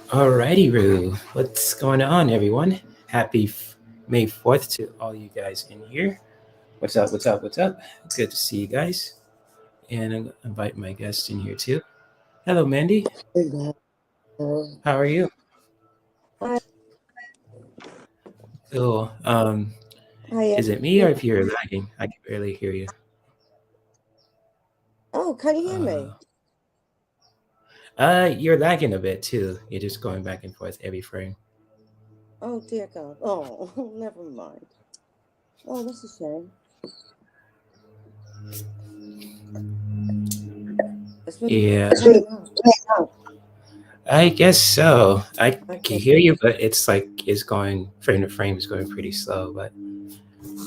Alrighty, Roo. What's going on, everyone? Happy May 4th to all you guys in here. What's up? What's up? What's up? Good to see you guys. And I'm going to invite my guest in here too. Hello, Mandy. Hello. How are you? Hi. Cool. Hiya. Is it me or if you're lagging? I can barely hear you. Oh, can you hear me? Uh, you're lagging a bit too. You're just going back and forth every frame. Oh, dear God. Oh, never mind. Oh, that's a shame. Yeah. I guess so. I can hear you, but it's like it's going frame to frame is going pretty slow. But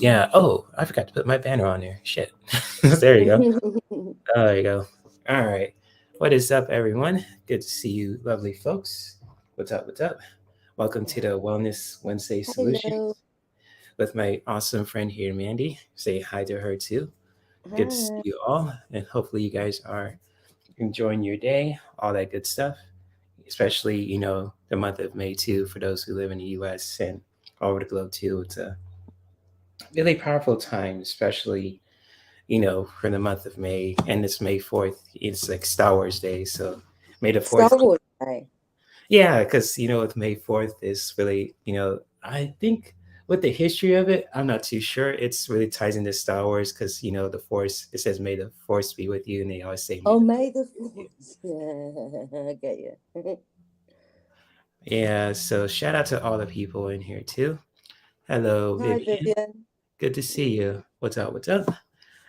yeah. Oh, I forgot to put my banner on there. Shit. There you go. Oh, there you go. All right. What is up, everyone? Good to see you, lovely folks. What's up? What's up? Welcome to the Wellness Wednesday Solutions Hello. with my awesome friend here, Mandy. Say hi to her too. Good to see Hi. you all, and hopefully you guys are enjoying your day, all that good stuff. Especially, the month of May too, for those who live in the US and all over the globe too. It's a really powerful time, especially, for the month of May. And it's May 4th. It's like Star Wars Day. So May the 4th. Star Wars Day. Yeah, because, with May 4th is really, I think with the history of it, I'm not too sure. It's really ties into Star Wars because, the Force, it says, May the Force be with you. And they always say, Oh, May the 4th. Yeah, I get you. Yeah, so shout out to all the people in here too. Hello, Hi, Vivian. Vivian. Good to see you. What's up? What's up?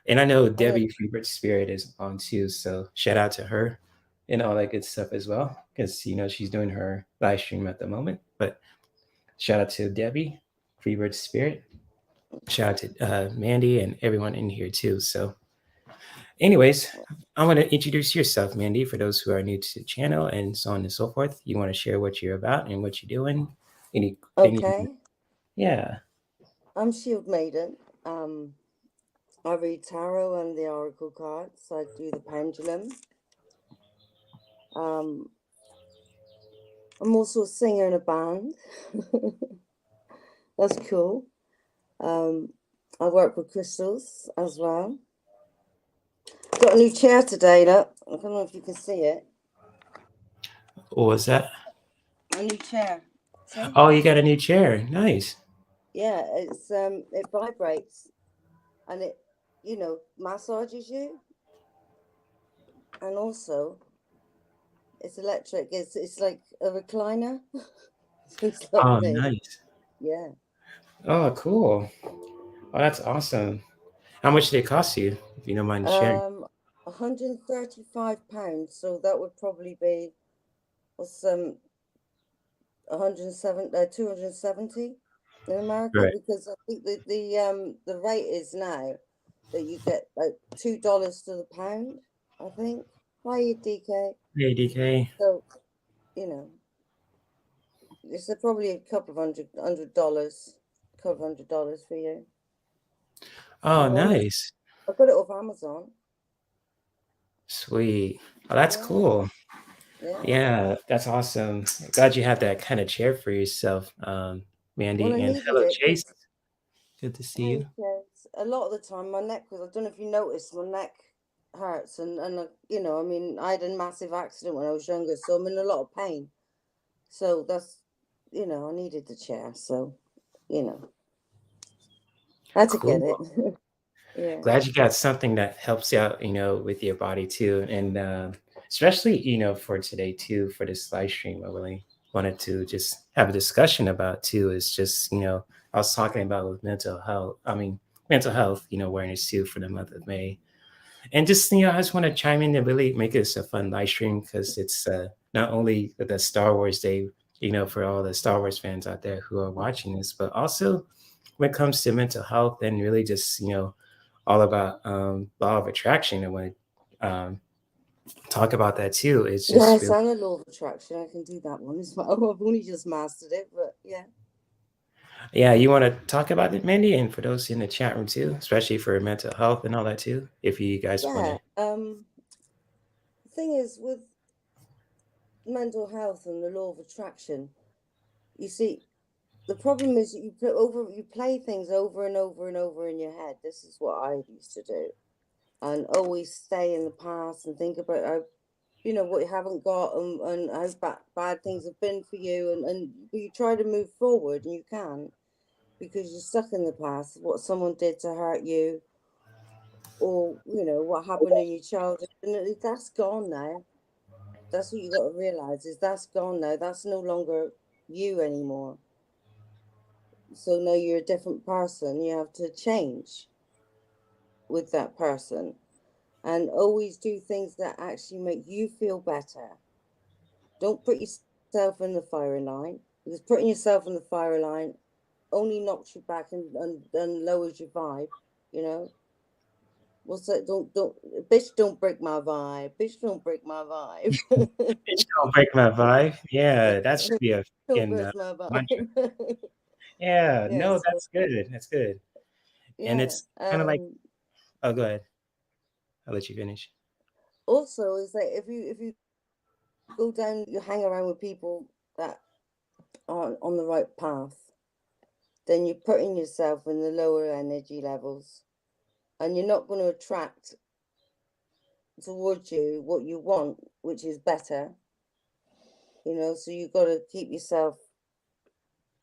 And I know Hello. Debbie Freebird Spirit is on too, so shout out to her and all that good stuff as well, because she's doing her live stream at the moment. But shout out to Debbie Freebird Spirit. Shout out to Mandy and everyone in here too. So, anyways, I want to introduce yourself, Mandy, for those who are new to the channel and so on and so forth. You want to share what you're about and what you're doing? Any? Okay. Yeah. I'm Shield Maiden. I read tarot and the oracle cards. I do the pendulum. I'm also a singer in a band. That's cool. I work with crystals as well. Got a new chair today, look. I don't know if you can see it. What was that? A new chair. See? Oh, you got a new chair. Nice. Yeah, it vibrates and it, massages you. And also it's electric. It's like a recliner. It's Oh, lovely. nice. Yeah. Oh, cool. Oh, that's awesome. How much did it cost you, if you don't mind sharing? £135. So that would probably be what's 270 in America, Right. because I think the rate is now that you get like $2 to the pound, I think. Hi, DK. Hey, DK. So, it's probably a couple of $100, for you. Oh, So nice. I got it off Amazon. Sweet. Oh, that's Yeah, cool. yeah. Yeah, that's awesome. Glad you have that kind of chair for yourself, Well, Mandy. I And needed hello, it Chase. because Good to see you. a lot of the time my neck was, I don't know if you noticed, my neck hurts and I mean, I had a massive accident when I was younger, so I'm in a lot of pain. So that's, I needed the chair, so, I had to Cool. get it. Yeah. Glad you got something that helps you out, with your body too. And especially, for today too, for this live stream, I really wanted to just have a discussion about too, is just, I was talking about with mental health, awareness too for the month of May. And just, I just want to chime in and really make this a fun live stream because it's not only the Star Wars Day, for all the Star Wars fans out there who are watching this, but also when it comes to mental health and really just, all about law of attraction. I want to talk about that too. It's just Yes, really, and a law of attraction. I can do that one as well. I've only just mastered it, but yeah. yeah. You want to talk about it, Mandy, and for those in the chat room too, especially for mental health and all that too. If you guys want Yeah. to, The thing is with mental health and the law of attraction, you see, the problem is you play things over and over and over in your head. This is what I used to do, and always stay in the past and think about how, you know, what you haven't got, and how bad things have been for you, and you try to move forward and you can't, because you're stuck in the past, what someone did to hurt you, or, you know, what happened in your childhood, and that's gone now. That's what you got to realize, is that's gone now. That's no longer you anymore. So now you're a different person. You have to change with that person, and always do things that actually make you feel better. Don't put yourself in the firing line, because putting yourself in the firing line only knocks you back and lowers your vibe, you know. What's that? Don't, bitch, don't break my vibe. Bitch, don't break my vibe. Bitch, don't break my vibe. Yeah, that should be a Don't freaking break my mantra. vibe. Yeah, Yeah, no, so that's good. That's good. And yeah. it's kind of like, oh, go ahead. I'll let you finish. Also, is that if you go down, you hang around with people that aren't on the right path, then you're putting yourself in the lower energy levels, and you're not going to attract towards you what you want, which is better. You know, so you've got to keep yourself,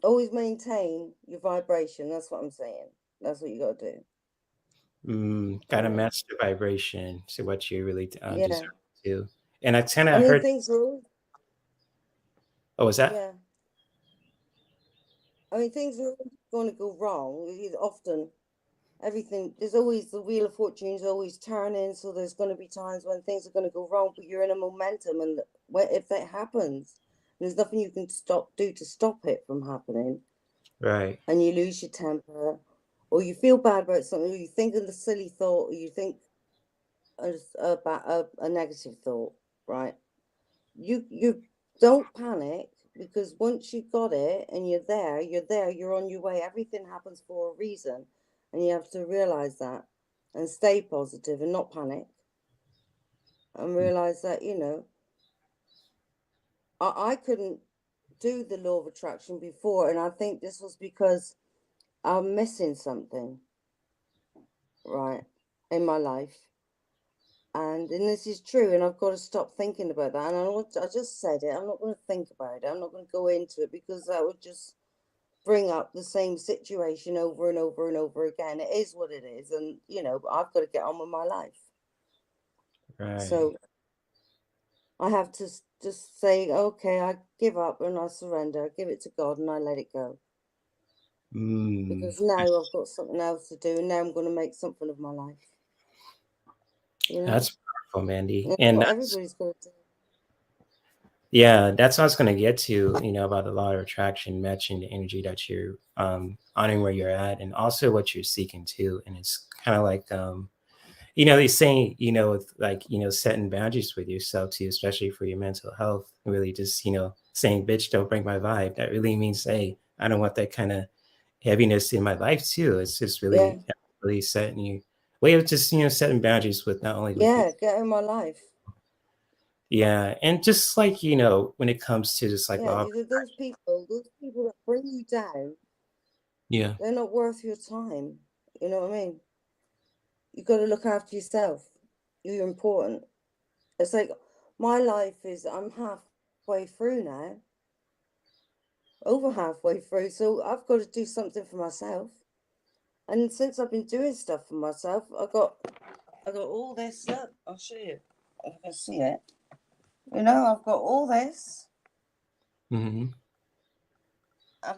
always maintain your vibration. That's what I'm saying. That's what you got to do. Gotta You know, match the vibration to what you really yeah. deserve to. And I kind I of mean, heard, things are always, oh, was that? yeah. I mean, things are always going to go wrong. Often, everything, there's always the wheel of fortune is always turning. So there's going to be times when things are going to go wrong, but you're in a momentum, and if that happens, there's nothing you can do to stop it from happening, Right. and you lose your temper, or you feel bad about something, or you think of the silly thought, or you think a negative thought, right? You don't panic, because once you got it and you're on your way. Everything happens for a reason, and you have to realize that, and stay positive and not panic, and realize that, you know, I couldn't do the law of attraction before, and I think this was because I'm missing something, right, in my life. And this is true, and I've got to stop thinking about that. And I just said it. I'm not going to think about it. I'm not going to go into it, because that would just bring up the same situation over and over and over again. It is what it is, and you know, I've got to get on with my life. Right. So I have to just say, okay, I give up and I surrender. I give it to God and I let it go, Mm, because now I've got something else to do, and now I'm going to make something of my life. You know, that's powerful, Mandy. that's And what that's, everybody's going to do. yeah, that's what I was going to get to, about the law of attraction, matching the energy that you're honoring where you're at, and also what you're seeking too. And it's kind of like, they saying, with like, setting boundaries with yourself too, especially for your mental health, really just, saying, bitch, don't break my vibe. That really means, hey, I don't want that kind of heaviness in my life too. It's just Yeah, really setting you way of just, setting boundaries with not only with you. yeah, get in my life. Yeah. And just like, when it comes to just like Yeah, law of those people that bring you down, yeah. they're not worth your time. You know what I mean? You got to look after yourself. You're important. It's like, my life is, I'm halfway through now, over halfway through. So I've got to do something for myself. And since I've been doing stuff for myself, I got all this. Look, I'll show you if you can see it. You know, I've got all this. Mm-hmm.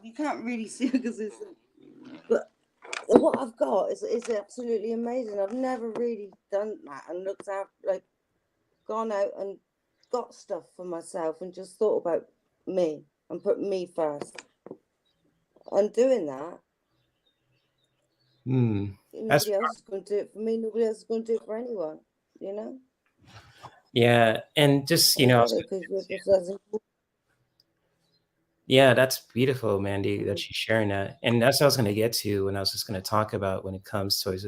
You can't really see it because it's, but what I've got is absolutely amazing. I've never really done that and looked out, like, gone out and got stuff for myself and just thought about me and put me first. And doing that, Mm. That's nobody else is going to do it for me. Nobody else is going to do it for anyone. You know, yeah. And just, you got it, because you're just as important. yeah, that's beautiful, Mandy, that Mm. you're sharing that. And that's what I was going to get to when I was just going to talk about when it comes towards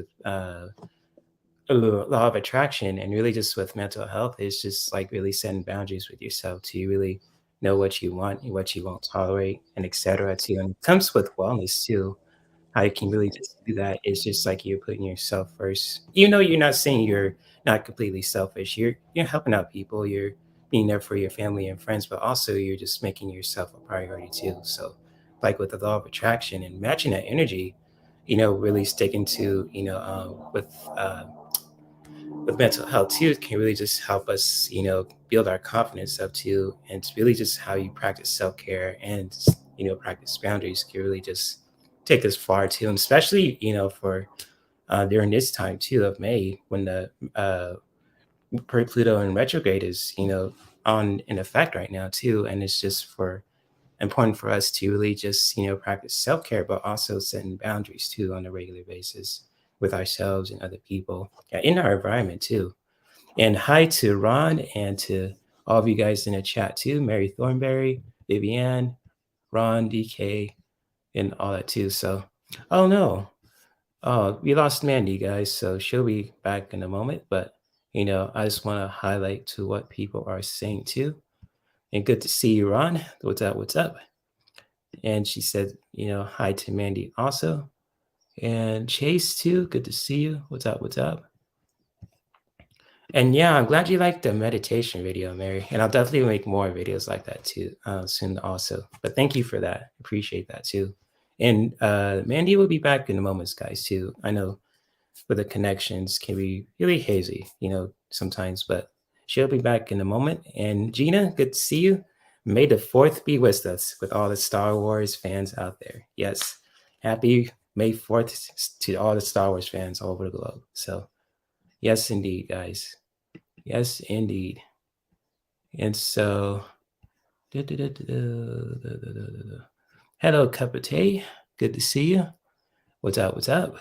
law of attraction, and really just with mental health is just like really setting boundaries with yourself to really know what you want and what you won't tolerate, and etc. too. And it comes with wellness too. How you can really just do that is just like you're putting yourself first. Even though you're not saying you're not completely selfish, you're helping out people, you're being there for your family and friends, but also you're just making yourself a priority too. So like with the law of attraction and matching that energy, really sticking to, with mental health too, it can really just help us, build our confidence up too. And it's really just how you practice self-care and, practice boundaries can really just take us far too. And especially, for during this time too of May when the Pluto in retrograde is, on in effect right now too. And it's just for important for us to really just, practice self-care, but also setting boundaries too on a regular basis with ourselves and other people, yeah, in our environment too. And hi to Ron and to all of you guys in the chat too, Mary Thornberry, Vivian, Ron, DK, and all that too. So, oh no, oh, we lost Mandy, guys. So she'll be back in a moment. But, I just want to highlight to what people are saying too. And good to see you, Ron. What's up? What's up? And she said, hi to Mandy also. And Chase too. Good to see you. What's up? What's up? And yeah, I'm glad you liked the meditation video, Mary. And I'll definitely make more videos like that too soon also. But thank you for that. Appreciate that too. And Mandy will be back in a moment, guys, too. I know with the connections can be really hazy, sometimes, but she'll be back in a moment. And Gina, good to see you. May the 4th be with us with all the Star Wars fans out there. Yes. Happy May 4th to all the Star Wars fans all over the globe. So, yes, indeed, guys. Yes, indeed. And so, hello, cup of tea. Good to see you. What's up? What's up?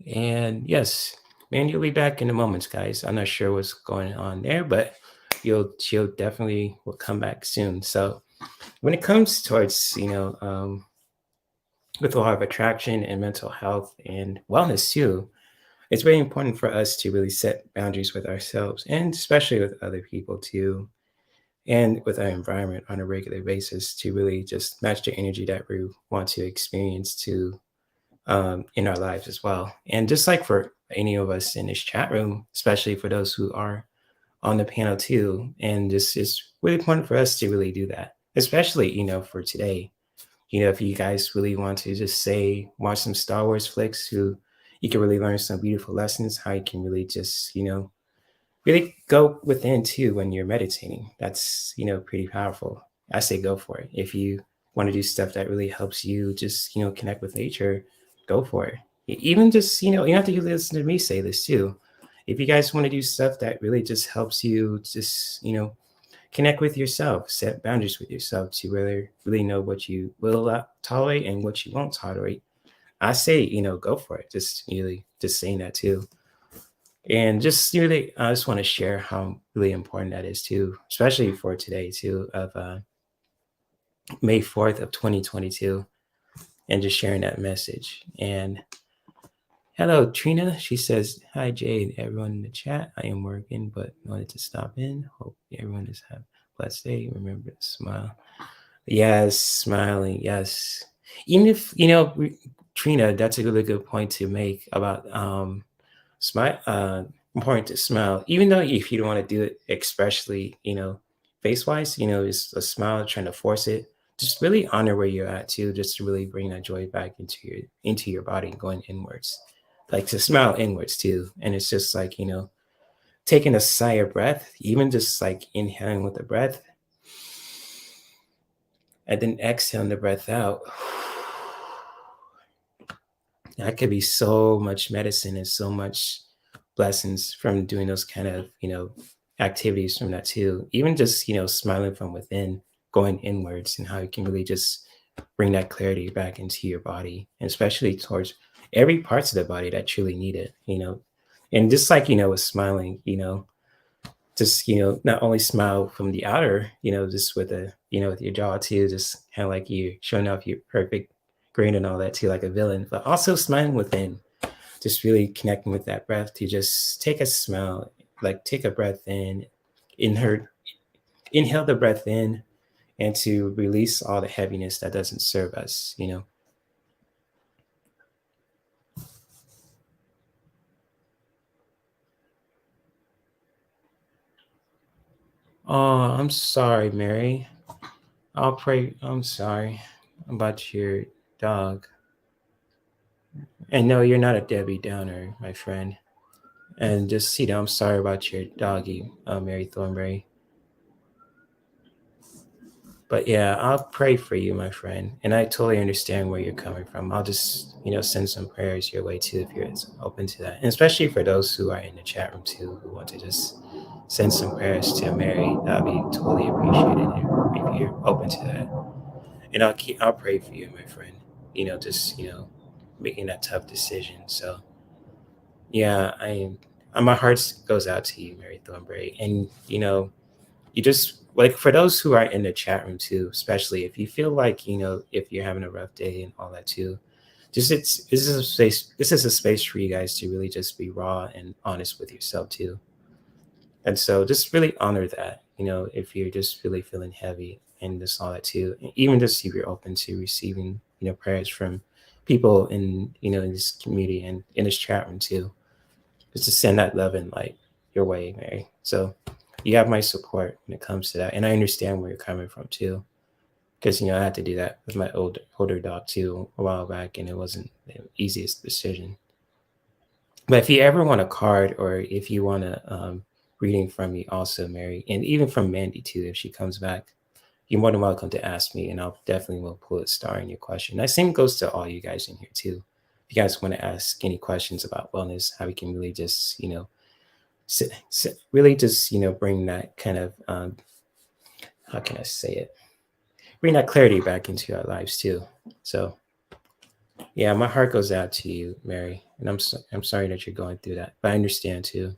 And yes, man, you'll be back in a moment, guys. I'm not sure what's going on there, but she'll definitely will come back soon. So when it comes towards, with the law of attraction and mental health and wellness too, it's very important for us to really set boundaries with ourselves and especially with other people too, and with our environment on a regular basis to really just match the energy that we want to experience to in our lives as well. And just like for any of us in this chat room, especially for those who are on the panel too, and this is really important for us to really do that, especially, for today. If you guys really want to just say, watch some Star Wars flicks, you can really learn some beautiful lessons, how you can really just, really go within too when you're meditating. That's, pretty powerful. I say go for it. If you want to do stuff that really helps you just, connect with nature, go for it. Even just, you don't have to listen to me say this too. If you guys want to do stuff that really just helps you just, connect with yourself, set boundaries with yourself to really know what you will tolerate and what you won't tolerate, I say, go for it. Just really just saying that too. And just really, I just want to share how really important that is too, especially for today too, of May 4th of 2022, and just sharing that message. And hello, Trina. She says, hi, Jade, everyone in the chat. I am working, but wanted to stop in. Hope everyone is having a blessed day. Remember to smile. Yes, smiling. Yes. Even if, Trina, that's a really good point to make about smile. Important to smile, even though if you don't want to do it expressly, face wise, is a smile, trying to force it. Just really honor where you're at too, just to really bring that joy back into your body, going inwards, like to smile inwards too. And it's just like, taking a sigh of breath, even just like inhaling with the breath, and then exhaling the breath out. That could be so much medicine and so much blessings from doing those kind of, activities from that too. Even just, smiling from within, going inwards, and how you can really just bring that clarity back into your body, and especially towards every parts of the body that truly need it, And just like, with smiling, just, not only smile from the outer, just with with your jaw too, just kind of like you showing off your perfect grin and all that too, like a villain, but also smiling within, just really connecting with that breath to just take a smell, like take a breath in her, inhale the breath in, and to release all the heaviness that doesn't serve us, you know. Oh, I'm sorry, Mary. I'll pray. I'm sorry about your dog. And no, you're not a Debbie Downer, my friend. And just, you know, I'm sorry about your doggy, Mary Thornberry. But yeah, I'll pray for you, my friend. And I totally understand where you're coming from. I'll just, you know, send some prayers your way too if you're open to that. And especially for those who are in the chat room too, who want to just send some prayers to Mary, that'd be totally appreciated if you're open to that. And I'll pray for you, my friend. You know, just, you know, making that tough decision. So yeah, my heart goes out to you, Mary Thornberry. And you know, you just like for those who are in the chat room too, especially if you feel like, you know, if you're having a rough day and all that too, just this is a space for you guys to really just be raw and honest with yourself too. And so just really honor that, you know, if you're just really feeling heavy and just all that too. And even just if you're open to receiving, you know, prayers from people in, you know, in this community and in this chat room too, just to send that love and light your way, Mary. So you have my support when it comes to that, and I understand where you're coming from too, because you know I had to do that with my older dog too a while back, and it wasn't the easiest decision. But if you ever want a card, or if you want a reading from me, also Mary, and even from Mandy too, if she comes back, you're more than welcome to ask me, and I'll definitely will pull a star in your question. That same goes to all you guys in here too. If you guys want to ask any questions about wellness, how we can really just, you know, really just, you know, bring that kind of how can I say it, bring that clarity back into our lives too. So yeah, my heart goes out to you, Mary, and I'm sorry that you're going through that, but I understand too.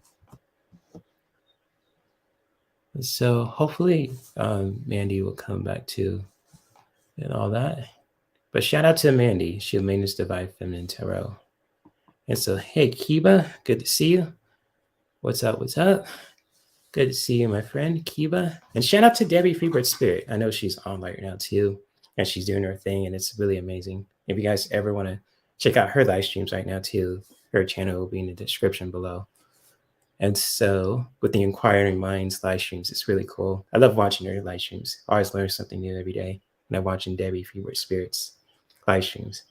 So hopefully Mandy will come back too and all that. But shout out to Mandy, she'll Maidens Divine Feminine Tarot. And so hey Kiba, good to see you. What's up? What's up? Good to see you, my friend Kiba. And shout out to Debbie Freebird Spirit. I know she's on right now too, and she's doing her thing, and it's really amazing. If you guys ever want to check out her live streams right now too, her channel will be in the description below. And so with the Inquiring Minds live streams, it's really cool. I love watching her live streams. I always learn something new every day when I'm watching Debbie Freebird Spirit's live streams.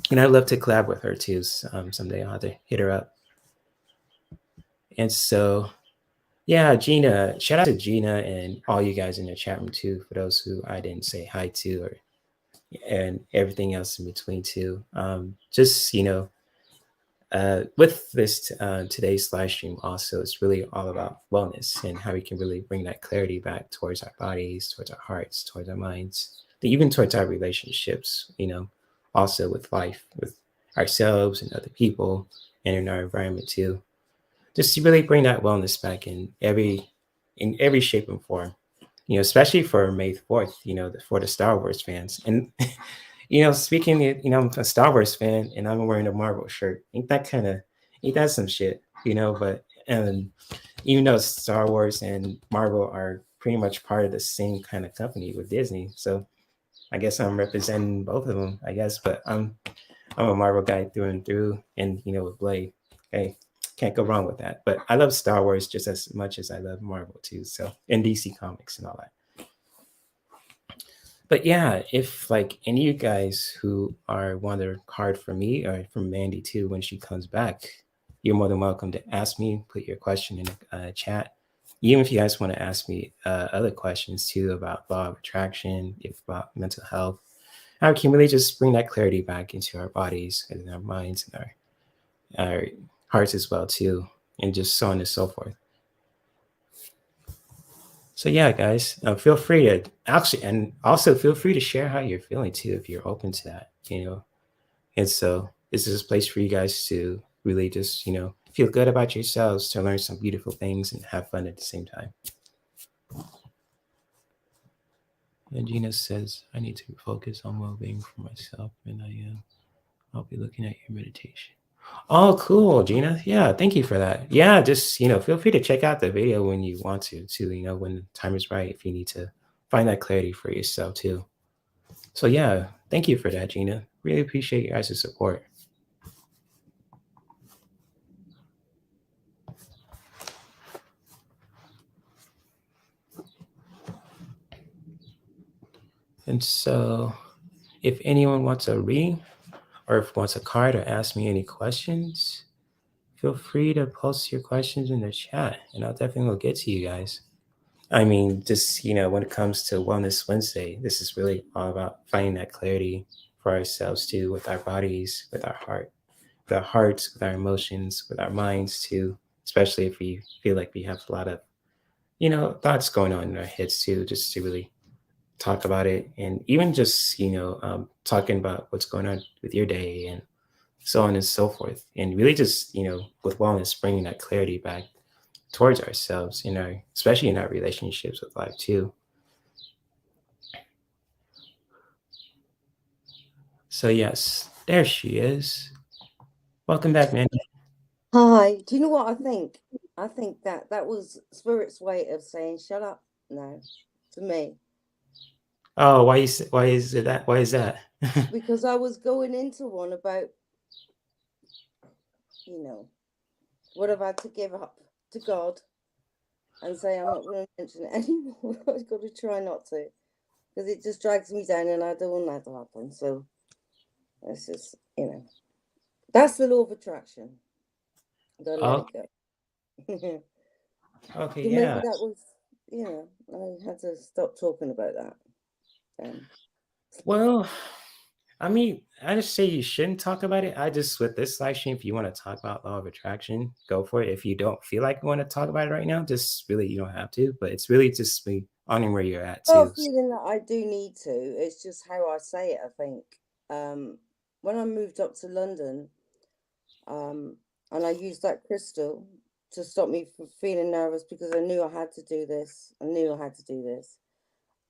And I'd love to collab with her too. Someday I'll have to hit her up. And so yeah, Gina, shout out to Gina and all you guys in the chat room too, for those who I didn't say hi to, or and everything else in between too. Just, you know, with this today's live stream also, it's really all about wellness and how we can really bring that clarity back towards our bodies, towards our hearts, towards our minds, even towards our relationships, you know, also with life, with ourselves and other people, and in our environment too. Just to really bring that wellness back in every shape and form, you know, especially for May 4th, you know, for the Star Wars fans. And you know, speaking, you know, I'm a Star Wars fan and I'm wearing a Marvel shirt. Ain't that some shit, you know? But even though Star Wars and Marvel are pretty much part of the same kind of company with Disney, so I guess I'm representing both of them, I guess. But I'm a Marvel guy through and through, and you know, with Blade, hey, can't go wrong with that. But I love Star Wars just as much as I love Marvel too. So and DC Comics and all that. But yeah, if like any of you guys who are want a card for me or from Mandy too when she comes back, you're more than welcome to ask me. Put your question in the chat. Even if you guys want to ask me other questions too about law of attraction, if about mental health, how we can really just bring that clarity back into our bodies and our minds and our hearts as well too, and just so on and so forth. So yeah, guys, feel free to actually, and also feel free to share how you're feeling too, if you're open to that, you know. And so this is a place for you guys to really just, you know, feel good about yourselves, to learn some beautiful things and have fun at the same time. And Gina says, I need to focus on well-being for myself, and I am. I'll be looking at your meditation. Oh, cool, Gina. Yeah, thank you for that. Yeah, just feel free to check out the video when you want to, when the time is right, if you need to find that clarity for yourself too. So yeah, thank you for that, Gina. Really appreciate your guys' support. And so if anyone wants a reading or if wants a card or ask me any questions, feel free to post your questions in the chat and I'll definitely will get to you guys. I mean, just when it comes to Wellness Wednesday, this is really all about finding that clarity for ourselves too, with our bodies, with our hearts, with our emotions, with our minds too. Especially if we feel like we have a lot of thoughts going on in our heads too, just to really talk about it, and even just talking about what's going on with your day and so on and so forth, and really just with wellness, bringing that clarity back towards ourselves in our especially in our relationships with life too. So yes, there she is. Welcome back, man. Hi. Do you know what I think? I think that was Spirit's way of saying shut up now to me. Oh, why is it that? Why is that? Because I was going into one about, what I've had to give up to God and say I'm not going to mention it anymore. I've got to try not to because it just drags me down and I don't want that to happen. So it's just, that's the law of attraction. Gotta let Oh, it go. okay, So maybe yeah. that was, I had to stop talking about that. Well, I mean, I just say you shouldn't talk about it. I just with this live stream, if you want to talk about law of attraction, go for it. If you don't feel like you want to talk about it right now, just really you don't have to. But it's really just me honoring where you're at Got a too. feeling that I do need to. It's just how I say it, I think. When I moved up to London, and I used that crystal to stop me from feeling nervous because I knew I had to do this. I knew I had to do this.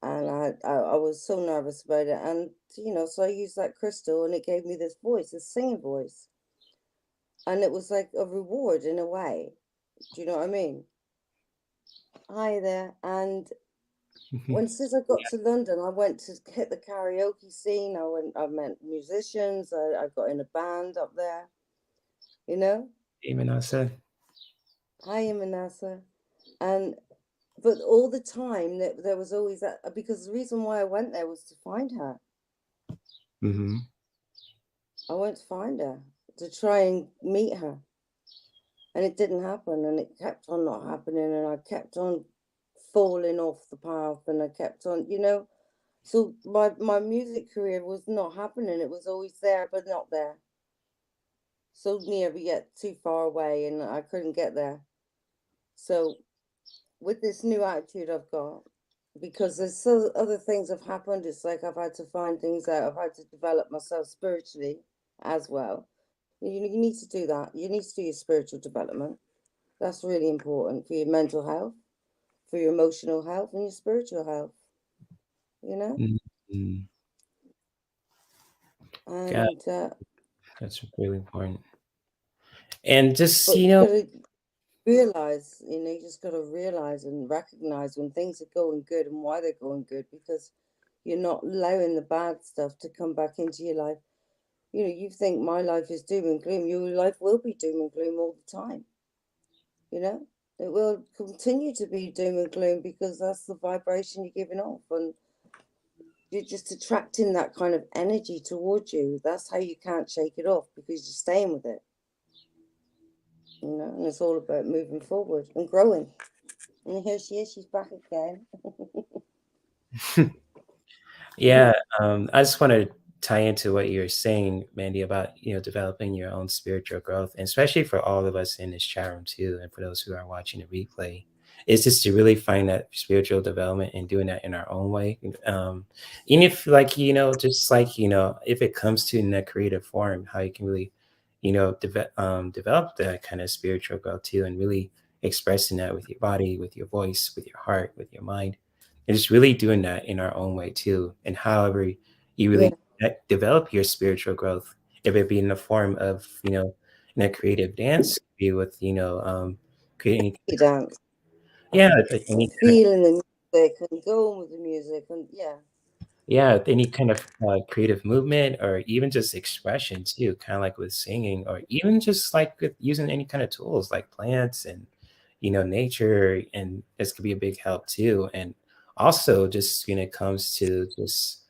And I was so nervous about it. And, so I used that crystal and it gave me this voice, this singing voice. And it was like a reward in a way. Do you know what I mean? Hi there. And since I got to London, I went to hit the karaoke scene. I met musicians. I got in a band up there, you know. Even I said, Hi, Manasa. And but all the time that there was always that, because the reason why I went there was to find her. mm-hmm. I went to find her to try and meet her, and it didn't happen, and it kept on not happening, and I kept on falling off the path, and I kept on, So my music career was not happening. It was always there, but not there. So near, but yet too far away, and I couldn't get there. So with this new attitude I've got, because there's so other things have happened. It's like I've had to find things out. I've had to develop myself spiritually as well. You need to do that. You need to do your spiritual development. That's really important for your mental health, for your emotional health, and your spiritual health. You know, Mm-hmm. God, and that's really important. And just but you gotta realize, you just gotta realize and recognize when things are going good and why they're going good, because you're not allowing the bad stuff to come back into your life. You think my life is doom and gloom. Your life will be doom and gloom all the time. It will continue to be doom and gloom because that's the vibration you're giving off, and you're just attracting that kind of energy towards you. That's how you can't shake it off, because you're staying with it. And it's all about moving forward and growing. And here she is, she's back again. Yeah, I just want to tie into what you're saying, Mandy, about developing your own spiritual growth, and especially for all of us in this chat room too, and for those who are watching the replay, is just to really find that spiritual development and doing that in our own way. Even if, like just like if it comes to in that creative form, how you can really develop that kind of spiritual growth too, and really expressing that with your body, with your voice, with your heart, with your mind, and just really doing that in our own way too. And however you Yeah. really develop your spiritual growth, if it be in the form of in a creative dance, could be with creating, Dance, yeah, like any kind of, feeling the music and going with the music, and yeah. yeah, any kind of creative movement, or even just expression too, kind of like with singing, or even just like with using any kind of tools like plants and nature, and this could be a big help too. And also just when it comes to just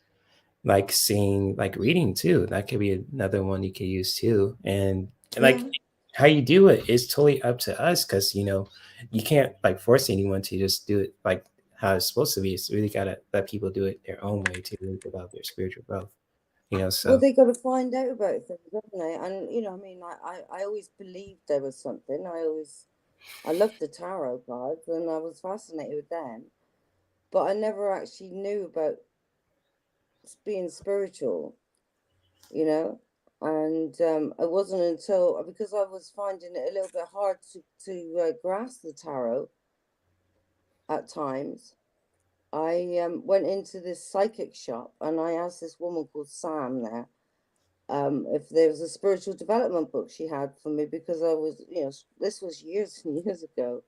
like seeing, like reading too, that could be another one you could use too. And like Yeah. how you do it is totally up to us, because you can't like force anyone to just do it like how it's supposed to be. It's really gotta let people do it their own way to really develop their spiritual growth. Well, So they got to find out about things, haven't they? And I mean, I always believed there was something. I loved the tarot cards, and I was fascinated with them, but I never actually knew about being spiritual, you know. And it wasn't until, because I was finding it a little bit hard to grasp the tarot at times. I went into this psychic shop, and I asked this woman called Sam there if there was a spiritual development book she had for me, because I was, this was years and years ago.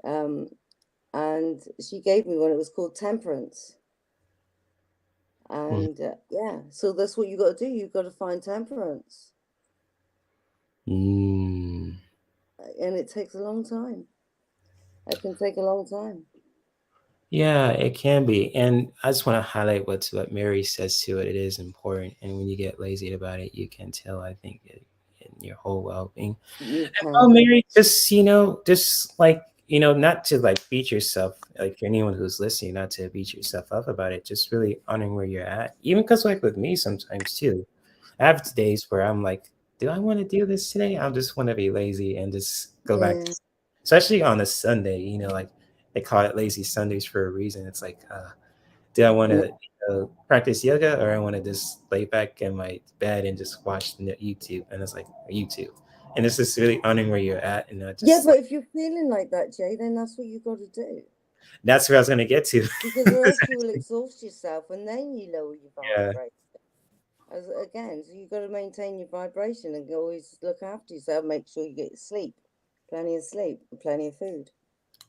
And she gave me one. It was called Temperance. mm, And yeah, so that's what you got to do. You got to find temperance, mm, and it takes a long time. It can take a long time. yeah, it can be. And I just want to highlight what Mary says to it. It is important, and when you get lazy about it, you can tell, I think, in your whole well-being. You Oh, can. Mary, just like, not to like beat yourself, like for anyone who's listening, not to beat yourself up about it, just really honoring where you're at. Even because, like, with me sometimes too, I have days where I'm like, do I want to do this today? I just want to be lazy and just go back Yeah. to, especially on a Sunday, like they call it lazy Sundays for a reason. It's like, do I want Yeah. to practice yoga, or I want to just lay back in my bed and just watch YouTube? And it's like YouTube. And it's just really honoring where you're at, and not Yeah, just like, but if you're feeling like that, Jay, then that's what you got to do. that's where I was going to get to. Because or else you will exhaust yourself, and then you lower your Yeah. vibration. As again, so you got to maintain your vibration and always look after yourself. Make sure you get sleep, sleep, and plenty of food.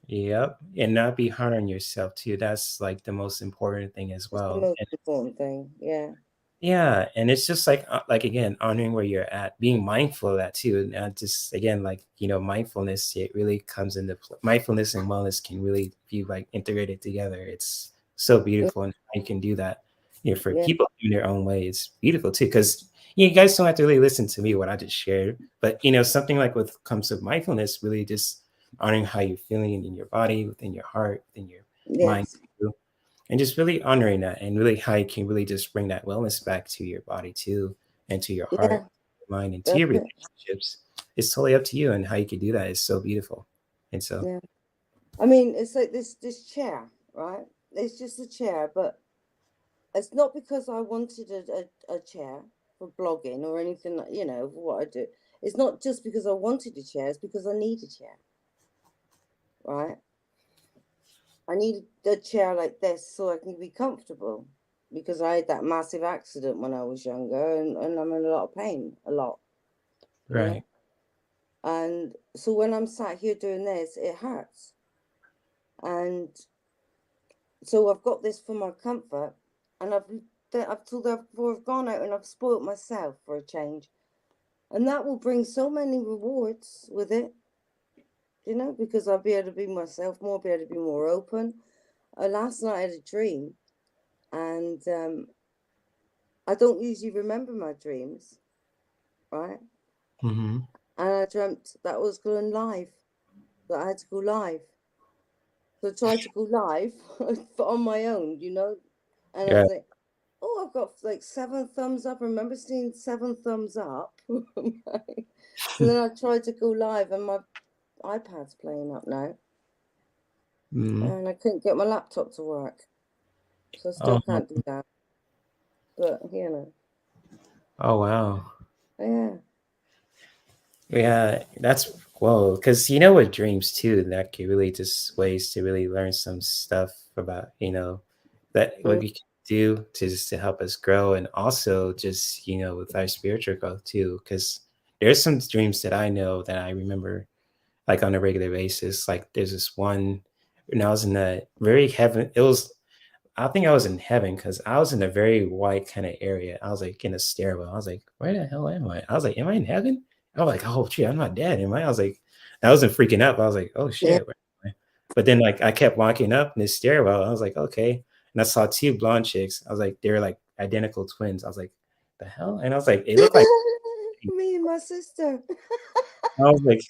Yep. And not be hard on yourself too. That's like the most important thing as That's the well. most important thing. Yeah. Yeah, and it's just like again, honoring where you're at, being mindful of that too, and just again, like mindfulness. It really comes into mindfulness and wellness can really be like integrated together. It's so Mm, beautiful, and how you can do that. For yeah. people in their own way, it's beautiful too. Because you guys don't have to really listen to me what I just shared, but something like what comes with mindfulness, really just honoring how you're feeling in your body, within your heart, within your mind, Yes. too, and just really honoring that, and really how you can really just bring that wellness back to your body too, and to your heart, Yeah. your mind, and to That's your it. relationships. It's totally up to you, and how you can do that is so beautiful. And so, Yeah. I mean, it's like this chair, right? It's just a chair, but it's not because I wanted a chair for blogging or anything like, for what I do. It's not just because I wanted a chair, it's because I need a chair, right? I need a chair like this so I can be comfortable, because I had that massive accident when I was younger, and I'm in a lot of pain, a lot, you right. know? And so when I'm sat here doing this, it hurts. And so I've got this for my comfort, and I've told before I've gone out and I've spoilt myself for a change. And that will bring so many rewards with it, because I'll be able to be myself more, be able to be more open. Last night I had a dream, and I don't usually remember my dreams, right? Mm-hmm. And I dreamt that I was going live, that I had to go live. So I tried to go live on my own, and I Yeah. was like, oh, I've got like 7 thumbs up. I remember seeing 7 thumbs up. So then I tried to go live, and my iPad's playing up now, Mm-hmm. and I couldn't get my laptop to work. So I still Oh, can't do that. But, oh wow. yeah. Yeah, that's whoa. Because with dreams too, that could really just ways to really learn some stuff about that what Mm, we can do to just to help us grow, and also just with our spiritual growth too. Because there's some dreams that I know that I remember like on a regular basis. Like there's this one when I was in the very heaven. It was I think I was in heaven because I was in a very white kind of area. I was like in a stairwell. I was like, where the hell am I? I was like, am I in heaven? I was like, oh shit, I'm not dead, am I? I was like, I wasn't freaking out. I was like, oh Yeah. shit, where am I? But then like I kept walking up in this stairwell. I was like, okay. And I saw two blonde chicks. I was like, they were like identical twins. I was like, the hell? And I was like, it looked like Me and my sister. I was like,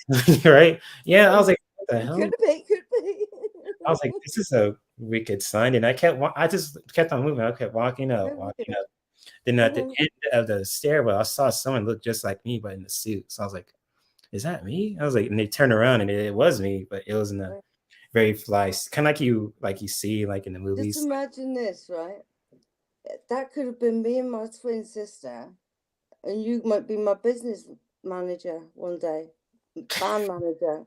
right? Yeah, I was like, what the hell? Could be, could be. I was like, this is a wicked sign. And I just kept on moving. I kept walking up, walking up. Then at the end of the stairwell, I saw someone look just like me, but in the suit. So I was like, is that me? I was like, and they turned around and it was me, but it was in a very fly, kind of like you see like in the movies. Just imagine this, right? That could have been me and my twin sister, and you might be my business manager one day, band manager.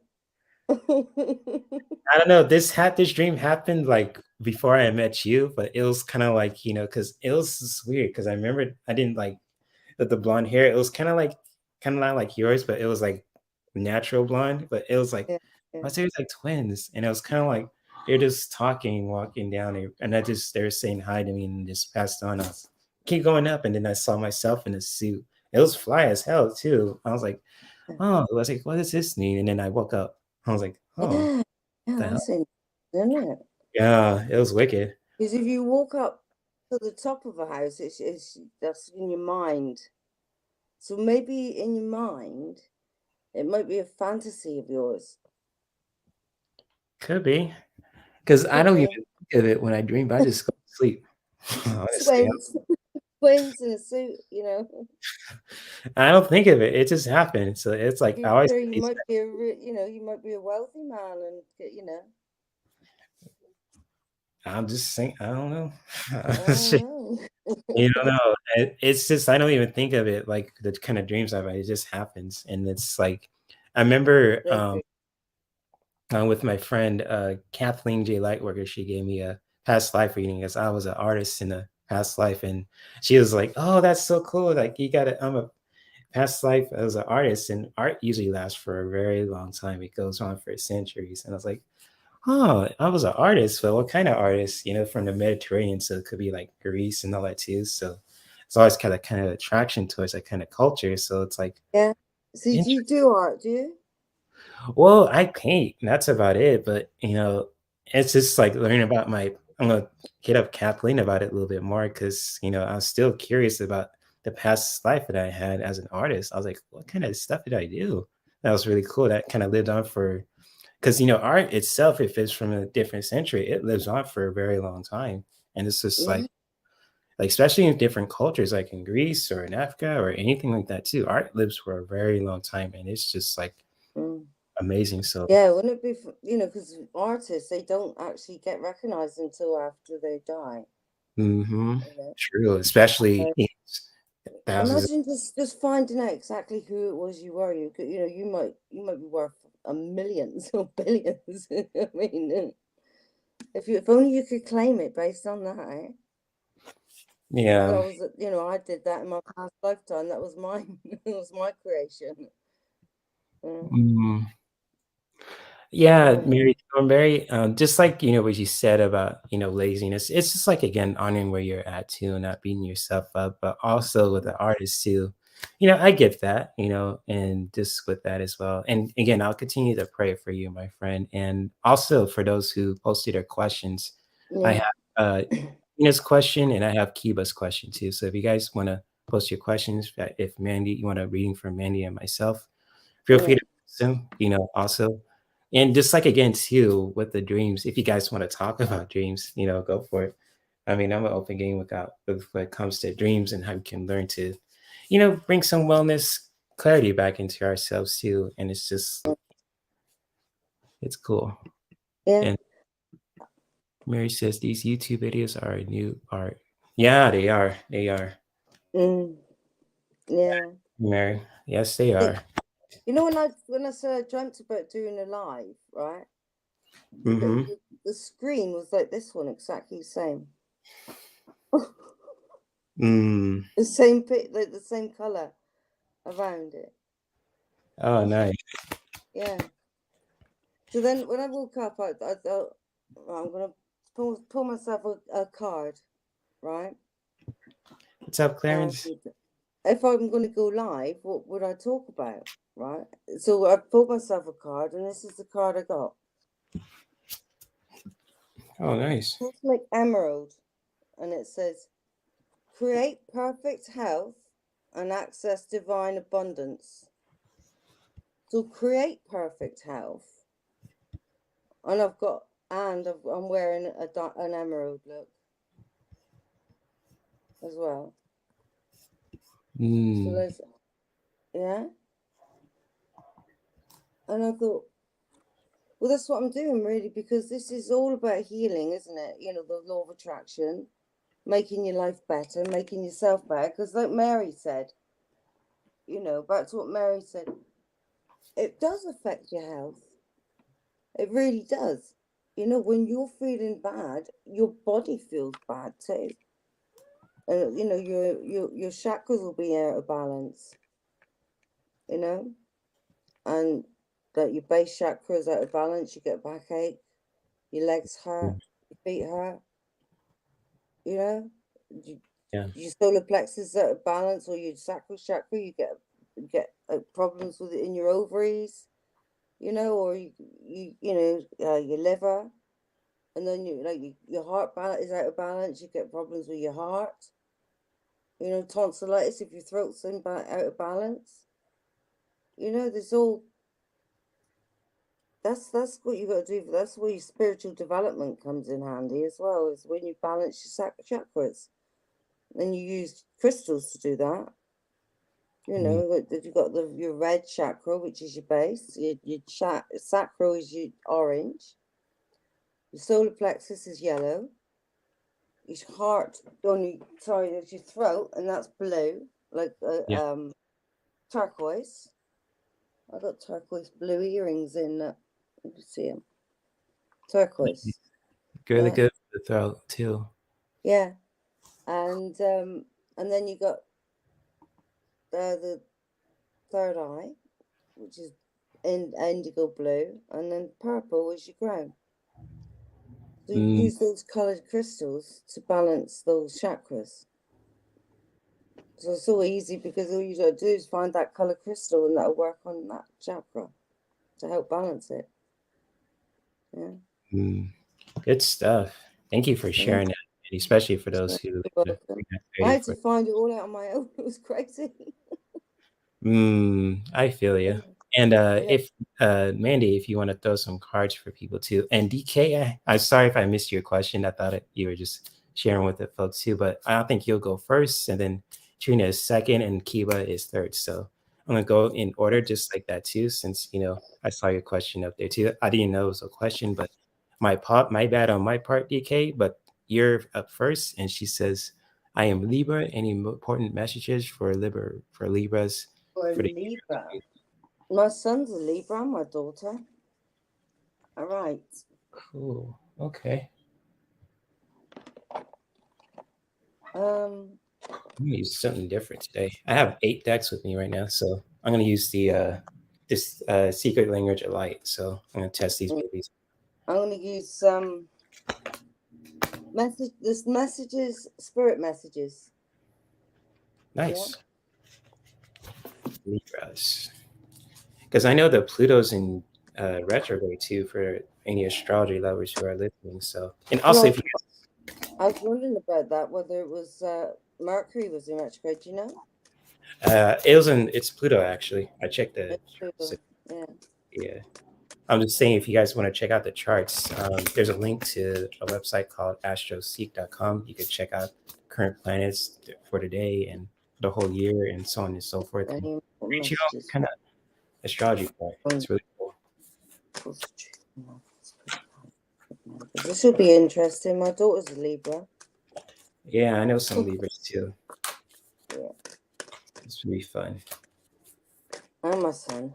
I don't know. This dream happened like before I met you, but it was kind of like, because it was just weird because I remember I didn't like the blonde hair. It was kind of not like yours, but it was like natural blonde, but it was like Yeah, I was like twins, and it was kind of like they're just talking, walking down, and they were saying hi to me and just passed on. I was keep going up, and then I saw myself in a suit. It was fly as hell too. I was like, oh, I was like, what does this mean? And then I woke up. I was like, oh, yeah, the hell? that's it, isn't it? Yeah, it was wicked. Because if you walk up to the top of a house, it's that's in your mind. So maybe in your mind, it might be a fantasy of yours. Could be, because I don't even think of it when I dream. I just go to sleep. Honestly, Twins in a suit, I don't think of it. It just happens. So it's like I always. You might be you might be a wealthy man, and I'm just saying. I don't know. I don't You don't know. It's just I don't even think of it like the kind of dreams I've had. It just happens, and it's like I remember with my friend Kathleen J Lightworker. She gave me a past life reading as I was an artist in a past life, and she was like, "Oh, that's so cool! Like you got to I'm a past life as an artist, and art usually lasts for a very long time. It goes on for centuries." And I was like, oh, I was an artist, but what kind of artist? From the Mediterranean, so it could be like Greece and all that too. So it's always kind of attraction towards that kind of culture. So it's like, yeah. So do you do art? Do you? well, I paint. That's about it. But it's just like learning about my. I'm gonna hit up Kathleen about it a little bit more because I was still curious about the past life that I had as an artist. I was like, what kind of stuff did I do? That was really cool. That kind of lived on for because art itself, if it's from a different century, it lives on for a very long time. And it's just like especially in different cultures, like in Greece or in Africa or anything like that too, art lives for a very long time, and it's just like amazing. So yeah, wouldn't it be because artists, they don't actually get recognized until after they die. true, especially thousands. Imagine just finding out exactly who it was you were. You could, you might be worth millions or billions. I mean, if only you could claim it based on that. Eh? Yeah. I was, I did that in my past lifetime. That was mine. It was my creation. Yeah, Mary, I'm very just like what you said about laziness. It's just like again honoring where you're at too, and not beating yourself up, but also with the artist too. I get that, and just with that as well. And again, I'll continue to pray for you, my friend, and also for those who posted their questions. I have Nina's question and I have Kiba's question too. So if you guys want to post your questions, if Mandy, you want a reading from Mandy and myself, feel free to post them, also. And just like again too with the dreams, if you guys want to talk about dreams, go for it. I mean, I'm an open game with when it comes to dreams and how we can learn to, bring some wellness clarity back into ourselves too. And it's just it's cool. Yeah. And Mary says these YouTube videos are a new art. Yeah, they are. They are. Yeah. Mary. Yes, they are. When I said I dreamt about doing a live, right? The screen was like this one, exactly the same. The same like the same color around it. Oh, nice. Yeah. So then when I woke up, I thought, I'm going to pull myself a card, right? What's up, Clarence? If I'm going to go live, what would I talk about, right? So I pulled myself a card, and this is the card I got. Oh, nice. Cosmic Emerald, and it says, create perfect health and access divine abundance. So create perfect health, and I'm wearing an emerald look as well. So there's, yeah. And I thought, well, that's what I'm doing really, because this is all about healing, isn't it? You know, the law of attraction, making your life better, making yourself better. Because like Mary said, you know, back to what Mary said, it does affect your health. It really does. You know, when you're feeling bad, your body feels bad too. And you know, your chakras will be out of balance. You know, and that your base chakra is out of balance, you get backache, your legs hurt, your feet hurt. You know, your solar plexus is out of balance, or your sacral chakra, you get problems with it in your ovaries. You know, or you know your liver, and then your heart balance is out of balance. You get problems with your heart. You know, tonsillitis if your throat's out of balance. You know, there's all. That's what you got to do. That's where your spiritual development comes in handy as well. Is when you balance your chakras, and you use crystals to do that. You know, you've got your red chakra, which is your base. Your sacral is your orange. Your solar plexus is yellow. Your heart, there's your throat, and that's blue, like turquoise. I got turquoise blue earrings in that. You can see them. Turquoise. Really good for the throat too. Yeah, and then you got the third eye, which is indigo blue, and then purple is your crown. So you use those colored crystals to balance those chakras. So it's so easy, because all you got to do is find that color crystal, and that'll work on that chakra to help balance it. Yeah. Good stuff. Thank you for sharing that, especially for those who. I had to find it all out on my own. It was crazy. I feel you. And if Mandy, if you want to throw some cards for people too, and DK, I'm sorry if I missed your question. I thought you were just sharing with the folks too, but I think you'll go first, and then Trina is second, and Kiba is third. So I'm gonna go in order, just like that too, since I saw your question up there too. I didn't know it was a question, but my bad on my part, DK. But you're up first, and she says, "I am Libra. Any important messages for Libras?" For Libra. My son's a Libra, my daughter. All right. Cool. Okay. I'm gonna use something different today. I have 8 decks with me right now, so I'm gonna use the this secret language of light. So I'm gonna test these babies. I'm gonna use messages, spirit messages. Nice. Libras. Because I know that Pluto's in retrograde too for any astrology lovers who are listening. So, and also if you I was wondering about that, whether it was Mercury was in retrograde. Do you know? it's Pluto actually. I checked the Pluto. Yeah. I'm just saying, if you guys want to check out the charts, there's a link to a website called astroseek.com. You can check out current planets for today and the whole year and so on and so forth. And reach your own kind of astrology point. It's really cool. This will be interesting. My daughter's a Libra. Yeah, I know some Libras too. Yeah. It's really fun. And my son.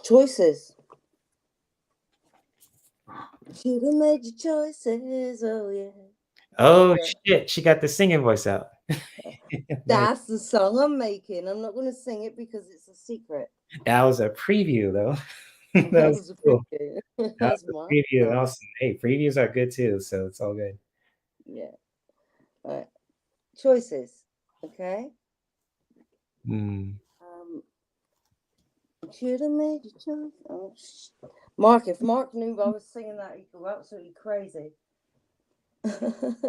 Choices. Should have made your choices. Oh yeah. Oh shit, she got the singing voice out. Nice. That's the song I'm making. I'm not going to sing it because it's a secret. That was a preview though. That That was was a cool. preview. That That's was my a preview. song. Awesome. Hey, previews are good too, so it's all good. Yeah. All right. Choices. Okay. Should have made your choice. Oh, Mark, if Mark knew I was singing that, he'd go absolutely crazy.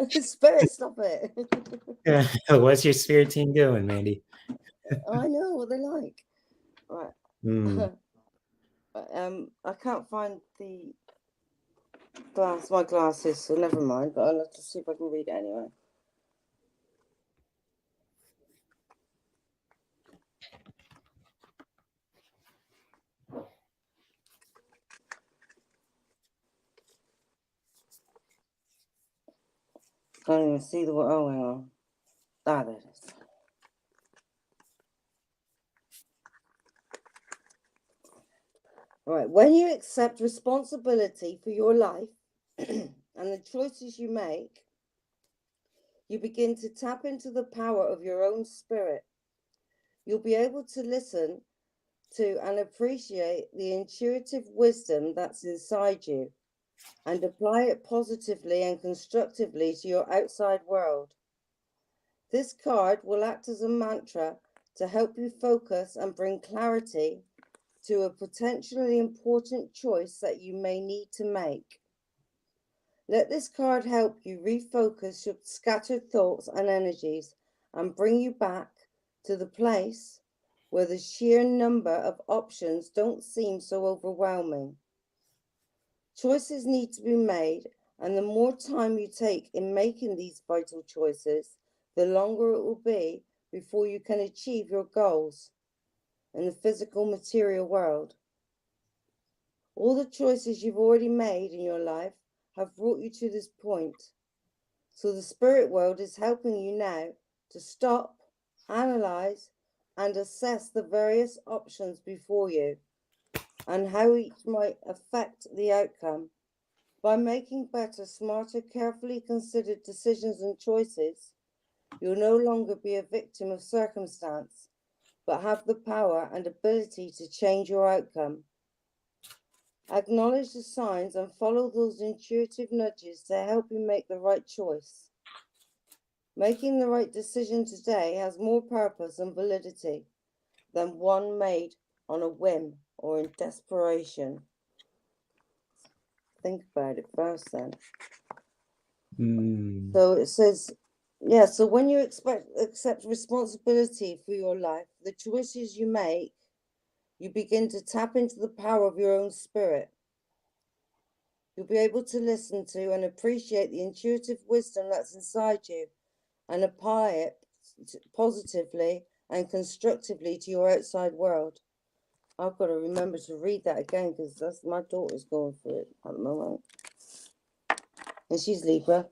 Spirit, stop it. Yeah. What's your spirit team doing, Mandy? I know what they like. Right. I can't find the my glasses, so never mind, but I'll have to see if I can read it anyway. Can't even see the word. Oh, hang on. Ah, there it is. All right. When you accept responsibility for your life and the choices you make, you begin to tap into the power of your own spirit. You'll be able to listen to and appreciate the intuitive wisdom that's inside you and apply it positively and constructively to your outside world. This card will act as a mantra to help you focus and bring clarity to a potentially important choice that you may need to make. Let this card help you refocus your scattered thoughts and energies and bring you back to the place where the sheer number of options don't seem so overwhelming. Choices need to be made, and the more time you take in making these vital choices, the longer it will be before you can achieve your goals in the physical material world. All the choices you've already made in your life have brought you to this point. So the spirit world is helping you now to stop, analyze, and assess the various options before you and how each might affect the outcome. By making better, smarter, carefully considered decisions and choices, you'll no longer be a victim of circumstance, but have the power and ability to change your outcome. Acknowledge the signs and follow those intuitive nudges to help you make the right choice. Making the right decision today has more purpose and validity than one made on a whim or in desperation. Think about it first then. So it says, yeah, so when you accept responsibility for your life, the choices you make, you begin to tap into the power of your own spirit. You'll be able to listen to and appreciate the intuitive wisdom that's inside you and apply it positively and constructively to your outside world. I've got to remember to read that again because that's my daughter's going for it at the moment. And she's Libra.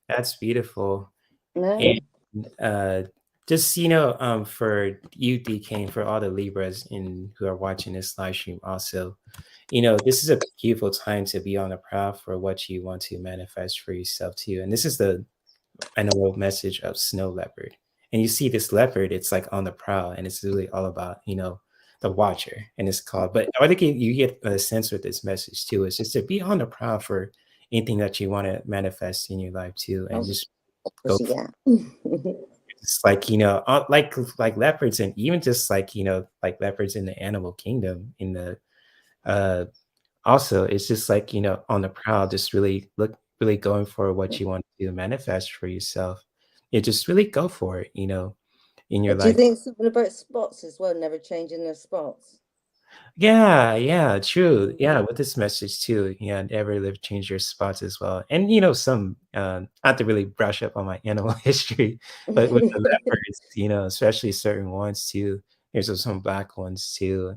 That's beautiful. No. And just for you, DK, for all the Libras who are watching this live stream also, this is a beautiful time to be on the prowl for what you want to manifest for yourself too. And this is the animal message of snow leopard. And you see this leopard, it's like on the prowl, and it's really all about, the watcher, and it's called. But I think you get a sense with this message too. It's just to be on the prowl for anything that you want to manifest in your life too, and just go. Yeah. It's like like leopards, and even just like like leopards in the animal kingdom. In the also, it's just like on the prowl, just really going for what you want to manifest for yourself. You just really go for it. In your Do you life. think something about spots as well, never changing their spots? Yeah, true. Yeah, with this message too. Yeah, never live change your spots as well. And some not to really brush up on my animal history, but with the leopards, especially certain ones too. There's some black ones too.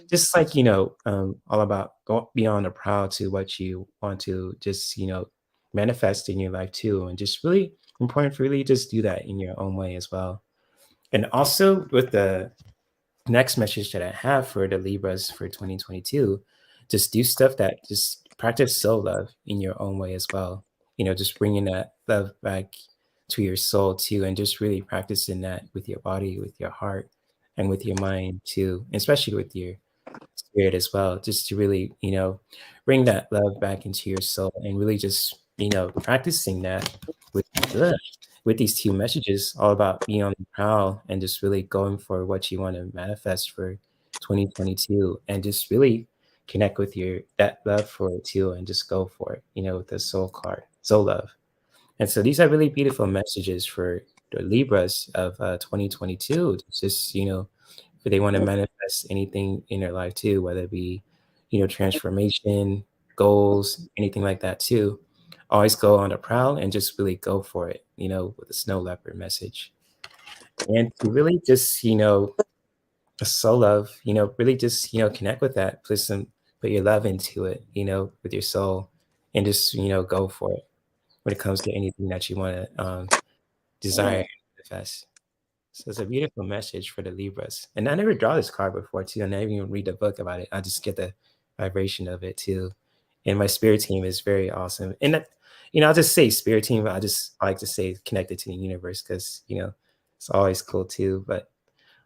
Just like all about go beyond the proud to what you want to just manifest in your life too, and just really important for really just do that in your own way as well. And also with the next message that I have for the Libras for 2022, just do stuff that just practice soul love in your own way as well. Just bringing that love back to your soul too, and just really practicing that with your body, with your heart, and with your mind too, especially with your spirit as well, just to really, bring that love back into your soul and really just, practicing that with uh, with these two messages, all about being on the prowl and just really going for what you want to manifest for 2022, and just really connect with your that love for it too, and just go for it, with the soul card, soul love. And so these are really beautiful messages for the Libras of 2022. It's just, if they want to manifest anything in their life too, whether it be, transformation, goals, anything like that too. Always go on the prowl and just really go for it, with the snow leopard message. And to really just, a soul love, really just, connect with that, put your love into it, with your soul, and just, go for it when it comes to anything that you want to desire and manifest. So it's a beautiful message for the Libras. And I never draw this card before too. I never even read the book about it. I just get the vibration of it too. And my spirit team is very awesome. And that, I'll just say spirit team, but I like to say connected to the universe because, it's always cool too. But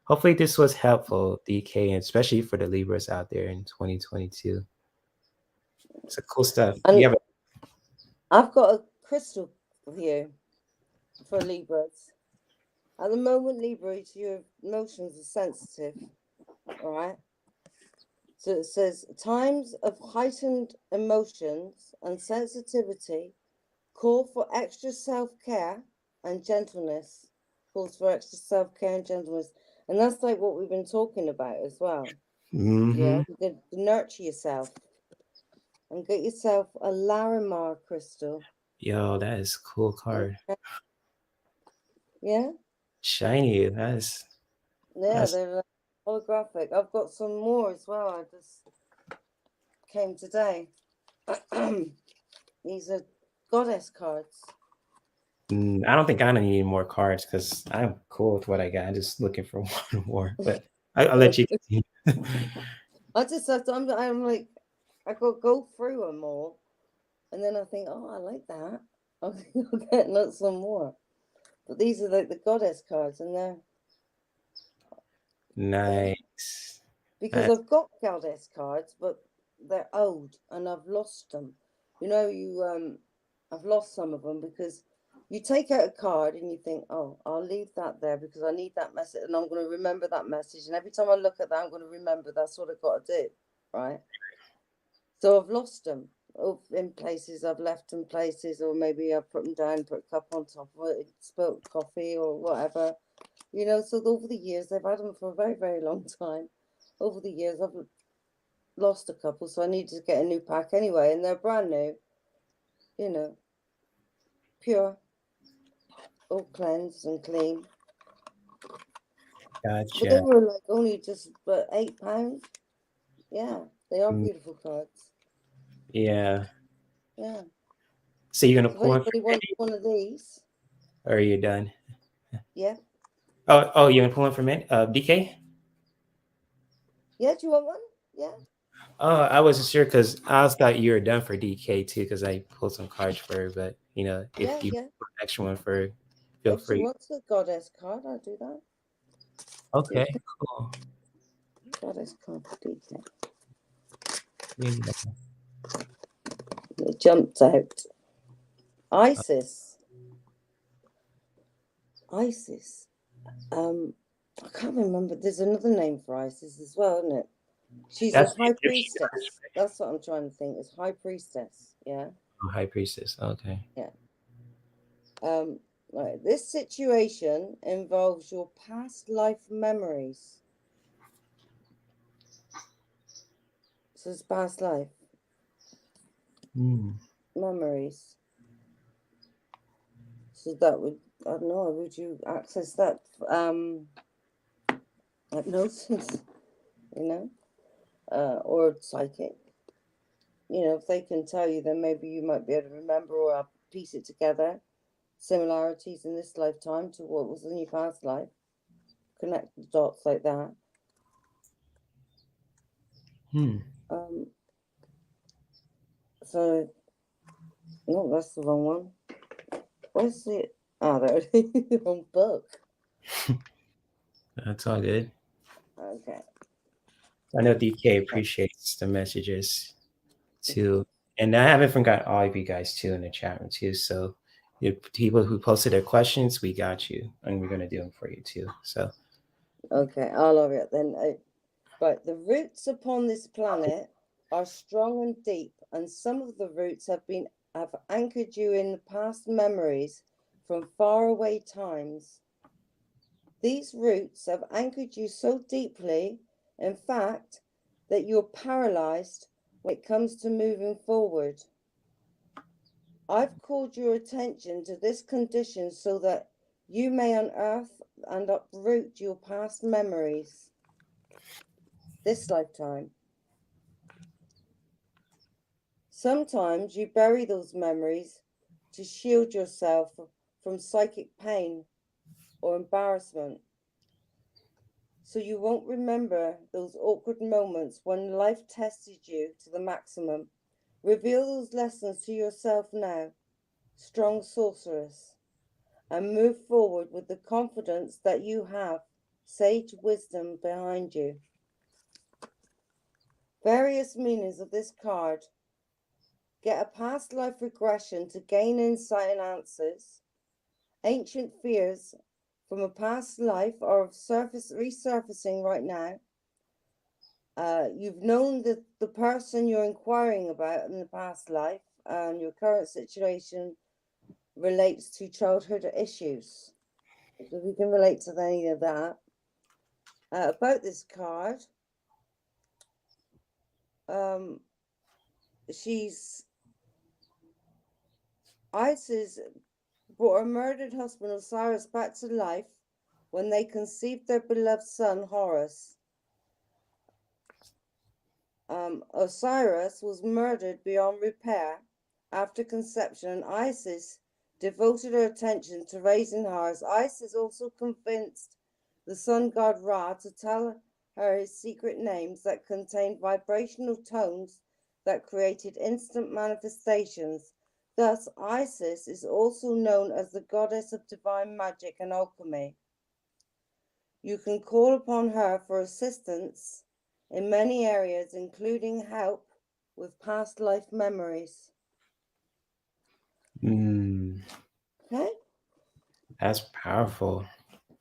hopefully this was helpful, DK, and especially for the Libras out there in 2022. It's a cool stuff. And I've got a crystal here for Libras. At the moment, Libras, your emotions are sensitive, all right? So it says, times of heightened emotions and sensitivity call for extra self-care and gentleness. Calls for extra self-care and gentleness. And that's like what we've been talking about as well. Yeah, you could nurture yourself and get yourself a Larimar crystal. Yo, that is a cool card. Yeah? Shiny. Yeah, they're holographic. I've got some more as well. I just came today. These are goddess cards. I don't think I need more cards because I'm cool with what I got. I'm just looking for one more, but I'll let you continue. I just have to, I'm like, I could go through them all. And then I think, oh, I like that. I'll get some more. But these are like the goddess cards, and they're Nice. because I've got goddess cards, but they're old and I've lost them. I've lost some of them because you take out a card and you think, oh, I'll leave that there because I need that message and I'm going to remember that message. And every time I look at that, I'm going to remember that's what I've got to do, right? So I've lost them in places. I've left them places, or maybe I've put them down, put a cup on top of it, spilt coffee or whatever. So over the years, they've had them for a very, very long time. Over the years, I've lost a couple, so I need to get a new pack anyway, and they're brand new, pure, all cleansed and clean. Gotcha. But they were like only just £8. Yeah, they are beautiful cards. Yeah. Yeah. So you're gonna So pull if anybody wants one of these, or are you done? yeah. Oh, you're gonna pull one for me? DK? Yeah, do you want one? Yeah. Oh, I wasn't sure because I thought you were done for DK too because I pulled some cards for her. But if you Yeah. put an extra one for her, feel If she free. wants a goddess card, I'll do that. Okay, cool. Goddess card, DK. Yeah. It jumped out. Isis. I can't remember. There's another name for Isis as well, isn't it? She's a high priestess. That's what I'm trying to think. Is high priestess. Yeah. Oh, High Priestess. Okay. Yeah. Right. This situation involves your past life memories. So it's past life memories. So that would, I don't know, would you access that hypnosis, or psychic? If they can tell you, then maybe you might be able to remember or piece it together. Similarities in this lifetime to what was in your past life. Connect the dots like that. So, no, that's the wrong one. Where's it? Oh, there it is. The wrong book. That's all good. Okay. I know DK appreciates the messages too. And I haven't forgot all of you guys too in the chat room too. So the people who posted their questions, we got you, and we're gonna do them for you too. So okay, I'll love it then. But the roots upon this planet are strong and deep, and some of the roots have anchored you in the past memories from faraway times. These roots have anchored you so deeply, in fact, that you're paralyzed when it comes to moving forward. I've called your attention to this condition so that you may unearth and uproot your past memories this lifetime. Sometimes you bury those memories to shield yourself from psychic pain or embarrassment, so you won't remember those awkward moments when life tested you to the maximum. Reveal those lessons to yourself now, strong sorceress, and move forward with the confidence that you have sage wisdom behind you. Various meanings of this card. Get a past life regression to gain insight and answers. Ancient fears from a past life are resurfacing right now. You've known the person you're inquiring about in the past life, and your current situation relates to childhood issues. So we can relate to any of that. About this card, Isis brought her murdered husband Osiris back to life when they conceived their beloved son Horus. Osiris was murdered beyond repair after conception, and Isis devoted her attention to raising Horus. Isis also convinced the sun god Ra to tell her his secret names that contained vibrational tones that created instant manifestations. Thus, Isis is also known as the goddess of divine magic and alchemy. You can call upon her for assistance in many areas, including help with past life memories. Okay. That's powerful.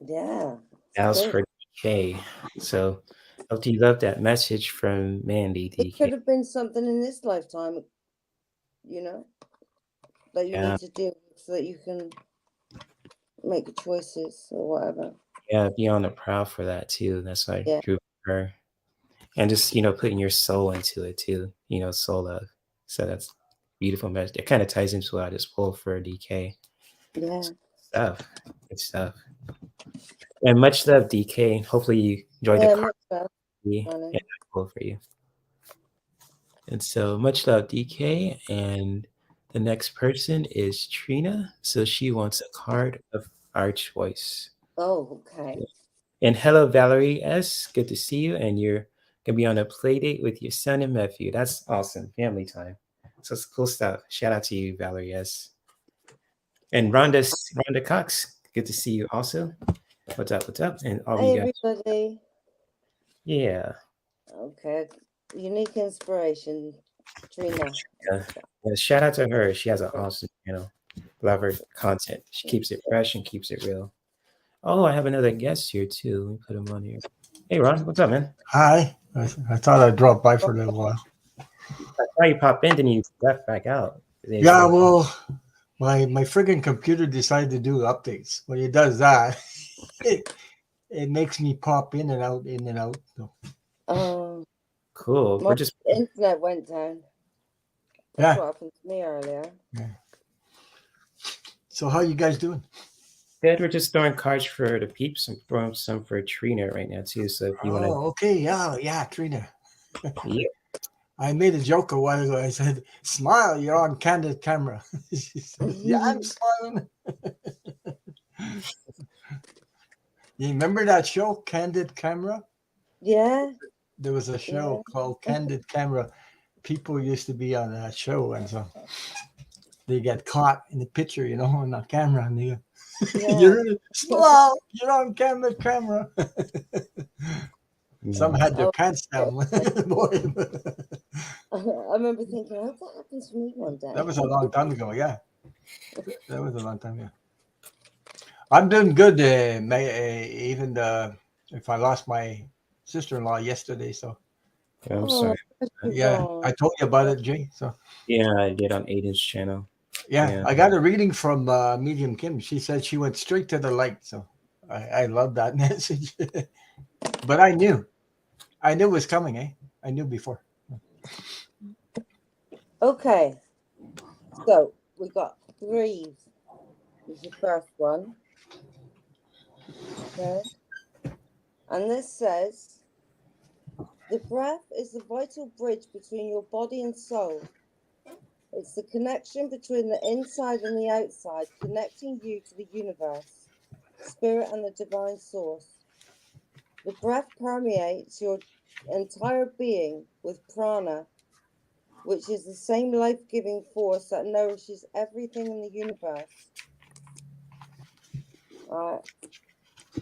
Yeah. That was for DK. So hope you love that message from Mandy, DK. It could have been something in this lifetime, you know, that you need to deal with so that you can make choices or whatever. Yeah, be on the prowl for that too. That's why I drew her. And just, putting your soul into it too, soul love. So that's beautiful message. It kind of ties into what I just pulled for DK. Yeah. Good stuff. And much love, DK. Hopefully you enjoyed the card. And I pulled for you. And so much love, DK. And the next person is Trina. So she wants a card of our choice. Oh, okay. And hello, Valerie S. Good to see you. And you're going to be on a play date with your son and nephew. That's awesome. Family time. So it's cool stuff. Shout out to you, Valerie S. And Rhonda Cox. Good to see you also. What's up? And all hey, you guys. Everybody. Yeah. Okay. Unique inspiration, Trina. Yeah. Shout out to her. She has an awesome channel. Love her content. She keeps it fresh and keeps it real. Oh, I have another guest here too. Let me put him on here. Hey, Ron, what's up, man? Hi. I thought I'd drop by for a little while. I saw you pop in and you left back out. Yeah, well, my friggin' computer decided to do updates. When it does that, it makes me pop in and out. So. Oh, cool. My internet went down. That's what happened to me earlier. Yeah. So how you guys doing? Good. We're just throwing cards for the peeps and throwing some for Trina right now too. So if you want to. Okay. Yeah, Trina. Yeah. I made a joke a while ago. I said, "Smile, you're on candid camera." She said, "Yeah, I'm smiling." You remember that show, Candid Camera? Yeah. there was a show called Candid Camera. People used to be on that show, and so they get caught in the picture, on the camera, and they go, Yeah. Slow, you're on camera. Some had their Oh, pants down. Boy, I remember thinking, I hope that happens to me one day. that was a long time ago. Yeah, that was a long time ago. I'm doing good. Even if I lost my sister-in-law yesterday, so I'm Oh, sorry. yeah, I told you about it, Jay. So Yeah, I did on Aiden's channel. yeah, Yeah. I got a reading from Medium Kim. She said she went straight to the light. So I love that message. But I knew it was coming. I knew before. Okay, so we got breathe. This is the first one. Okay, and this says the breath is the vital bridge between your body and soul. It's the connection between the inside and the outside, connecting you to the universe, spirit, and the divine source. The breath permeates your entire being with prana, which is the same life-giving force that nourishes everything in the universe. All right.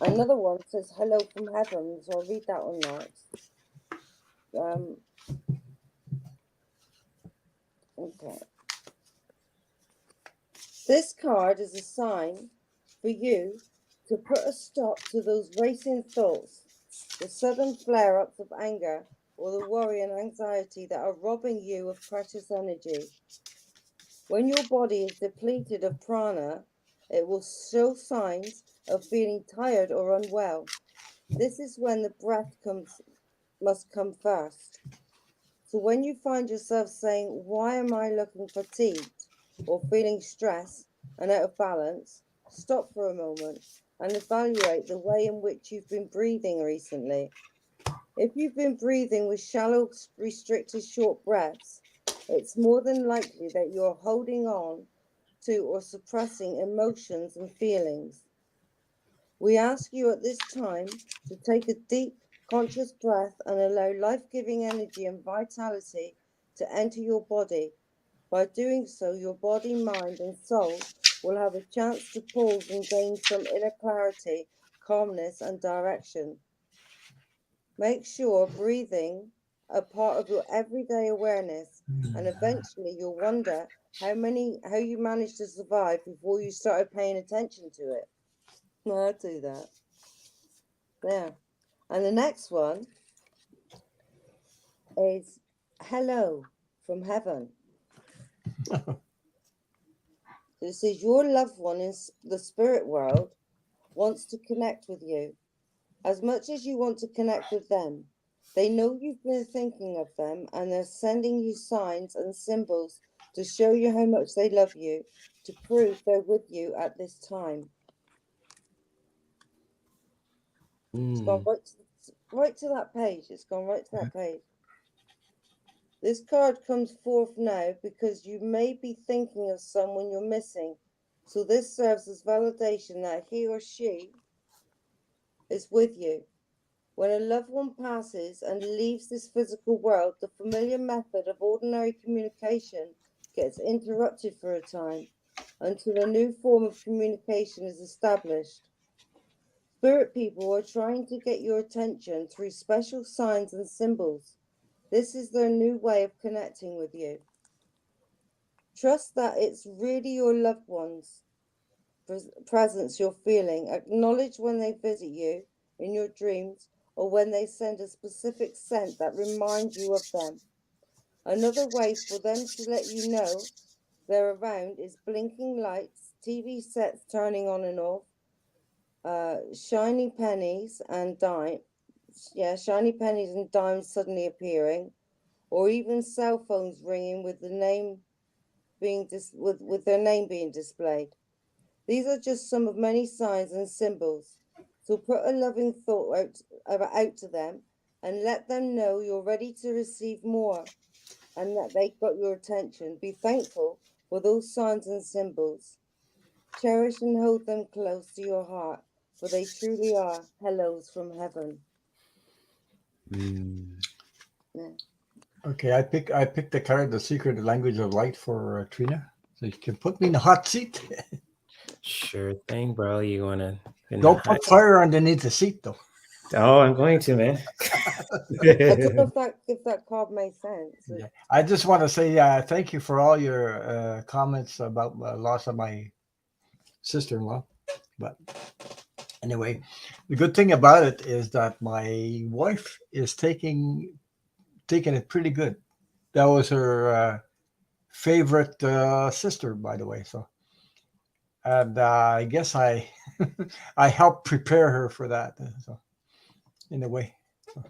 Another one says hello from heaven, so I'll read that one next. Okay. This card is a sign for you to put a stop to those racing thoughts, the sudden flare-ups of anger, or the worry and anxiety that are robbing you of precious energy. When your body is depleted of prana, it will show signs of feeling tired or unwell. This is when the breath must come first. So when you find yourself saying, why am I looking fatigued or feeling stressed and out of balance, stop for a moment and evaluate the way in which you've been breathing recently. If you've been breathing with shallow, restricted, short breaths, it's more than likely that you're holding on to or suppressing emotions and feelings. We ask you at this time to take a deep, conscious breath and allow life-giving energy and vitality to enter your body. By doing so, your body, mind, and soul will have a chance to pause and gain some inner clarity, calmness, and direction. Make sure breathing a part of your everyday awareness, and eventually you'll wonder how you managed to survive before you started paying attention to it. I'll do that. There. And the next one is hello from heaven. It says your loved one in the spirit world wants to connect with you. As much as you want to connect with them, they know you've been thinking of them, and they're sending you signs and symbols to show you how much they love you, to prove they're with you at this time. It's gone right to that page. It's gone right to that page. This card comes forth now because you may be thinking of someone you're missing. So this serves as validation that he or she is with you. When a loved one passes and leaves this physical world, the familiar method of ordinary communication gets interrupted for a time until a new form of communication is established. Spirit people are trying to get your attention through special signs and symbols. This is their new way of connecting with you. Trust that it's really your loved one's presence you're feeling. Acknowledge when they visit you in your dreams or when they send a specific scent that reminds you of them. Another way for them to let you know they're around is blinking lights, TV sets turning on and off, shiny pennies and dimes suddenly appearing, or even cell phones ringing with the name being with their name being displayed. These are just some of many signs and symbols. So put a loving thought out to them and let them know you're ready to receive more and that they got your attention. Be thankful for those signs and symbols. Cherish and hold them close to your heart, for they truly are hellos from heaven. Yeah. Okay, I picked the card, the secret language of light for Trina. So you can put me in the hot seat. Sure thing, bro. You wanna Don't put fire underneath the seat, though. Oh, I'm going to, man. I don't know if that card made sense. Yeah. I just want to say thank you for all your comments about the loss of my sister-in-law. But anyway, the good thing about it is that my wife is taking it pretty good. That was her favorite sister, by the way. So, and I guess I I helped prepare her for that. So, in a way, so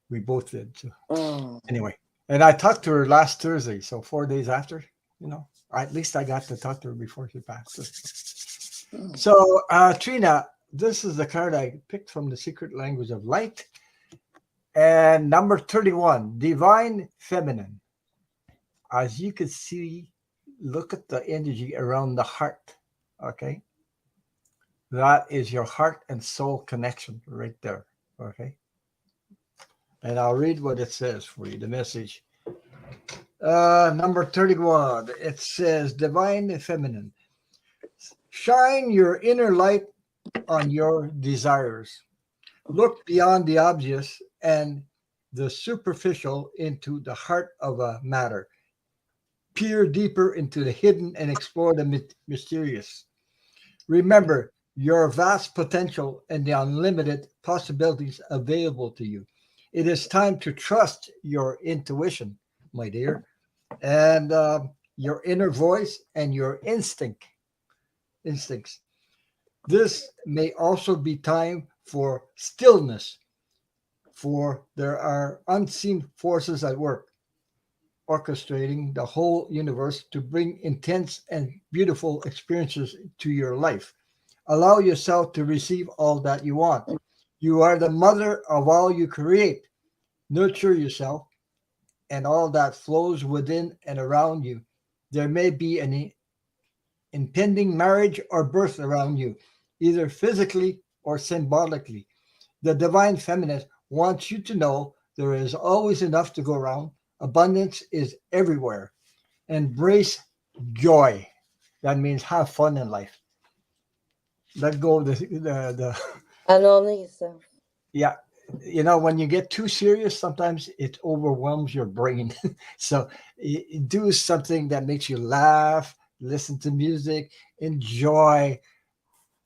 we both did. So, anyway, and I talked to her last Thursday, so 4 days after. At least I got to talk to her before she passed. So, Trina, this is the card I picked from the Secret Language of Light. And number 31, Divine Feminine. As you can see, look at the energy around the heart. Okay. That is your heart and soul connection right there. Okay. And I'll read what it says for you, the message. Number 31, it says, Divine Feminine. Shine your inner light on your desires. Look beyond the obvious and the superficial into the heart of a matter. Peer deeper into the hidden and explore the mysterious. Remember your vast potential and the unlimited possibilities available to you. It is time to trust your intuition, my dear, and your inner voice and your instincts. This may also be time for stillness, for there are unseen forces at work, orchestrating the whole universe to bring intense and beautiful experiences to your life. Allow yourself to receive all that you want. You are the mother of all you create. Nurture yourself and all that flows within and around you. There may be an impending marriage or birth around you, either physically or symbolically. The Divine Feminine wants you to know there is always enough to go around. Abundance is everywhere. Embrace joy. That means have fun in life. Let go of the And honor yourself. Yeah. When you get too serious, sometimes it overwhelms your brain. So do something that makes you laugh, listen to music, enjoy,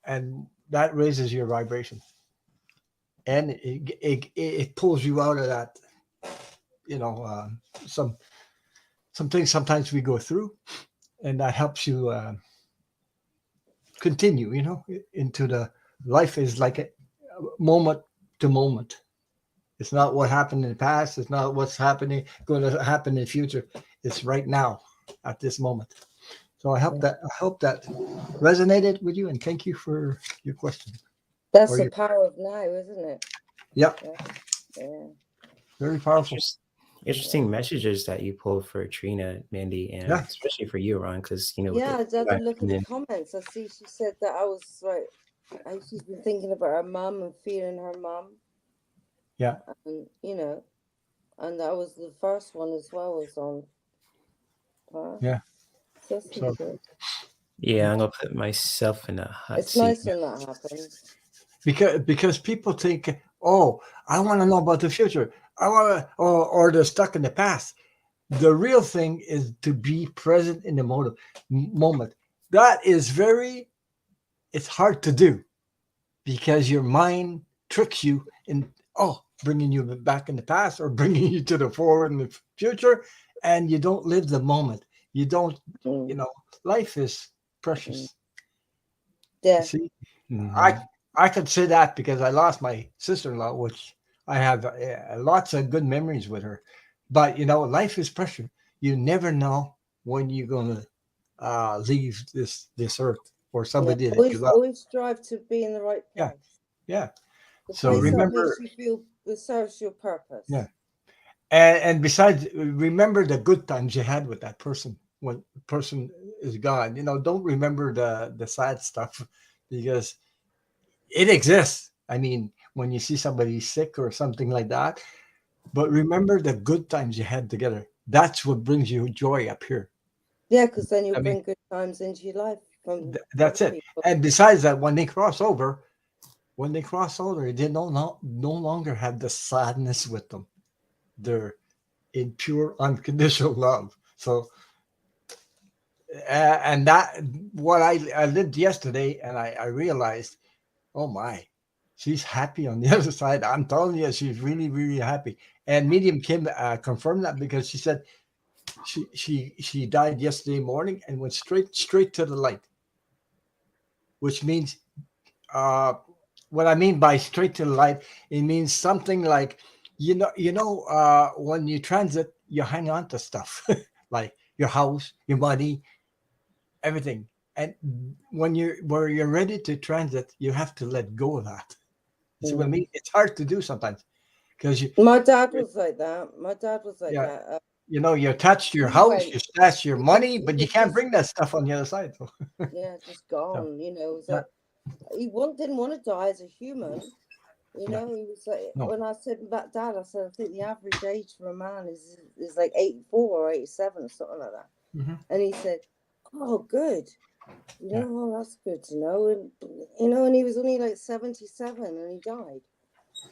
and that raises your vibration. And it pulls you out of that, some things sometimes we go through, and that helps you continue, into the life is like a moment to moment. It's not what happened in the past. It's not what's going to happen in the future. It's right now at this moment. So I hope that resonated with you, and thank you for your question. That's the power of now, isn't it? Yeah. Yeah. Very powerful. Interesting messages that you pulled for Trina, Mandy, and especially for you, Ron, because Yeah, I had a look at the comments. I see she said that I was right. She's been thinking about her mum and feeling her mum. Yeah. And and that was the first one as well, was on. Yeah. So good. Yeah, I'm gonna put myself in a hot seat. It's nice when that happens. Because people think, oh, I want to know about the future. I want to, or they're stuck in the past. The real thing is to be present in the moment. That is it's hard to do because your mind tricks you in, bringing you back in the past or bringing you to the forward in the future, and you don't live the moment. You don't, life is precious. Yeah. You see, I could say that because I lost my sister-in-law, which I have lots of good memories with her. But, life is precious. You never know when you're going to leave this earth or somebody that you love. Always strive to be in the right place. Yeah. The So place remember, that makes you feel it serves your purpose. Yeah. And besides, remember the good times you had with that person when the person is gone. Don't remember the sad stuff because it exists. I mean, when you see somebody sick or something like that, But remember the good times you had together. That's what brings you joy up here. Yeah, because then you'll I mean, bring good times into your life from that's other it. people. And besides that, when they cross over, they no longer have the sadness with them. They're in pure unconditional love. So, and that what I lived yesterday, and I realized, oh my, she's happy on the other side. I'm telling you, she's really, really happy. And Medium Kim confirmed that because she said she died yesterday morning and went straight to the light, which means what I mean by straight to the light, it means something like when you transit, you hang on to stuff like your house, your money, everything. And where you're ready to transit, you have to let go of that. You see what I mean? It's hard to do sometimes because My dad was like that. My dad was like yeah, that. you attach to your He house, went. you stash your money, He but you was can't just bring that stuff on the other side. So, yeah, just so gone. You know, it was yeah, like didn't want to die as a human. You yeah, know, he was like no, when I said about dad, I said I think the average age for a man is like 84 or 87 or something like that. mm-hmm. And he said, "Oh, good. You Yeah, know, oh, that's good to know." And you know, and he was only like 77 and he died.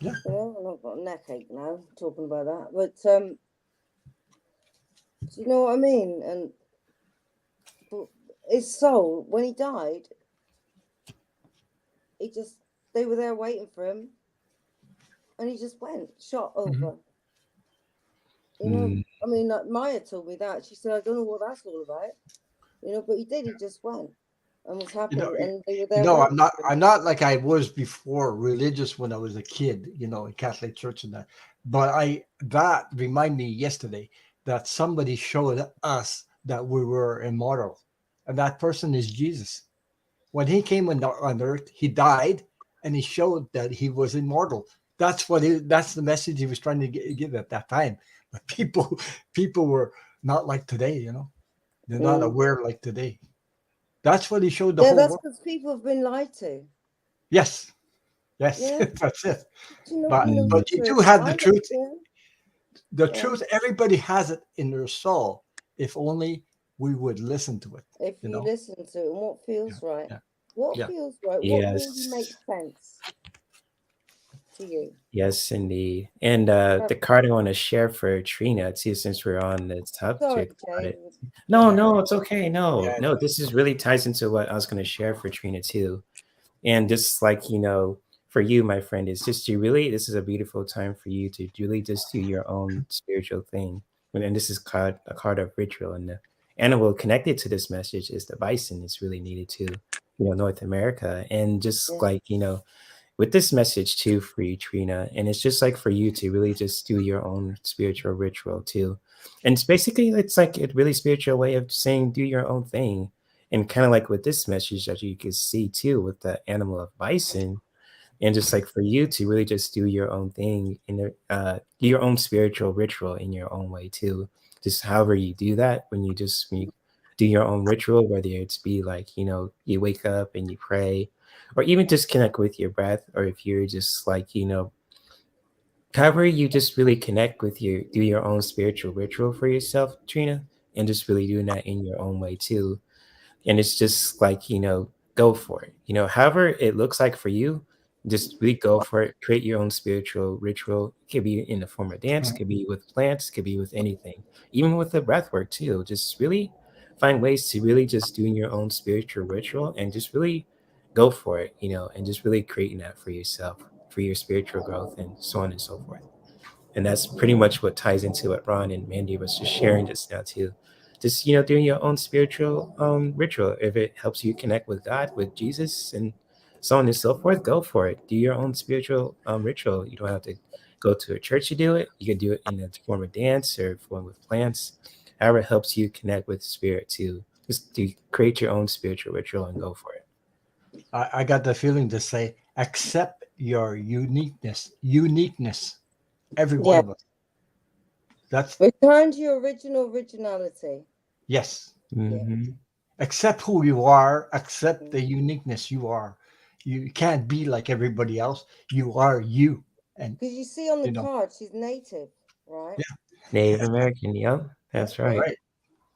yeah. You know, and I've got a neck ache now talking about that. But do you know what I mean? And but his soul, when he died, they were there waiting for him, and he just went shot Mm-hmm. over. You know, I mean, like Maya told me that. She said, "I don't know what that's all about." You know, but he did. He just went and was You know, happy, and they were you there know, waiting for him. I'm not like I was before religious when I was a kid, in Catholic church and that. But that reminded me yesterday that somebody showed us that we were immortal, and that person is Jesus. When he came on earth, he died, and he showed that he was immortal. That's the message he was trying to give at that time. But people were not like today, They're not Mm. aware like today. That's what he showed the Yeah, whole that's world. because people have been lied to. Yes, yes, Yeah, that's it. do you not But know the but you do truth? have the I know. truth. Yeah, The yeah. truth. Everybody has it in their soul. If only we would listen to it. If You you know. listen to it, and what Yeah. feels right, Yeah. what Yeah. feels right, what really Yes. makes sense to you. Yes, indeed. And the card I want to share for Trina too, since we're on the Sorry, subject about Jay. it. No, Yeah. no, it's okay. No, Yeah. no, this is really ties into what I was going to share for Trina too. And just like, for you, my friend, it's just this is a beautiful time for you to really just do your own spiritual thing. And this is called a card of ritual. And the animal connected to this message is the bison. It's really needed to, North America. And just Yeah. like, with this message too for you, Trina, and it's just like for you to really just do your own spiritual ritual too. And it's like a really spiritual way of saying do your own thing. And kind of like with this message that you can see too with the animal of bison, and just like for you to really just do your own thing do your own spiritual ritual in your own way too. Just however you do that when you do your own ritual, whether it's be like you wake up and you pray, or even just connect with your breath, or if you're just like however you just really connect with do your own spiritual ritual for yourself, Trina, and just really doing that in your own way too. And it's just like go for it, however it looks like for you. Just really go for it. Create your own spiritual ritual. It could be in the form of dance, could be with plants, could be with anything, even with the breath work too. Just really find ways to really just doing your own spiritual ritual and just really go for it, and just really creating that for yourself, for your spiritual growth, and so on and so forth. And that's pretty much what ties into what Ron and Mandy was just sharing just now too. Just doing your own spiritual ritual. If it helps you connect with God, with Jesus, and so on and so forth, go for it. Do your own spiritual ritual. You don't have to go to a church to do it. You can do it in the form of dance or form with plants. However, it helps you connect with spirit too. Just to create your own spiritual ritual and go for it. I got the feeling to say accept your uniqueness. Uniqueness. Every one Yeah. of us. That's Return to your originality. yes. Yeah. Mm-hmm. Accept who you are. Accept the uniqueness you are. You can't be like everybody else. You are you. And Because you see on the you know, card, she's native. right? Yeah. Native American. Yep, that's right. Right.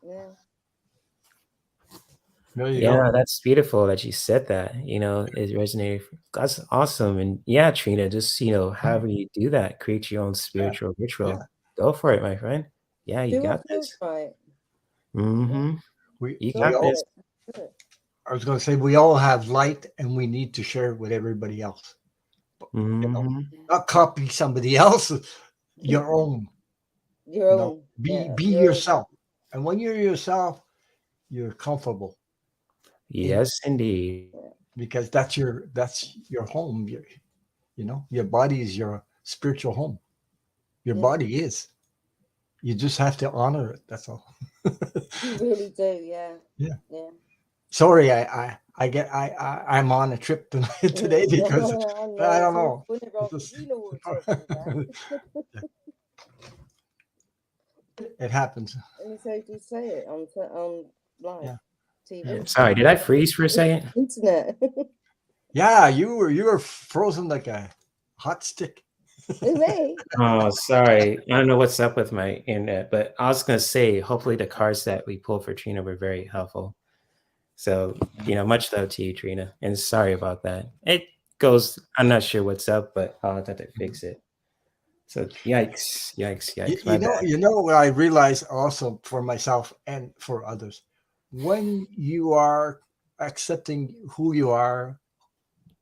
Yeah. There you Yeah, go. that's beautiful that you said that. It resonated. That's awesome. And yeah, Trina, just however you do that, create your own spiritual ritual. Yeah. Go for it, my friend. Yeah, you Do what got feels this. right. Mm-hmm. We You Go we got for all. this. it. Do it. I was going to say we all have light, and we need to share it with everybody else. Mm-hmm. Not copy somebody else. Your own. Your own. Be Yeah. be Your own. yourself. And when you're yourself, you're comfortable Yes, indeed. because that's your home. Your body is your spiritual home. Your Yeah. body is. You just have to honor it. That's all. You really do. Yeah. Yeah. Yeah. Sorry, I'm on a trip today because I don't So know. we're not It's wrong because we know what we're talking about. It happens. And it's how you say it on live Yeah. TV. Sorry, did I freeze for a second? Internet. Yeah, you were frozen like a hot stick. Who, me? Oh, sorry. I don't know what's up with my internet, but I was gonna say, hopefully the cards that we pulled for Trina were very helpful. So, much love to you, Trina. And sorry about that. It goes, I'm not sure what's up, but I'll have to fix it. So yikes, yikes, You, yikes. My you know, bad. you know what I realize also for myself and for others, when you are accepting who you are,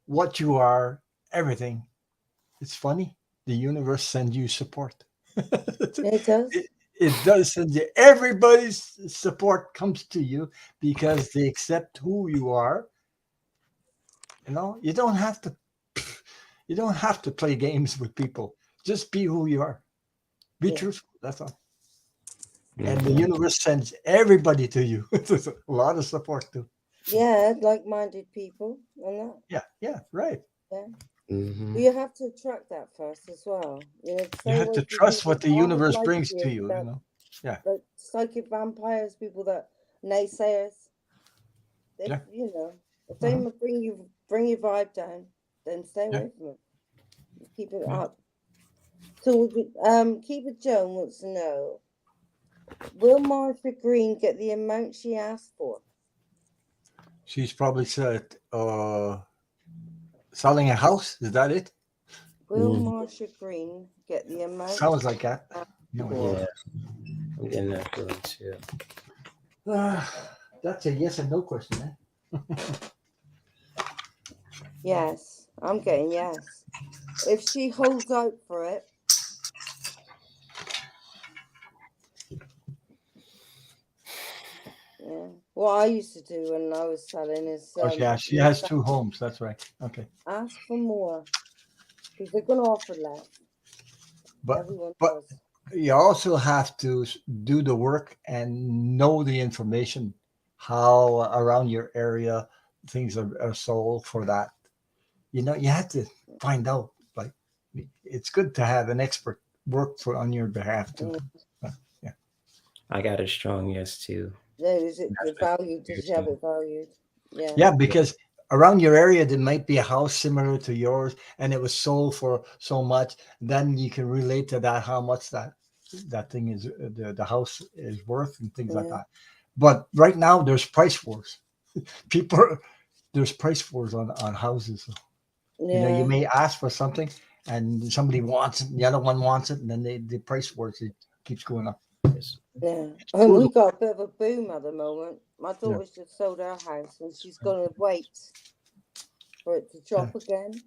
what you are, everything, it's funny. The universe sends you support. It does. It does send you. Everybody's support comes to you because they accept who you are. You don't have to. You don't have to play games with people. Just be who you are. Be Yeah. truthful. That's all. Mm-hmm. And the universe sends everybody to you. There's a lot of support too. Yeah, like-minded people and that. Yeah, right. Yeah. Mm-hmm. But you have to attract that first as well. You Stay have away to from trust people what the that aren't universe like brings to you. that, Yeah, like psychic vampires, people that naysayers. If yeah, if they Mhm. bring your vibe down, then stay Yeah. away from it. Keep it Yeah. up. So Keeper Joan wants to know: will Martha Green get the amount she asked for? She's probably said, selling a house. Is that it? Will Marsha Green get the amount Sounds like that. asked No, for? Yeah, I'm getting that feeling too. That's a yes and no question, eh? Yes, I'm getting yes. If she holds out for it, yeah. What I used to do when I was selling is Oh, yeah, she has 2 homes. That's right. Okay, ask for more because they're going to offer less. but Everyone but does. you also have to do the work and know the information, how around your area things are sold for that. You have to find out. Like, it's good to have an expert work on your behalf too. Yeah. I got a strong yes too. Yeah, is it That's my valued? Does she have it valued? Yeah. Yeah, because around your area there might be a house similar to yours, and it was sold for so much. Then you can relate to that how much that thing is the house is worth and things like Yeah. that. But right now there's price wars. People there's price wars on houses. Yeah. You may ask for something and somebody wants it, the other one wants it, and then the price wars it keeps going up. Yes. Yeah. And we got a bit of a boom at the moment. My daughter's just sold her house and she's going to wait for it to drop again.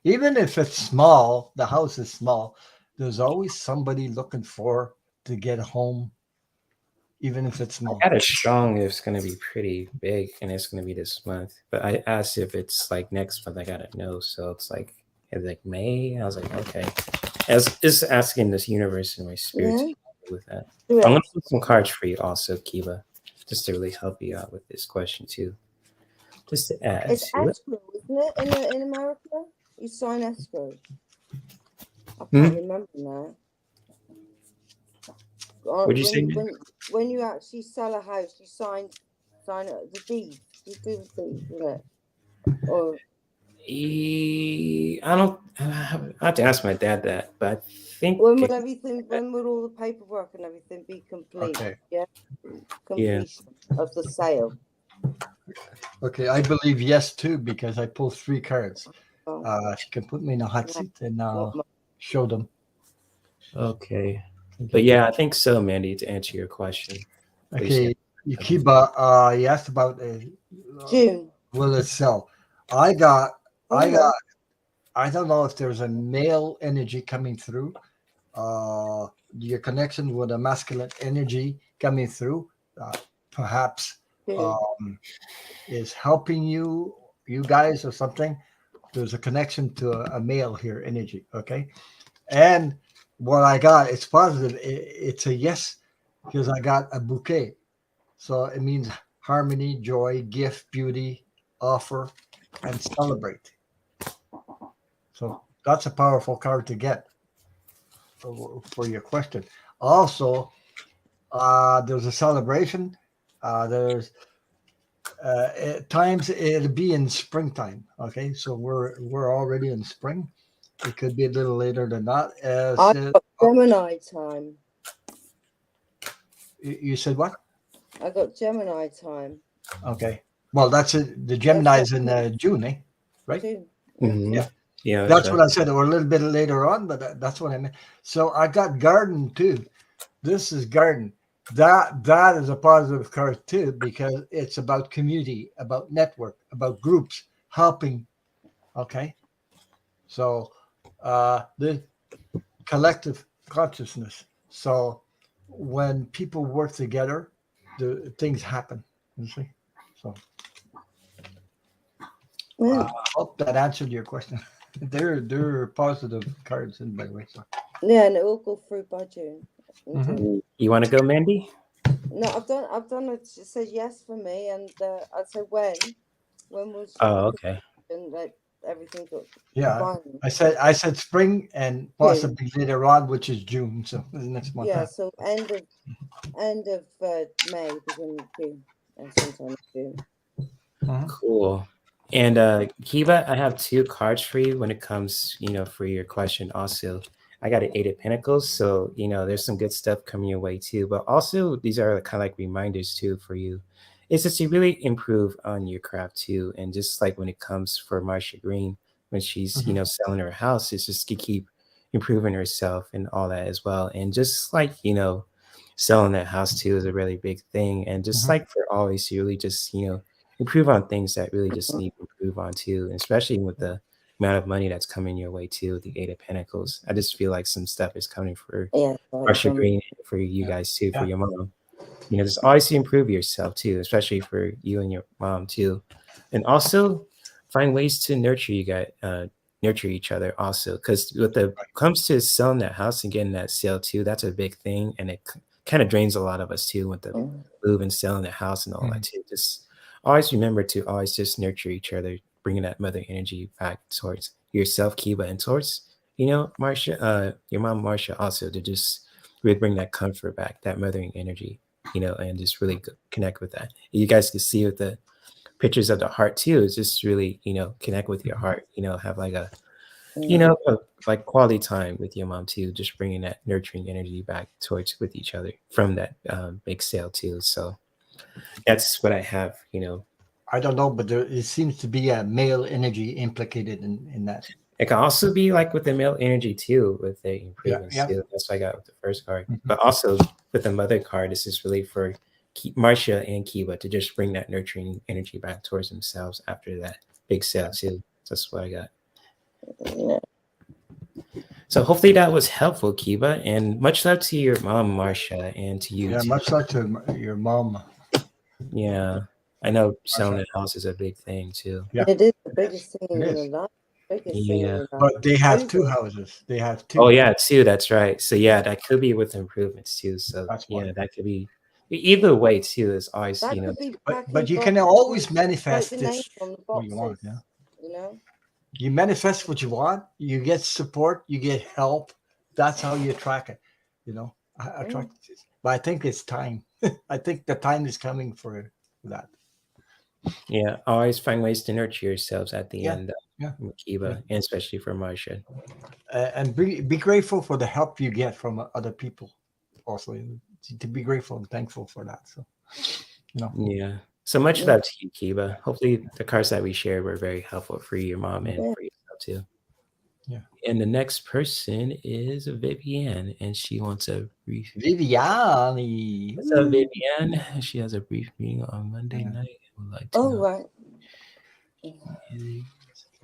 Even if it's small, the house is small, there's always somebody looking to get home, even if it's small. I got a strong it's going to be pretty big and it's going to be this month. But I asked if it's like next month. I got to know. So it's like May. I was like, okay. I was just asking this universe and my spirit to help me with that. Yeah. I'm going to put some cards for you also, Kiva, just to really help you out with this question too. Just to add It's to it. escrow, isn't it? In America, you sign escrow. I can't remember now. What'd you say? When you actually sell a house, you sign the deed. You do the deed, isn't it? Or I don't. I have to ask my dad that, but I think When would all the paperwork and everything be complete? Okay. Yeah. Completion of the sale. Okay, I believe yes too, because I pulled 3 cards. Oh, She can put me in a hot seat and show them. okay. Okay. But yeah, I think so, Mandy, to answer your question. Okay, Yukiba, you asked about June. will it sell? I don't know if there's a male energy coming through. Your connection with a masculine energy coming through, perhaps is helping you guys or something. There's a connection to a male here energy. Okay, and what I got, it's positive. It's a yes, because I got a bouquet. So it means harmony, joy, gift, beauty, offer, and celebrate. So that's a powerful card to get for your question. Also, there's a celebration. There's at times it'll be in springtime. Okay, so we're already in spring. It could be a little later than that. I got Gemini time. You said what? I got Gemini time. Okay. Well, that's it. The Gemini's in June, eh? Right? June. Mm-hmm. Yeah, that's what I said. Or a little bit later on, but that's what I meant. So I got garden too. This is garden. That is a positive card too, because it's about community, about network, about groups helping. Okay. So the collective consciousness. So when people work together, the things happen. You see? So I hope that answered your question. They're positive cards, in by the way. So. Yeah, and it will go through by June. Mm-hmm. You want to go, Mandy? No, I've done it. It says yes for me, and I said when was? Oh, okay. And like everything got. Yeah, I said spring and possibly later on, which is June. So next month. Yeah, so end of May, beginning of June, and sometime in June. Cool. And Kiva, I have 2 cards for you when it comes, for your question. Also, I got an 8 of Pentacles, so there's some good stuff coming your way too. But also, these are kind of like reminders too for you. It's just to really improve on your craft too, and just like when it comes for Marsha Green, when she's selling her house, it's just to keep improving herself and all that as well. And just like selling that house too is a really big thing, and just like for always to really just improve on things that really just need to improve on too, and especially with the amount of money that's coming your way too, the 8 of Pentacles. I just feel like some stuff is coming for Marsha Green, for you guys too, for your mom. Just always to improve yourself too, especially for you and your mom too, and also find ways to nurture each other also, because when it comes to selling that house and getting that sale too, that's a big thing, and it kind of drains a lot of us too with the move and selling the house and all that too. Just always remember to always just nurture each other, bringing that mother energy back towards yourself, Kiva, and towards Marsha, your mom Marsha also, to just really bring that comfort back, that mothering energy, and just really connect with that. You guys can see with the pictures of the heart too, is just really connect with your heart, have like a like quality time with your mom too, just bringing that nurturing energy back towards with each other from that big sale too. So that's what I have. I don't know, but it seems to be a male energy implicated in that. It can also be like with the male energy too, with the improvements too. That's what I got with the first card. But also with the mother card, this is really for Marsha and Kiva to just bring that nurturing energy back towards themselves after that big sale too. That's what I got. So hopefully that was helpful, Kiva, and much love to your mom, Marsha, and to you too. Much love to your mom. Yeah, I know selling a house is a big thing too. Yeah, it is the biggest thing in the life. But they have 2 houses. They have 2. Oh yeah, 2. That's right. So yeah, that could be with improvements too. So that could be either way too. Is always but you can always manifest this what you want. You manifest what you want. You get support. You get help. That's how you attract it. Attract it. But I think it's time. I think the time is coming for that. Yeah, always find ways to nurture yourselves at the Yeah, end, yeah, Makiba, and especially for Marsha. and be grateful for the help you get from other people. Also, to be grateful and thankful for that. So, you know, Yeah. So much Yeah. love to you, Kiba. Hopefully the cards that we shared were very helpful for your mom and Yeah. for yourself too. yeah. And the next person is Vivienne, and she wants a brief. Viviani. What's up, Vivienne? She has a brief meeting on Monday Yeah. night. I would like to Oh, know. right.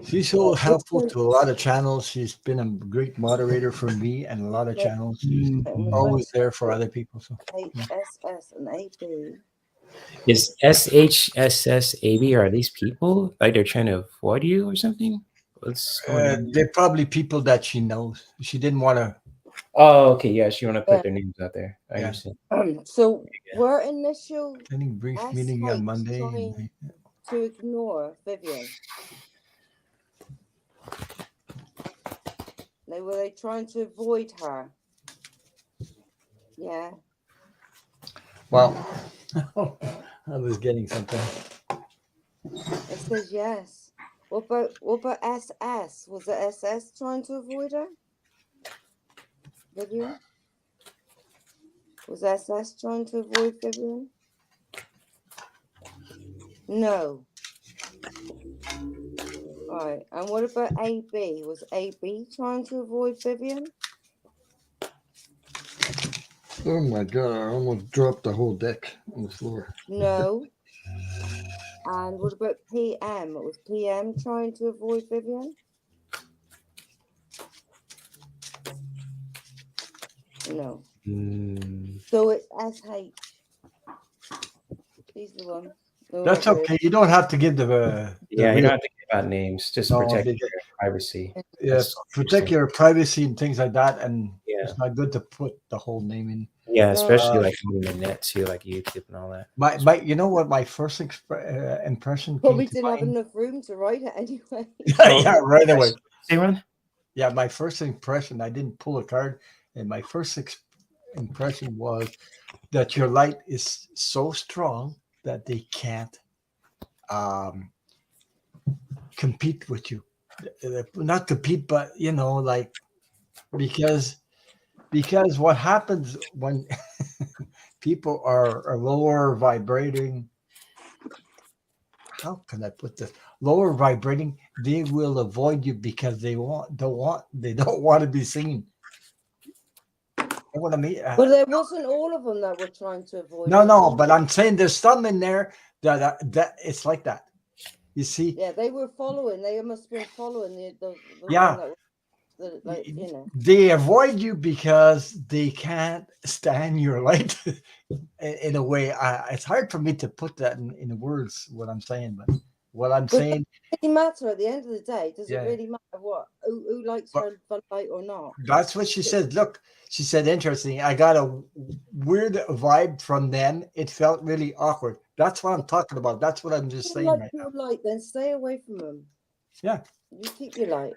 She's so helpful to a lot of channels. She's been a great moderator for me and a lot of channels. She's always there for other people. So HSS and AB. Is SHSSAB, are these people like they're trying to avoid you or something? What's going on? they're probably people that she knows. She didn't want to. Oh, okay. Yeah, you want to put Yeah. their names out there. I Yeah. understand. So were initial Attending brief SH meeting on Monday. trying to ignore Vivian? Were they trying to avoid her? Yeah. Well, I was getting something. It says yes. What about SS? Was it SS trying to avoid her? Vivian? Was SS trying to avoid Vivian? No. Alright. And what about AB? Was AB trying to avoid Vivian? Oh my god! I almost dropped the whole deck on the floor. No. And what about PM? Was PM trying to avoid Vivian? No. So it's SH. These are the ones. No, That's not really. okay. You don't have to give the Yeah, you real- don't have to give out names. Just No, protect they- your privacy. yeah, That's so protect interesting. your privacy and things like that. And Yeah. it's not good to put the whole name in. Yeah, especially Uh, like on the net too, like YouTube and all that. My you know what my first impression Probably came to didn't have mind? enough room to write it anyway. Yeah, right away. Say Ron? Yeah, my first impression, I didn't pull a card, and my first impression was that your light is so strong that they can't compete with you. Not compete, but you know, like because what happens when people are lower vibrating, how can I put this? Lower vibrating, they will avoid you because they don't want to be seen. You know what I mean? But there wasn't all of them that were trying to avoid. No, but I'm saying there's some in there that it's like that. You see? Yeah, they were following. They must have been following the Yeah. one that was, you know. They avoid you because they can't stand your light. In a way, it's hard for me to put that in words. What I'm saying, but what I'm saying, it doesn't matter at the end of the day. Does Yeah. it really matter what who likes her light or not? that's what she said. Look, she said, interesting. I got a weird vibe from them. It felt really awkward. That's what I'm talking about. That's what I'm just If saying you like right your now. light, then stay away from them. Yeah. You keep your light.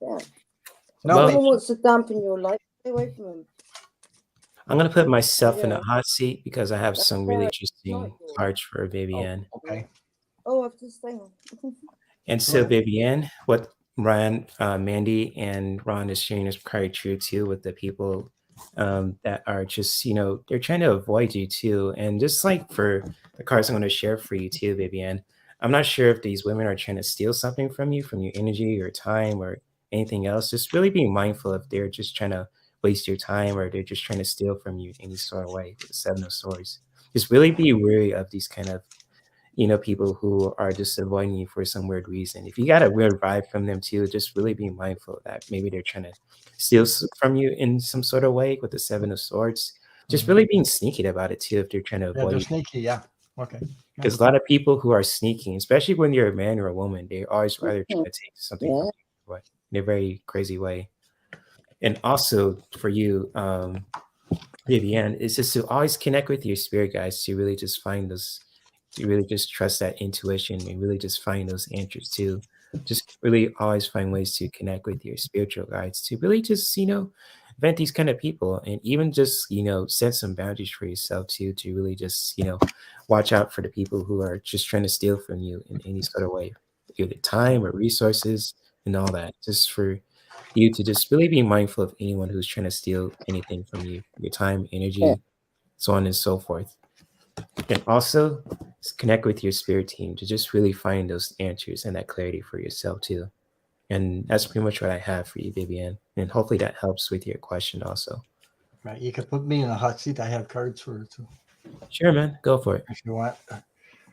Yeah. No, Well- Someone wants to dampen your light, stay away from them. I'm gonna put myself in a Yeah. hot seat because I have some really interesting Not yours. cards for Vivienne. okay. Oh, I've just stayed on. And so, Okay. Vivienne, what Ryan, Mandy, and Ron is sharing is quite true too. With the people that are just, they're trying to avoid you too. And just like for the cards I'm going to share for you too, Vivienne, I'm not sure if these women are trying to steal something from you, from your energy or time or anything else. Just really being mindful if they're just trying to waste your time or they're just trying to steal from you in any sort of way. With the Seven of Swords, just really be wary of these kind of people who are just avoiding you for some weird reason. If you got a weird vibe from them too, just really be mindful that maybe they're trying to steal from you in some sort of way with the Seven of Swords. Just really being sneaky about it too if they're trying to Yeah, avoid they're you. sneaky. Yeah. Okay. Because a lot of people who are sneaking, especially when you're a man or a woman, they always rather try to take something from you in a very crazy way. And also for you, Vivienne, is just to always connect with your spirit guides to really just find those, to really just trust that intuition and really just find those answers too. Just really always find ways to connect with your spiritual guides to really just, vent these kind of people, and even just set some boundaries for yourself too, to really just watch out for the people who are just trying to steal from you in any sort of way, either time or resources and all that. Just for you to just really be mindful of anyone who's trying to steal anything from you, your time, Yeah. energy, so on and so forth. And also connect with your spirit team to just really find those answers and that clarity for yourself too. And that's pretty much what I have for you, Vivian. And hopefully that helps with your question also. Right. You can put me in a hot seat. I have cards for it too, Sure, man. Go for it. if you want.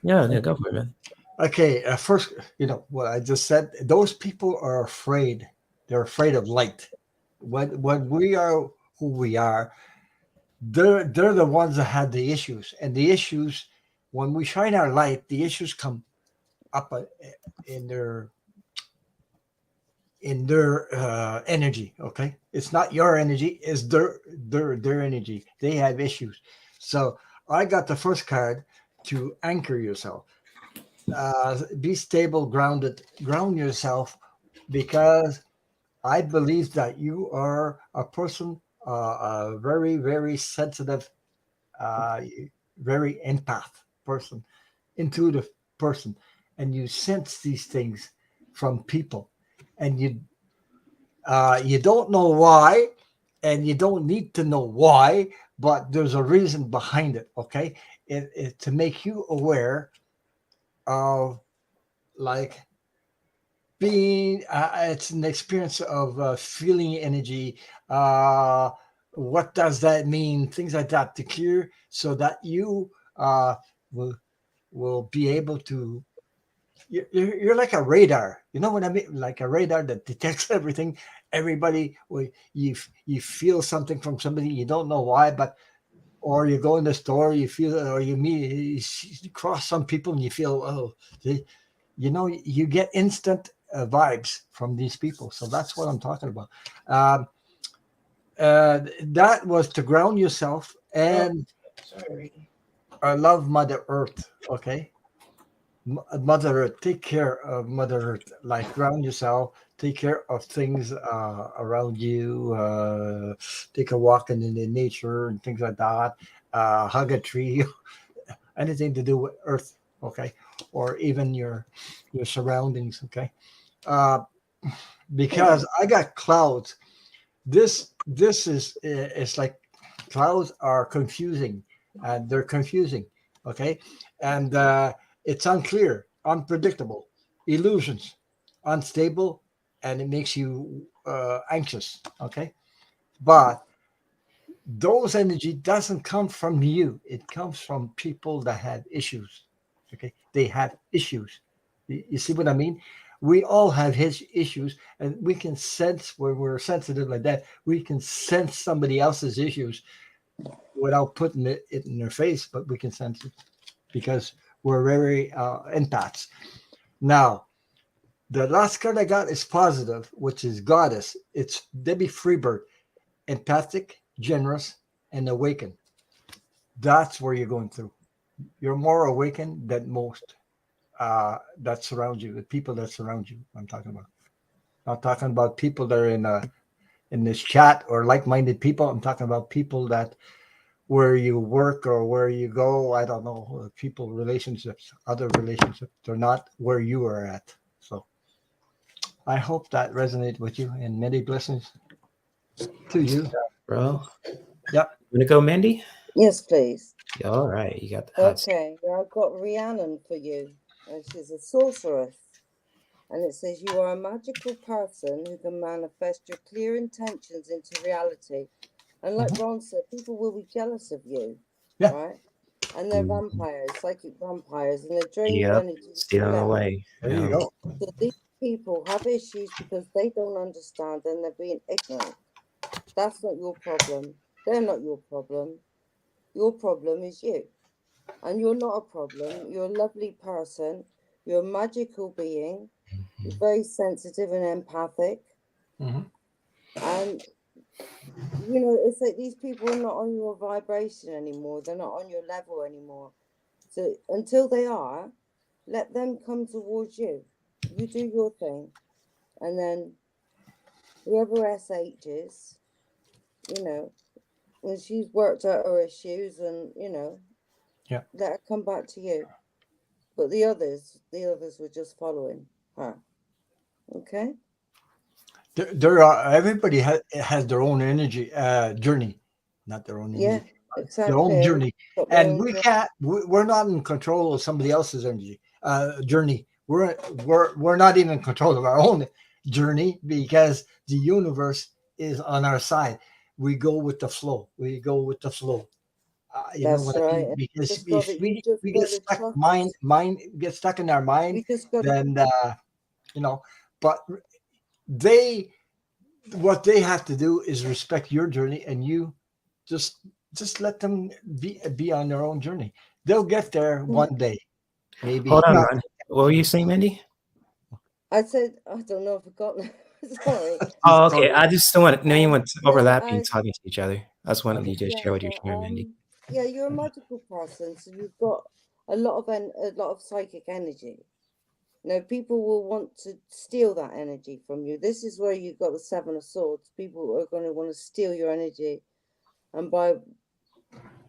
Yeah, go for it, man. Okay. First, what I just said. Those people are afraid. They're afraid of light. When we are who we are, they're the ones that had the issues, and the issues, when we shine our light, the issues come up in their energy. Okay, it's not your energy, it's their energy. They have issues. So I got the first card to anchor yourself. Be stable, ground yourself, because I believe that you are a person, a very, very sensitive, uh, very empath person, intuitive person, and you sense these things from people, and you don't know why, and you don't need to know why, but there's a reason behind it. Okay, it to make you aware of, like, being it's an experience of feeling energy. uh what does that mean, things like that, to clear, so that you uh will be able to, you're like a radar, you know what I mean, like a radar that detects everything. Everybody, you feel something from somebody, you don't know why, but, or you go in the store, you feel, or you meet, you cross some people and you feel, oh, they, you get instant vibes from these people. So that's what I'm talking about. um, that was to ground yourself, Oh, and sorry. I love Mother Earth. Okay, Mother Earth, take care of Mother Earth, like ground yourself, take care of things around you, take a walk in the nature and things like that, hug a tree, anything to do with Earth. Okay, or even your surroundings. Okay, uh, because I got clouds. This is, it's like clouds are confusing, and they're confusing. Okay, and it's unclear, unpredictable, illusions, unstable, and it makes you anxious. Okay, but those energy doesn't come from you, it comes from people that have issues. Okay, they have issues. You see what I mean? We all have his issues, and we can sense, when we're sensitive like that, we can sense somebody else's issues without putting it in their face, but we can sense it because we're very empaths. Now, the last card I got is positive, which is Goddess. It's Debbie Freebird, empathic, generous, and awakened. That's where you're going through. You're more awakened than most that surround you, the people that surround you. I'm talking about. Not talking about people that are in this chat or like-minded people. I'm talking about people that, where you work or where you go. I don't know, people, relationships, other relationships. They're not where you are at. So I hope that resonates with you, and many blessings to you. Bro. Yep. You wanna go, Mandy? Yes, please. All right, you got the hot seat. Okay, now I've got Rhiannon for you, and she's a sorceress. And it says you are a magical person who can manifest your clear intentions into reality. And like Ron said, people will be jealous of you, Yeah. right? And they're Mhm. vampires, psychic vampires, and they drain your Yep, energy. stealing away. There you go. So these people have issues because they don't understand and they're being ignorant. That's not your problem. They're not your problem. Your problem is you. And you're not a problem. You're a lovely person. You're a magical being. You're very sensitive and empathic. Mhm. And, it's like these people are not on your vibration anymore. They're not on your level anymore. So until they are, let them come towards you. You do your thing. And then whoever SH is, you know, and she's worked out her issues, and you know, let her come back to you. But the others were just following her. Okay. There are, everybody has their own energy journey, not their own energy, exactly. their own journey, and we're not in control of somebody else's energy journey. We're not even in control of our own journey, because the universe is on our side. We go with the flow. You know what I mean? Because if we get stuck, mind gets stuck in our mind, then you know. But what they have to do is respect your journey, and you just let them be on their own journey. They'll get there one day, maybe. Hold on, Ron. What were you saying, Mindy? I said, I don't know, I've forgotten. Sorry. Oh, okay. I just don't want no one overlapping, talking to each other. I just wanted you to share what you're sharing, Mindy. Yeah, you're a magical person, so you've got a lot of psychic energy. Now, people will want to steal that energy from you. This is where you've got the Seven of Swords. People are going to want to steal your energy, and by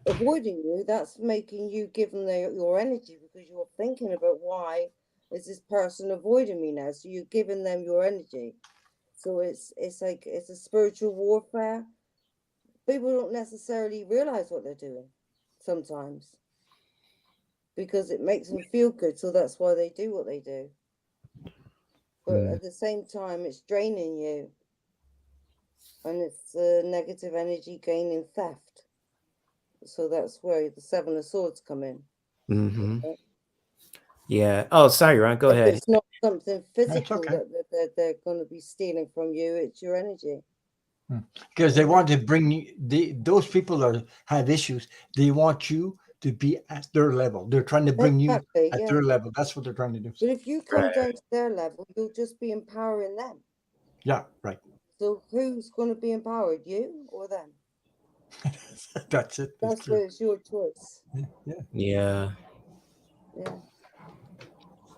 avoiding you, that's making you give them your energy, because you're thinking about, why is this person avoiding me now? So you're giving them your energy. So it's like it's a spiritual warfare. People don't necessarily realize what they're doing sometimes, because it makes them feel good. So that's why they do what they do. But at the same time, it's draining you, and it's negative energy gaining theft. So that's where the Seven of Swords come in. Mm-hmm. Yeah. Oh, sorry, Ron. Go ahead. It's not something physical that they're going to be stealing from you. It's your energy. Because they want to bring you, those people that have issues, they want you to be at their level. They're trying to bring you at their level. That's what they're trying to do. But if you come down to their level, you'll just be empowering them. Yeah, right. So who's going to be empowered, you or them? That's it. That's where it's your choice. Yeah.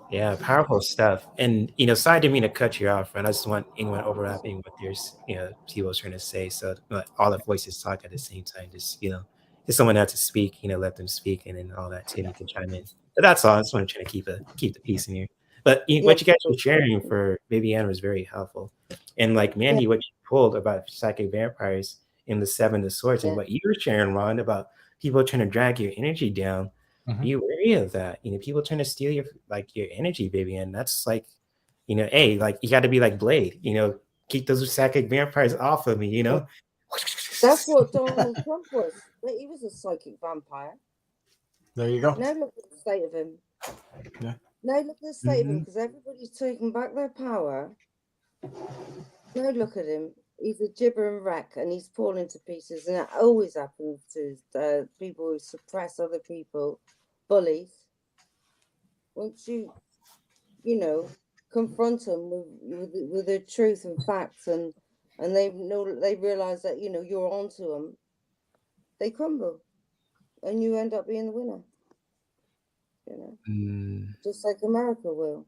Yeah, powerful stuff. And sorry, I didn't mean to cut you off, and I just want anyone overlapping with your people trying to say. So all the voices talk at the same time. Just if someone had to speak, let them speak, and then all that too, you can chime in. But that's all. I just want to try to keep the peace in here. But what you guys were sharing for Baby Ann was very helpful. And like Mandy, what you pulled about psychic vampires in the Seven of Swords, and what you were sharing, Ron, about people trying to drag your energy down. Be wary of that. People trying to steal your energy, baby, and that's like, like you got to be like Blade. Keep those psychic vampires off of me. That's what Donald Trump was. He was a psychic vampire. There you go. Now look at the state of him. Yeah. Now look at the state of him, because everybody's taking back their power. Now look at him. He's a gibbering wreck, and he's falling to pieces. And it always happens to people who suppress other people. Bullies. Once you confront them with the truth and facts, and they realize that you're onto them, they crumble, and you end up being the winner. Just like America will.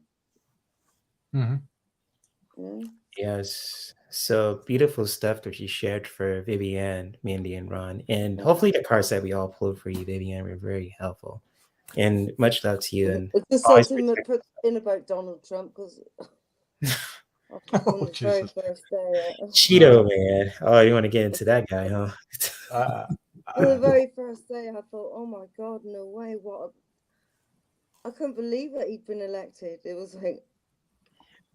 Yes. So beautiful stuff that you shared for Vivian, Mandy, and Ron, and hopefully the cards that we all pulled for you, Vivian, were very helpful. And much love to you. And just something that puts in about Donald Trump, because on the very first day, Cheeto man. Oh, you want to get into that guy, huh? On the very first day, I thought, oh my God, no way! I couldn't believe that he'd been elected. It was like,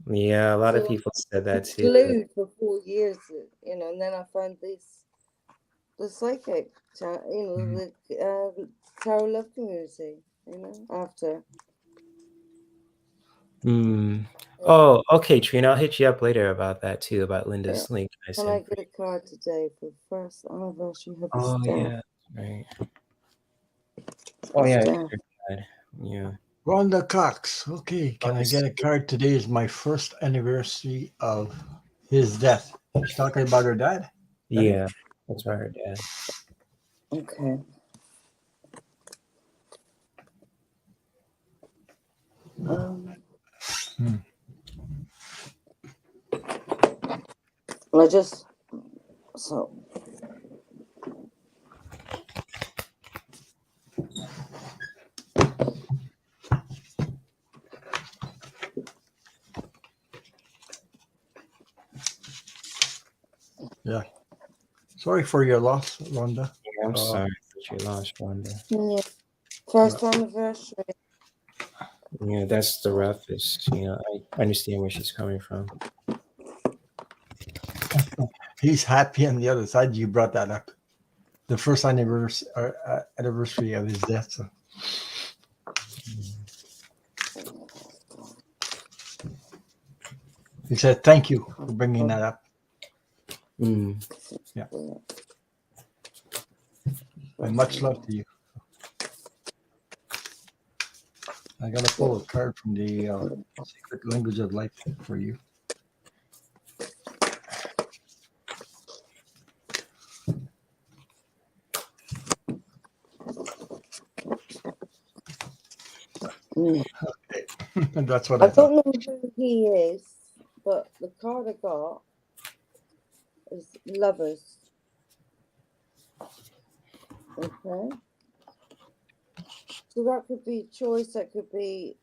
yeah, a lot of people said that too. Glued for 4 years, and then I found the psychic, the Tarot Love community, after. Oh, okay, Trina. I'll hit you up later about that too, about Linda's link. Can I get a card today for the first anniversary of Oh, the yeah, right. Oh, yeah. Rhonda Cox. Okay, can I get a card? Today is my first anniversary of his death. She's talking about her dad? Yeah, that's about her dad. Okay. Sorry for your loss, Rhonda. Yeah, I'm sorry that you lost Wanda. Yeah. First anniversary. Yeah, that's the roughest. I understand where she's coming from. He's happy on the other side. You brought that up. The first anniversary of his death. So. He said, "Thank you for bringing that up." Mm. Yeah. And much love to you. I got to pull a card from the Secret Language of Light for you. Okay. That's what I I thought. don't know who he is, but the card I got is Lovers. Okay. So that could be choice, that could be,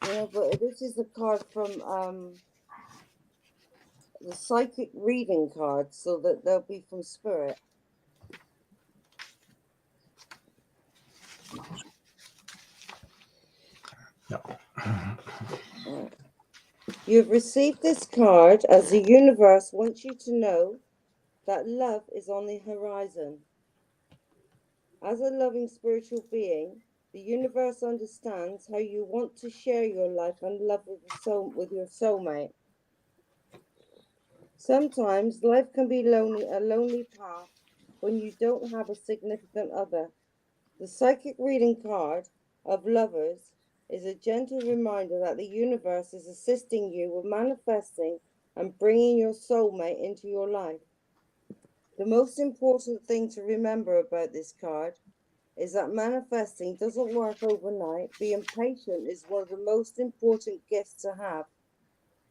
but this is the card from the psychic reading card, so that they'll be from Spirit. No. Right. You've received this card as the universe wants you to know that love is on the horizon. As a loving spiritual being, the universe understands how you want to share your life and love with your soulmate. Sometimes life can be a lonely path when you don't have a significant other. The psychic reading card of Lovers is a gentle reminder that the universe is assisting you with manifesting and bringing your soulmate into your life. The most important thing to remember about this card is that manifesting doesn't work overnight. Being patient is one of the most important gifts to have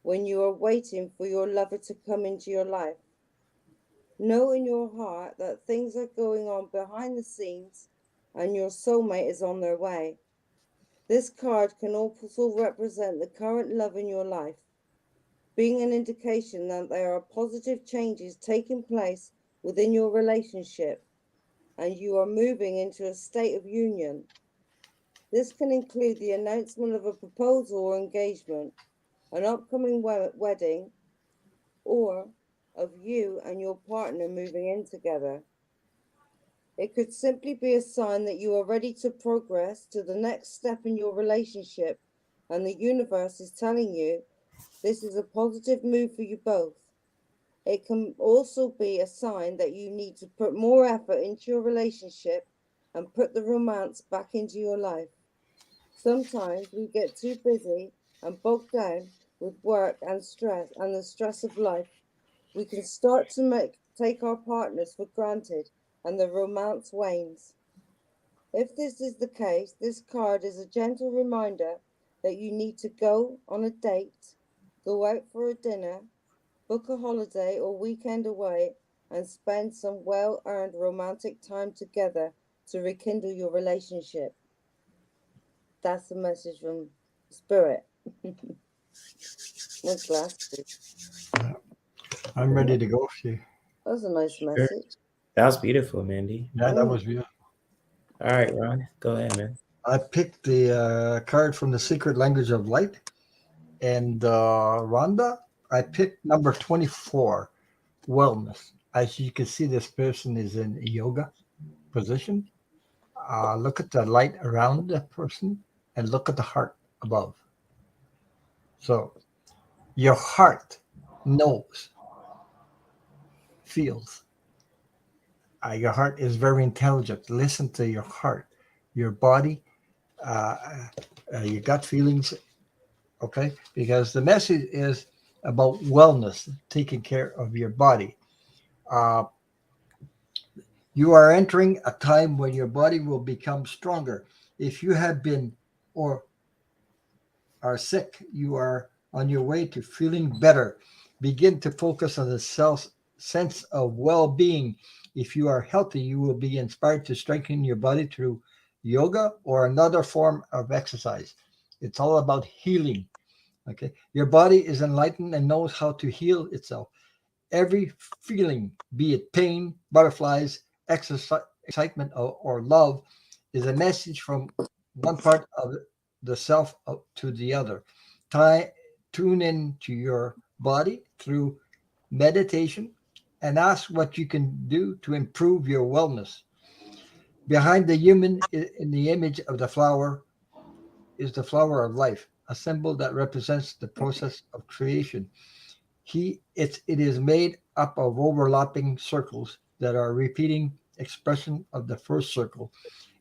when you are waiting for your lover to come into your life. Know in your heart that things are going on behind the scenes and your soulmate is on their way. This card can also represent the current love in your life, being an indication that there are positive changes taking place within your relationship and you are moving into a state of union. This can include the announcement of a proposal or engagement, an upcoming wedding, or of you and your partner moving in together. It could simply be a sign that you are ready to progress to the next step in your relationship, and the universe is telling you this is a positive move for you both. It can also be a sign that you need to put more effort into your relationship and put the romance back into your life. Sometimes we get too busy and bogged down with work and stress and the stress of life. We can start to take our partners for granted and the romance wanes. If this is the case, this card is a gentle reminder that you need to go on a date, go out for a dinner, book a holiday or weekend away, and spend some well-earned romantic time together to rekindle your relationship. That's the message from Spirit. My glasses. I'm ready to go. See. That's a nice Sure. message. That was beautiful, Mandy. Yeah, that was beautiful. All right, Ron, go ahead, man. I picked the card from the Secret Language of Light. And Rhonda, I picked number 24, wellness. As you can see, this person is in yoga position. Look at the light around the person and look at the heart above. So your heart knows, feels. Your heart is very intelligent. Listen to your heart, your body, your gut feelings. Okay, because the message is about wellness, taking care of your body. Uh, you are entering a time when your body will become stronger. If you have been or are sick, you are on your way to feeling better. Begin to focus on the sense of well-being. If you are healthy, you will be inspired to strengthen your body through yoga or another form of exercise. It's all about healing. Okay, your body is enlightened and knows how to heal itself. Every feeling, be it pain, butterflies, excitement, or love, is a message from one part of the self to the other. Tune in to your body through meditation and ask what you can do to improve your wellness. Behind the human in the image of the flower is the flower of life, a symbol that represents the process of creation. It is made up of overlapping circles that are repeating expression of the first circle.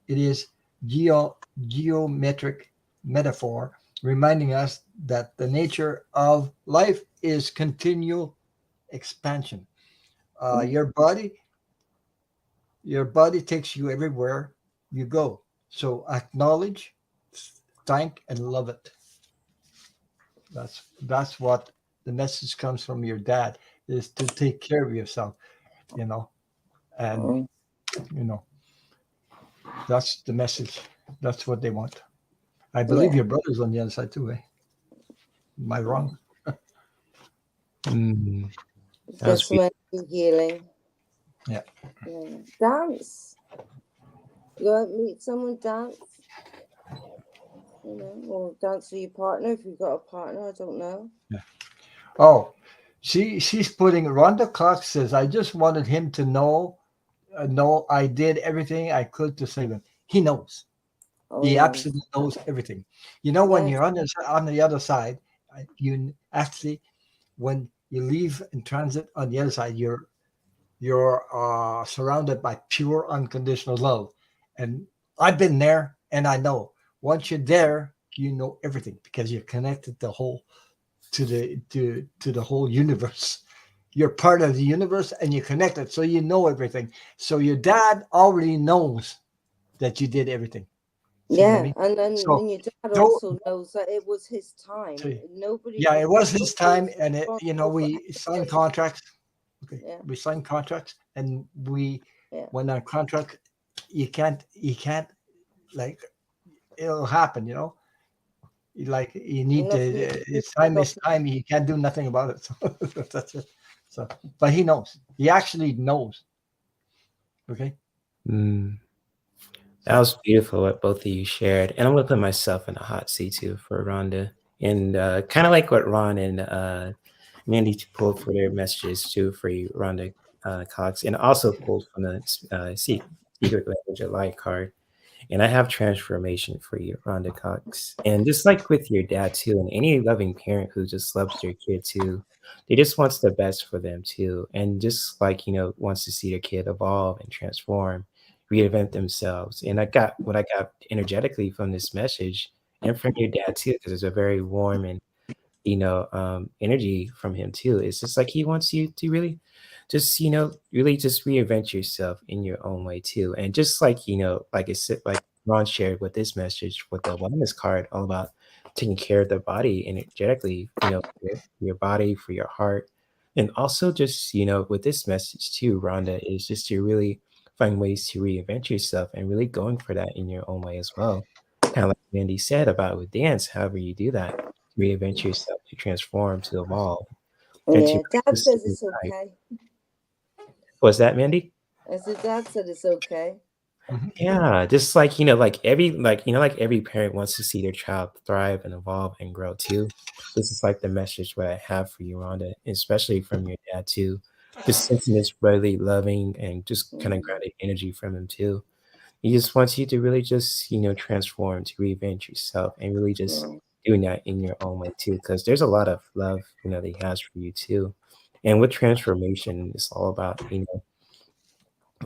It is geometric metaphor, reminding us that the nature of life is continual expansion. Uh, your body, your body takes you everywhere you go. So acknowledge, thank, and love it. That's what the message comes from your dad is to take care of yourself, you know, and you know that's the message. That's what they want. I believe Yeah. your brother's on the other side too, eh? Am I wrong? Mm, that was Just some energy healing. Yeah. Yeah. Dance. You want to meet someone, dance, or dance with your partner if you've got a partner. I don't know. Yeah. Oh, she's putting. Rhonda Cox says, "I just wanted him to know I did everything I could to save him. He knows. He Oh, absolutely knows everything. You know, when yes. you're on the other side, you actually when you leave in transit on the other side, you're surrounded by pure unconditional love. And I've been there, and I know once you're there, you know everything because you're connected the whole to the whole universe. You're part of the universe, and you're connected, so you know everything. So your dad already knows that you did everything. See what I Yeah, mean? and So your dad don't. also knows that it was his time. See, Nobody, yeah, it was his time, nobody's and responsible for we signed anybody. contracts. Okay, Yeah, we signed contracts, and yeah. when a contract, you can't like it'll happen. Like you need to. Enough you It's time. got It's time. You can't do nothing about it. So that's it. So, but he knows. He actually knows. Okay. mm, that So was beautiful what both of you shared. And I'm gonna put myself in a hot seat too for Rhonda. And kind of like what Ron and Mandy pulled for their messages too for you, Rhonda Cox, and also pulled from the secret language of light card. And I have transformation for you, Rhonda Cox. And just like with your dad too, and any loving parent who just loves their kid too, they just wants the best for them too. And just like, wants to see their kid evolve and transform, reinvent themselves. And I got what I got energetically from this message and from your dad too, because it's a very warm and energy from him too. It's just like he wants you to really just, really just reinvent yourself in your own way too. And just like, like I said, like Ron shared with this message with the wellness card, all about taking care of the body energetically, for your body, for your heart. And also just, with this message too, Rhonda, is just to really find ways to reinvent yourself and really going for that in your own way as well. Kind of like Mandy said about with dance, however you do that, reinvent yourself, to transform, to evolve, and to Yeah, Dad just says it's right. okay. Was that Mandy? I said, Dad said it's okay. Yeah, just like like every parent wants to see their child thrive and evolve and grow too. This is like the message what I have for you, Rhonda, especially from your dad too. Just sensing this really loving and just kind of Mm, grounded energy from him too. He just wants you to really just, transform, to reinvent yourself and really just yeah, doing that in your own way too. Because there's a lot of love, that he has for you too. And with transformation, it's all about,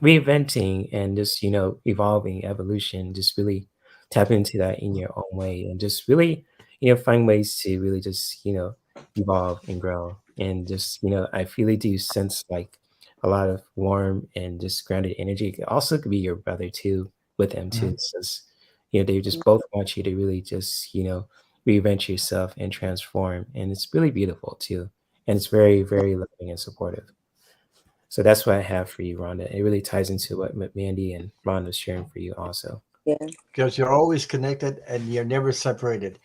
reinventing and just, evolving, evolution, just really tap into that in your own way and just really, find ways to really just, evolve and grow. And just, I really do sense like a lot of warm and just grounded energy. It also could be your brother too, with them too. mhm. It's just, they just both want you to really just, reinvent yourself and transform. And it's really beautiful too. And it's very, very loving and supportive. So that's what I have for you, Rhonda. It really ties into what Mandy and Ron was sharing for you also. yeah, Because you're always connected and you're never separated.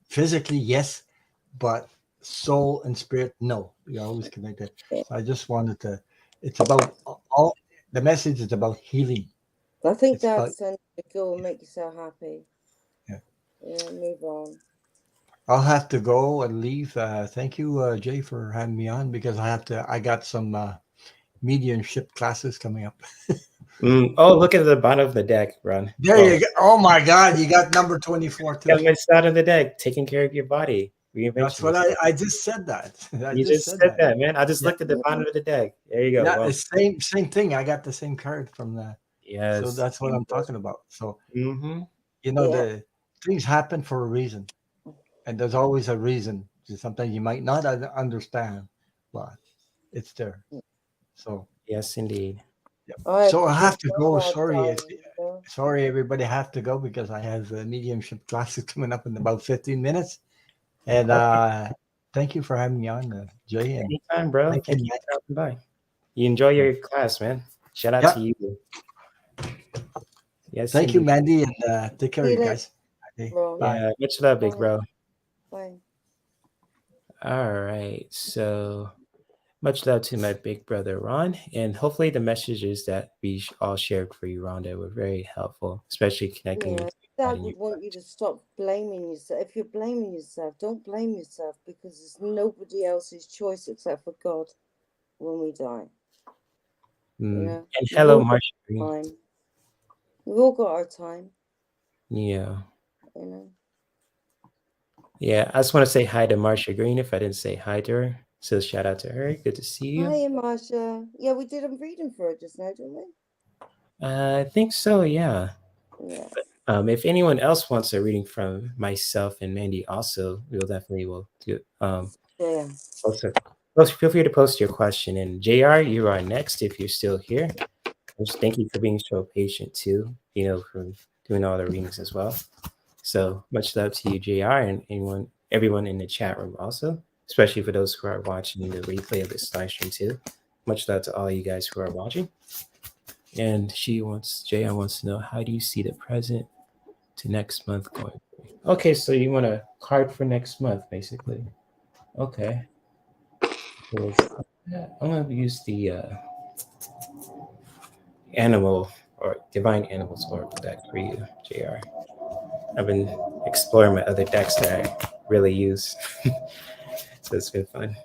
Physically, yes, but soul and spirit, no, you're always connected. So I just wanted to. It's about all. The message is about healing. I think It's about that's to go and make yourself happy. yeah. Yeah, move on. I'll have to go and leave. Thank you, Jay, for having me on because I have to. I got some mediumship classes coming up. Oh, look at the bottom of the deck, Ron. There Well, you go. Oh my God, you got number 24 too. on my side of the deck, taking care of your body, That's reinvention what yourself. I just said that. I You just just said said that. that, man. I just Yeah, looked at the bottom of the deck. There you go. yeah. Well, It's same thing. I got the same card from the. So yes. that's what I'm talking about. So Mm-hmm. Yeah. the things happen for a reason, and there's always a reason. Sometimes you might not understand, but it's there. So Yes, indeed. yeah. I have So to I go have to one go. more Sorry, time, you know. sorry, everybody. I have to go because I have mediumship classes coming up in about 15 minutes. And Okay. thank you for having me on, Jay. And Anytime, bro. thank you, Thank you Matt. for stopping by. You enjoy your class, man. Shout out Yeah, to you. Yes, thank you, indeed. Mandy, and take care, See you you later, guys. Okay, Ron. bye. Yeah, much love, big Bye. bro. Bye. All right. So much love to my big brother, Ron. And hopefully the messages that we all shared for you, Rhonda, were very helpful, especially connecting Yeah. with Dad God in would your want you to stop blaming yourself. If you're blaming yourself, don't blame yourself because it's nobody else's choice except for God when we die. You know? And We've hello, all got Marsha Green. time. We've all got our time, Yeah. you know. Yeah. I just want to say hi to Marsha Green if I didn't say hi to her. So shout out to her. Good to see you. Hi, Marsha. Yeah, we did a reading for her just now, didn't we? I think so, yeah. Yeah. If anyone else wants a reading from myself and Mandy, also, we'll definitely will do. Yeah. Also, feel free to post your question. And JR, you are next if you're still here. Just thank you for being so patient too. For doing all the readings as well. So much love to you, JR, and everyone in the chat room also, especially for those who are watching the replay of this live stream too. Much love to all you guys who are watching. And JR wants to know, how do you see the present to next month going? Okay, so you want a card for next month, basically. Okay. I'm going to use the animal or divine animals oracle deck for you, JR. I've been exploring my other decks that I really use. So it's been fun.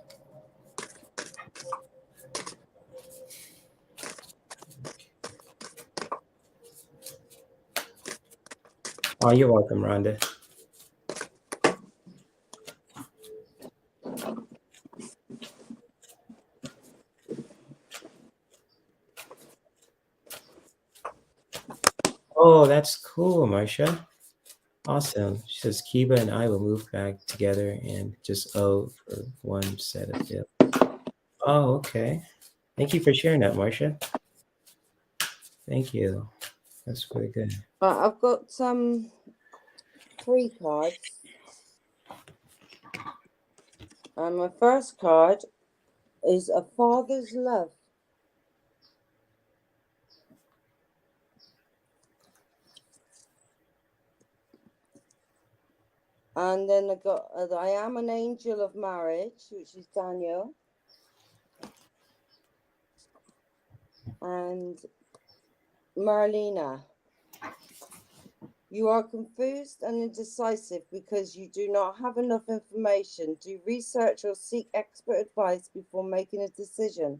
Oh, you're welcome, Rhonda. Oh, that's cool, Marsha. Awesome. She says Kiba and I will move back together and just for one set of bills. Oh, okay. Thank you for sharing that, Marsha. Thank you. That's really good. I've got 3 cards. And my first card is A Father's Love. And then I got I Am an Angel of Marriage, which is Daniel. And Marlena. You are confused and indecisive because you do not have enough information. Do research or seek expert advice before making a decision.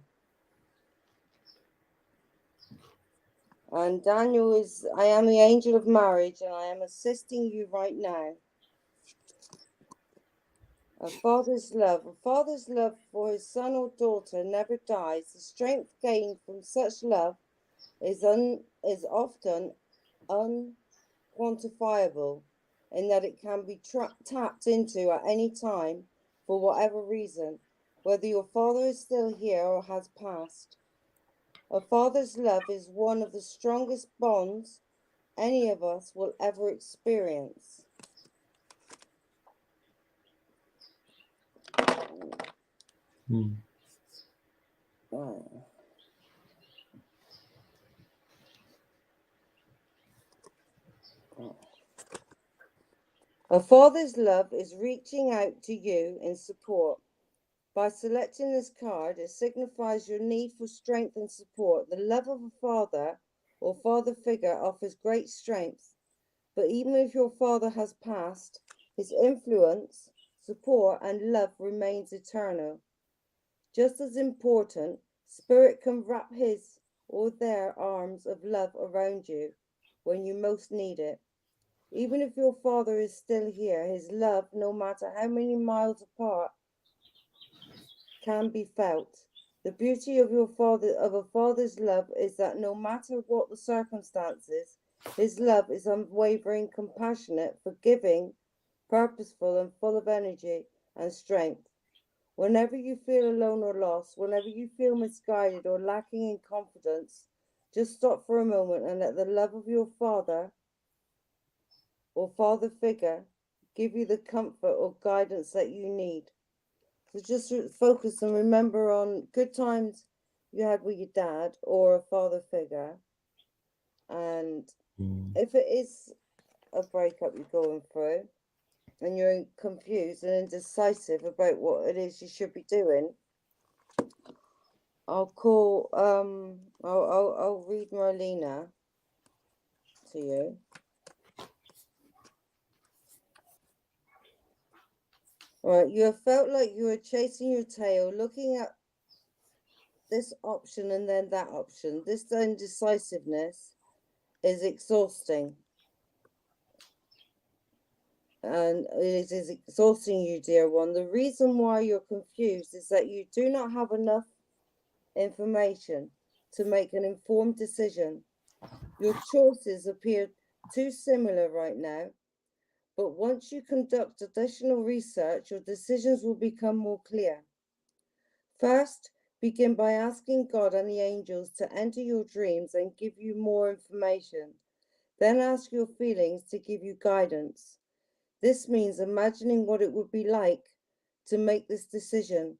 And Daniel is, I am the angel of marriage and I am assisting you right now. A father's love for his son or daughter never dies. The strength gained from such love is often unquantifiable in that it can be tapped into at any time for whatever reason, whether your father is still here or has passed. A father's love is one of the strongest bonds any of us will ever experience. A father's love is reaching out to you in support. By selecting this card, it signifies your need for strength and support. The love of a father or father figure offers great strength, but even if your father has passed, his influence, support, and love remains eternal. Just as important, Spirit can wrap his or their arms of love around you when you most need it. Even if your father is still here, his love, no matter how many miles apart, can be felt. The beauty of a father's love is that no matter what the circumstances, his love is unwavering, compassionate, forgiving, purposeful, and full of energy and strength. Whenever you feel alone or lost, whenever you feel misguided or lacking in confidence, just stop for a moment and let the love of your father or father figure give you the comfort or guidance that you need. So just focus and remember on good times you had with your dad or a father figure. And if it is a breakup you're going through and you're confused and indecisive about what it is you should be doing, I'll read Marlena to you. Right, you have felt like you are chasing your tail, looking at this option and then that option. This indecisiveness is exhausting. And it is exhausting you, dear one. The reason why you're confused is that you do not have enough information to make an informed decision. Your choices appear too similar right now, but once you conduct additional research, your decisions will become more clear. First, begin by asking God and the angels to enter your dreams and give you more information. Then ask your feelings to give you guidance. This means imagining what it would be like to make this decision.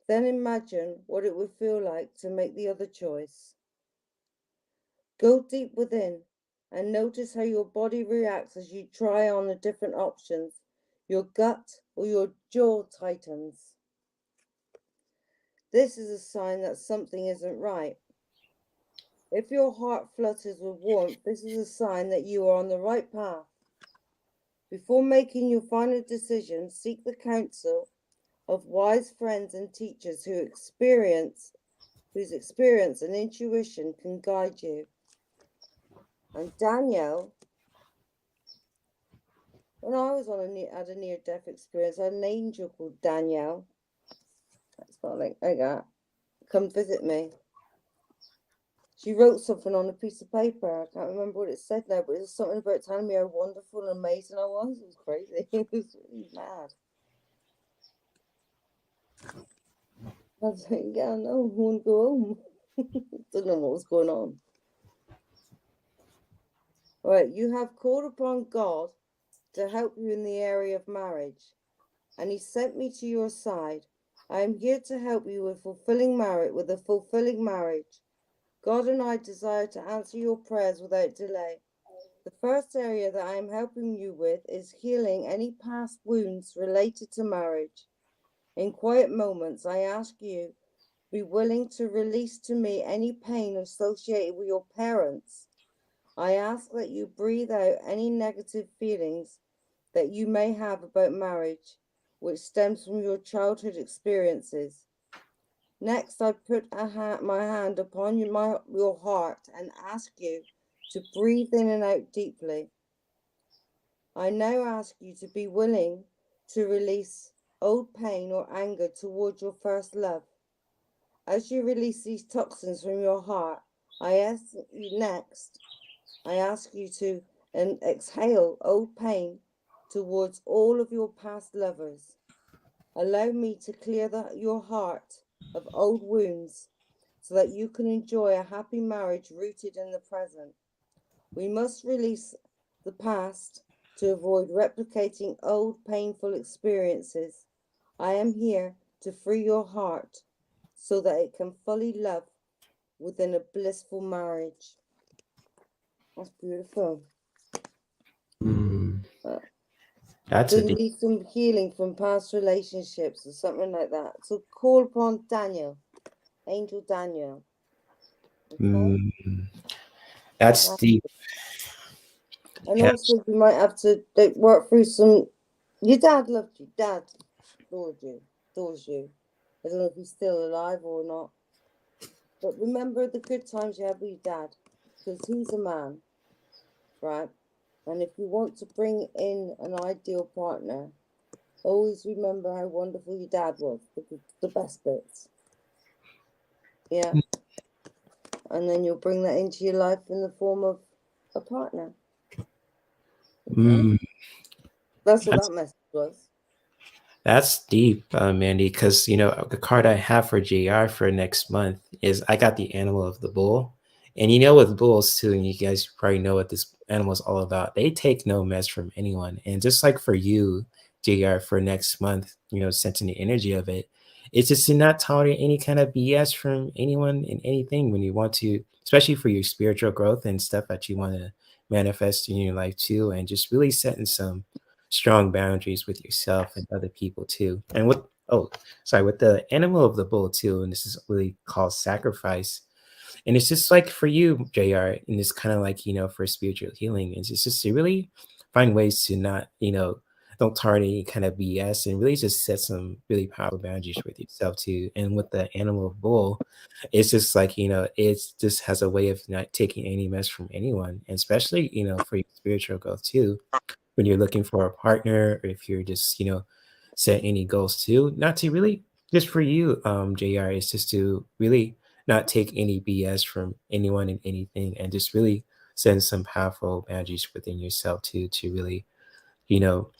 Then imagine what it would feel like to make the other choice. Go deep within and notice how your body reacts as you try on the different options. Your gut or your jaw tightens. This is a sign that something isn't right. If your heart flutters with warmth, this is a sign that you are on the right path. Before making your final decision, seek the counsel of wise friends and teachers whose experience and intuition can guide you. And Danielle, when I was had a near-death experience, I had an angel called Danielle. That's not like that. Come visit me. She wrote something on a piece of paper. I can't remember what it said now, but it was something about telling me how wonderful and amazing I was. It was crazy. It was really mad. I was like, yeah, no, I want to go home. Didn't know what was going on. All right, you have called upon God to help you in the area of marriage, and he sent me to your side. I am here to help you with a fulfilling marriage. God and I desire to answer your prayers without delay. The first area that I am helping you with is healing any past wounds related to marriage. In quiet moments, I ask you to be willing to release to me any pain associated with your parents. I ask that you breathe out any negative feelings that you may have about marriage, which stems from your childhood experiences. Next, I put my hand upon your heart and ask you to breathe in and out deeply. I now ask you to be willing to release old pain or anger towards your first love. As you release these toxins from your heart, I ask you to exhale old pain towards all of your past lovers. Allow me to clear your heart of old wounds so that you can enjoy a happy marriage rooted in the present. We must release the past to avoid replicating old painful experiences. I am here to free your heart so that it can fully love within a blissful marriage. That's beautiful. That's So a you deep. need some healing from past relationships or something like that. So call upon Daniel, Angel Daniel. Okay? That's deep. And Yeah. also you might have to work through some. Your dad loved you. Dad adored you. Adores you. I don't know if he's still alive or not. But remember the good times you had with your dad, because he's a man, right? And if you want to bring in an ideal partner, always remember how wonderful your dad was, the best bits. Yeah. And then you'll bring that into your life in the form of a partner. Okay? That's what that message was. That's deep, Mandy, because the card I have for JR for next month is I got the animal of the bull. And with bulls too, and you guys probably know what this animal is all about. They take no mess from anyone. And just like for you, JR, for next month, sensing the energy of it, it's just to not tolerate any kind of BS from anyone and anything when you want to, especially for your spiritual growth and stuff that you want to manifest in your life too, and just really setting some strong boundaries with yourself and other people too. And with with the animal of the bull too, and this is really called sacrifice. And it's just like for you, JR, and it's kind of like, for spiritual healing, it's just to really find ways to not, don't tolerate any kind of BS and really just set some really powerful boundaries with yourself too. And with the animal of bull, it's just like, it's just has a way of not taking any mess from anyone, and especially, for your spiritual growth too, when you're looking for a partner, or if you're just, set any goals too, not to really just for you, JR, is just to really not take any BS from anyone and anything, and just really send some powerful boundaries within yourself too, to really, you know,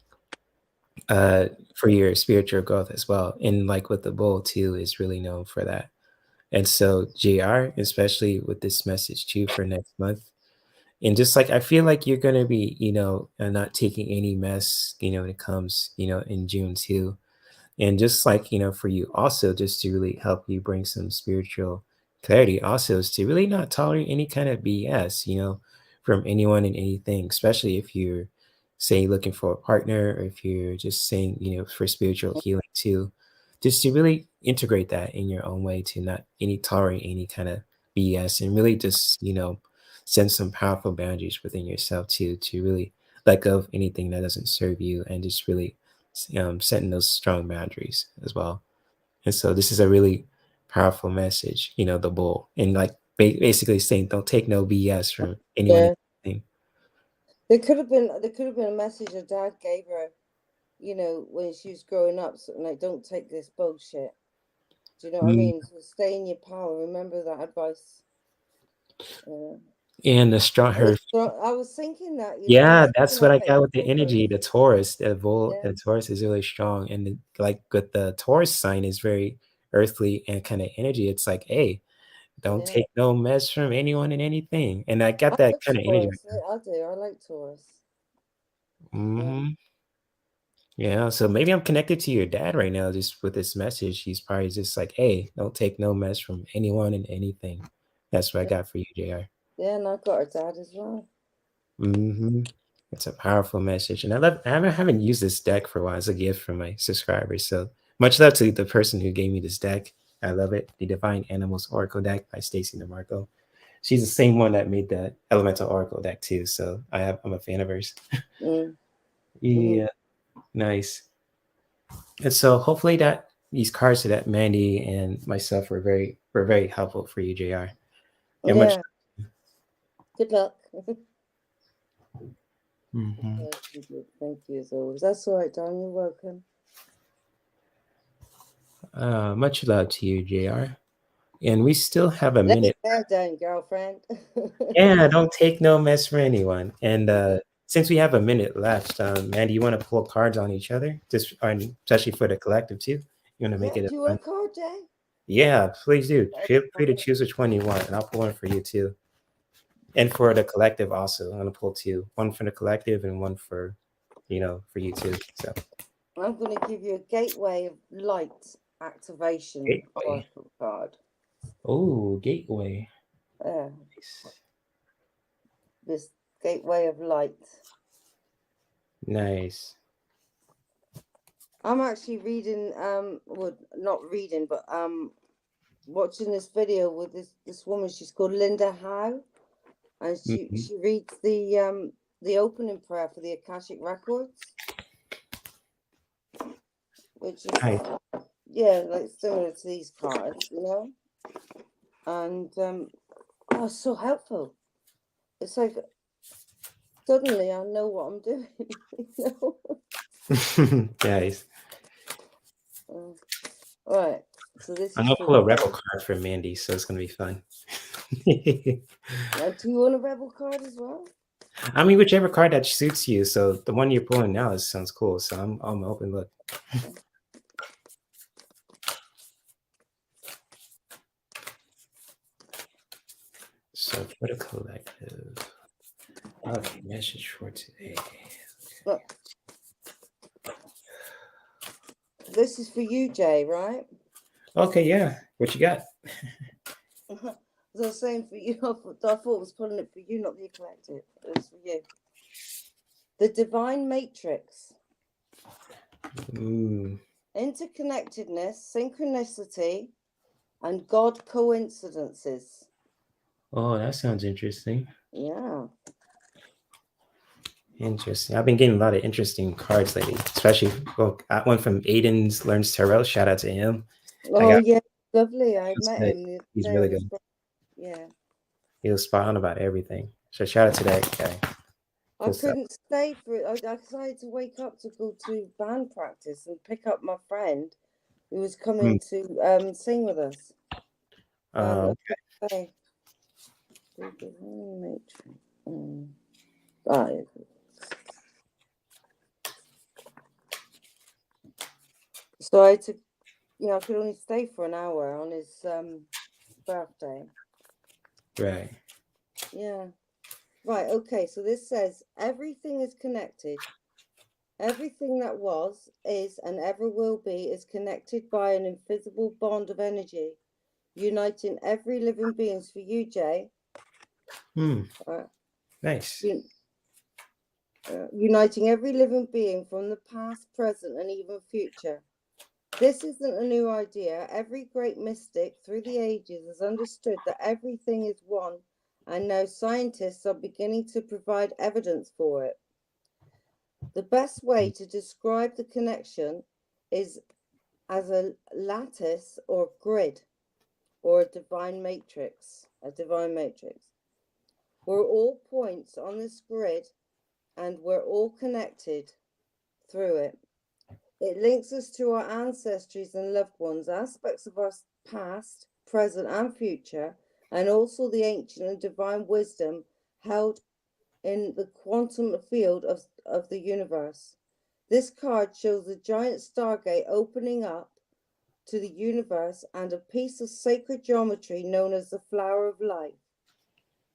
for your spiritual growth as well. And like with the bull too, is really known for that. And so JR, especially with this message too for next month, and just like I feel like you're gonna be, not taking any mess, when it comes, in June too. And just like, for you also, just to really help you bring some spiritual clarity also, is to really not tolerate any kind of BS, from anyone and anything, especially if you're, say, looking for a partner, or if you're just saying, for spiritual healing too, just to really integrate that in your own way, to not tolerate any kind of BS, and really just, send some powerful boundaries within yourself too, to really let go of anything that doesn't serve you, and just really setting those strong boundaries as well. And so this is a really powerful message, the bull, and like basically saying, don't take no BS from anyone. Yeah. Anything. There could have been a message her dad gave her, when she was growing up, something like, don't take this bullshit. Do you know what I mean? So stay in your power. Remember that advice. And the strong her. I was thinking that Yeah, was that's thinking what that I about got your with the children. energy. The Taurus, the bull, Yeah. the Taurus is really strong, and like with the Taurus sign is very earthly and kind of energy. It's like, hey, don't take no mess from anyone and anything. And I got that kind of energy. Taurus. I do. I like Taurus. Mm-hmm. Yeah, so maybe I'm connected to your dad right now, just with this message. He's probably just like, hey, don't take no mess from anyone and anything. That's what I got for you, JR. Yeah, and I've got her dad as well. Mm-hmm. It's a powerful message. And I haven't used this deck for a while as a gift from my subscribers. So much love to the person who gave me this deck. I love it. The Divine Animals Oracle deck by Stacey DeMarco. She's the same one that made the Elemental Oracle deck too. So I'm a fan of hers. Yeah, nice. And so hopefully that these cards that Mandy and myself were very helpful for you, JR. And much. Good luck. Mm-hmm. Thank you as always. That's all right, darling. You're welcome. Much love to you, JR. And we still have a Let minute. your hair down, girlfriend. Yeah, don't take no mess for anyone. And since we have a minute left, Mandy, you want to pull cards on each other, just especially for the collective too? You want to make it? Do you want a card, Jay? Yeah, please do. Feel free to choose which one you want, and I'll pull one for you too. And for the collective also, I'm gonna pull two. One for the collective and one for, for you too. So I'm going to give you a Gateway of Light activation oracle card. Oh, Gateway. This Gateway of Light. Nice. I'm actually reading, well, not reading, but watching this video with this woman. She's called Linda Howe, and she reads the opening prayer for the Akashic Records, which is like similar to these cards, you know. And oh, it's so helpful. It's like suddenly I know what I'm doing. You know? Nice. All right. So this I'm is gonna for pull a rebel card for Mandy, so it's gonna be fun. Now, do you want a rebel card as well? I mean, whichever card that suits you. So the one you're pulling now sounds cool. So I'm open. Look. So for the collective. Okay, message for today. Look. This is for you, Jay, right? Okay, yeah. What you got? As I was saying for you, I thought I was pulling it for you, not the collective. It's for you. The Divine Matrix. Interconnectedness, synchronicity, and God coincidences. Oh, that sounds interesting. Yeah. Interesting. I've been getting a lot of interesting cards lately, especially I went from Aiden's Learns Tarot. Shout out to him. Oh, yeah. Lovely. I met him. He's really good. Yeah. He was spot on about everything. So shout out to that guy. I couldn't stay for it. I decided to wake up to go to band practice and pick up my friend who was coming to sing with us. Okay. So I took, I could only stay for an hour on his birthday. Right. Yeah. Right. Okay. So this says everything is connected. Everything that was, is, and ever will be is connected by an invisible bond of energy, uniting every living being. For you, Jay. Nice. Uniting every living being from the past, present, and even future. This isn't a new idea. Every great mystic through the ages has understood that everything is one, and now scientists are beginning to provide evidence for it. The best way to describe the connection is as a lattice or grid, or a divine matrix. We're all points on this grid, and we're all connected through it. It links us to our ancestries and loved ones, aspects of our past, present, and future, and also the ancient and divine wisdom held in the quantum field of the universe. This card shows the giant stargate opening up to the universe and a piece of sacred geometry known as the flower of life.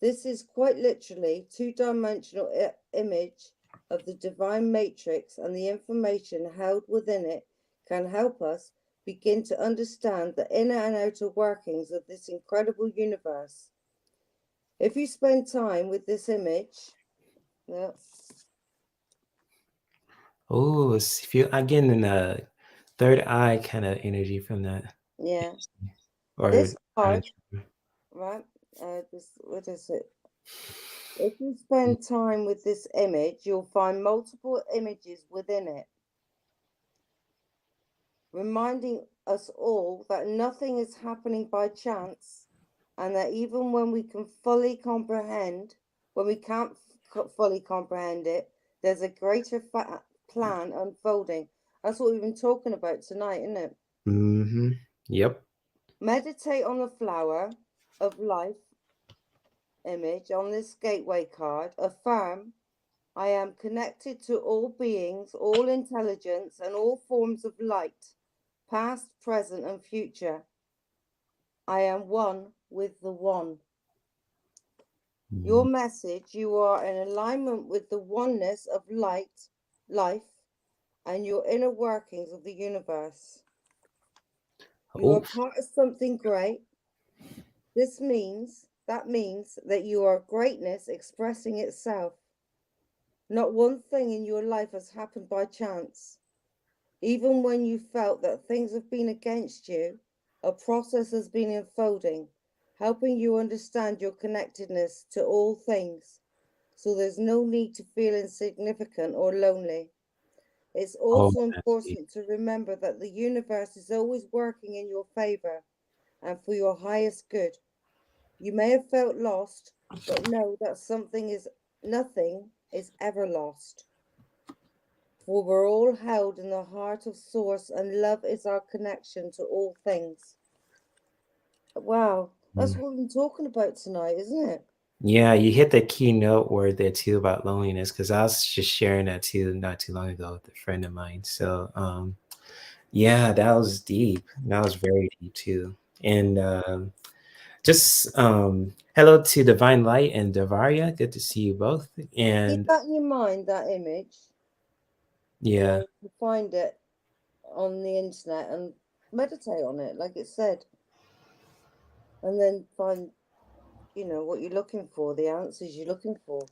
This is quite literally a two-dimensional image of the divine matrix, and the information held within it can help us begin to understand the inner and outer workings of this incredible universe. If you spend time with this image, Oh, I'm getting a third eye kind of energy from that. Yeah. Or this card, right? What is it? If you spend time with this image, you'll find multiple images within it, reminding us all that nothing is happening by chance, and that even when we can't fully comprehend it, there's a greater plan unfolding. That's what we've been talking about tonight, isn't it? Yep. Meditate on the flower of life image on this gateway card. Affirm, I am connected to all beings, all intelligence, and all forms of light, past, present, and future. I am one with the one. Your message, you are in alignment with the oneness of light, life, and your inner workings of the universe. You are part of something great. That means that you are greatness expressing itself. Not one thing in your life has happened by chance. Even when you felt that things have been against you, a process has been unfolding, helping you understand your connectedness to all things. So there's no need to feel insignificant or lonely. It's also important to remember that the universe is always working in your favor and for your highest good. You may have felt lost, but know that nothing is ever lost. For we're all held in the heart of Source, and love is our connection to all things. Wow, that's what we've been talking about tonight, isn't it? Yeah, you hit the keynote word there too about loneliness, because I was just sharing that too not too long ago with a friend of mine. So yeah, that was deep. That was very deep too. And just hello to Divine Light and Davaria. Good to see you both. And keep that in your mind, that image. yeah, you find it on the internet and meditate on it, like it said, and then find, what you're looking for, the answers you're looking for.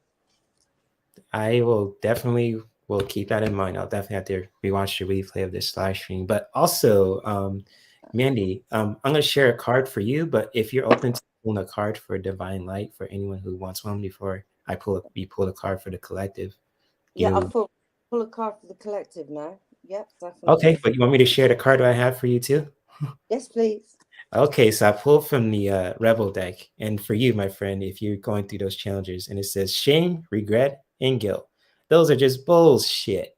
I will definitely will keep that in mind. I'll definitely have to rewatch the replay of this live stream. But also, Mandy, I'm gonna share a card for you. But if you're open to pulling a card for Divine Light for anyone who wants one before you pull a card for the collective. Yeah, I'll pull a card for the collective now. Yep, definitely. Okay, but you want me to share the card I have for you too? Yes, please. Okay, so I pulled from the Rebel deck, and for you, my friend, if you're going through those challenges, and it says shame, regret, and guilt. Those are just bullshit.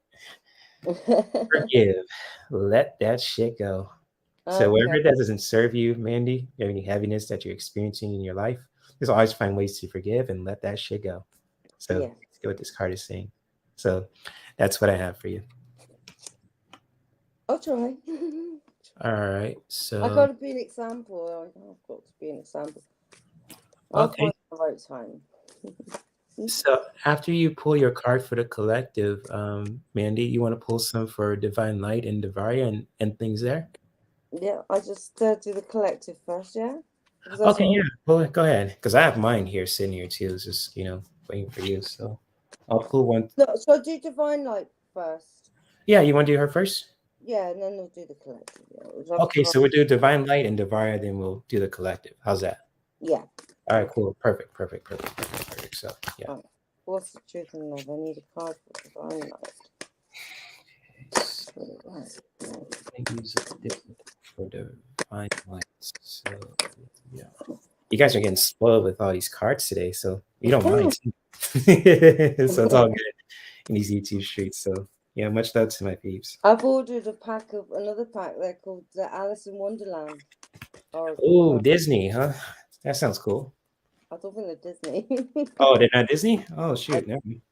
Forgive. Let that shit go. So wherever that doesn't serve you, Mandy, you have any heaviness that you're experiencing in your life, just always find ways to forgive and let that shit go. So let's get what this card is saying. So that's what I have for you. I'll try. All right. So I've got to be an example. I've got to be an example. I'll find the right time. So after you pull your card for the collective, Mandy, you want to pull some for Divine Light and Davaria and things there? Yeah, I just do the collective first, yeah? Okay, yeah. Well, go ahead, because I have mine here sitting here too. It's just waiting for you. So I'll pull one. No, so do Divine Light first. Yeah, you want to do her first? Yeah, and then we'll do the collective. Yeah. Okay, so we'll do Divine Light and Davaria, then we'll do the collective. How's that? Yeah. All right, cool. Perfect. So, yeah. Right. What's the truth and love? I need a card for Divine Light. I use it for Divine Light. So, yeah. You guys are getting spoiled with all these cards today, so you don't mind. So it's all good in these YouTube streets. So, yeah, much love to my peeps. I've ordered another pack. They're called the Alice in Wonderland. Oh, Disney, huh? That sounds cool. I don't think they're Disney. Oh, they're not Disney? Oh, shoot. Never mind.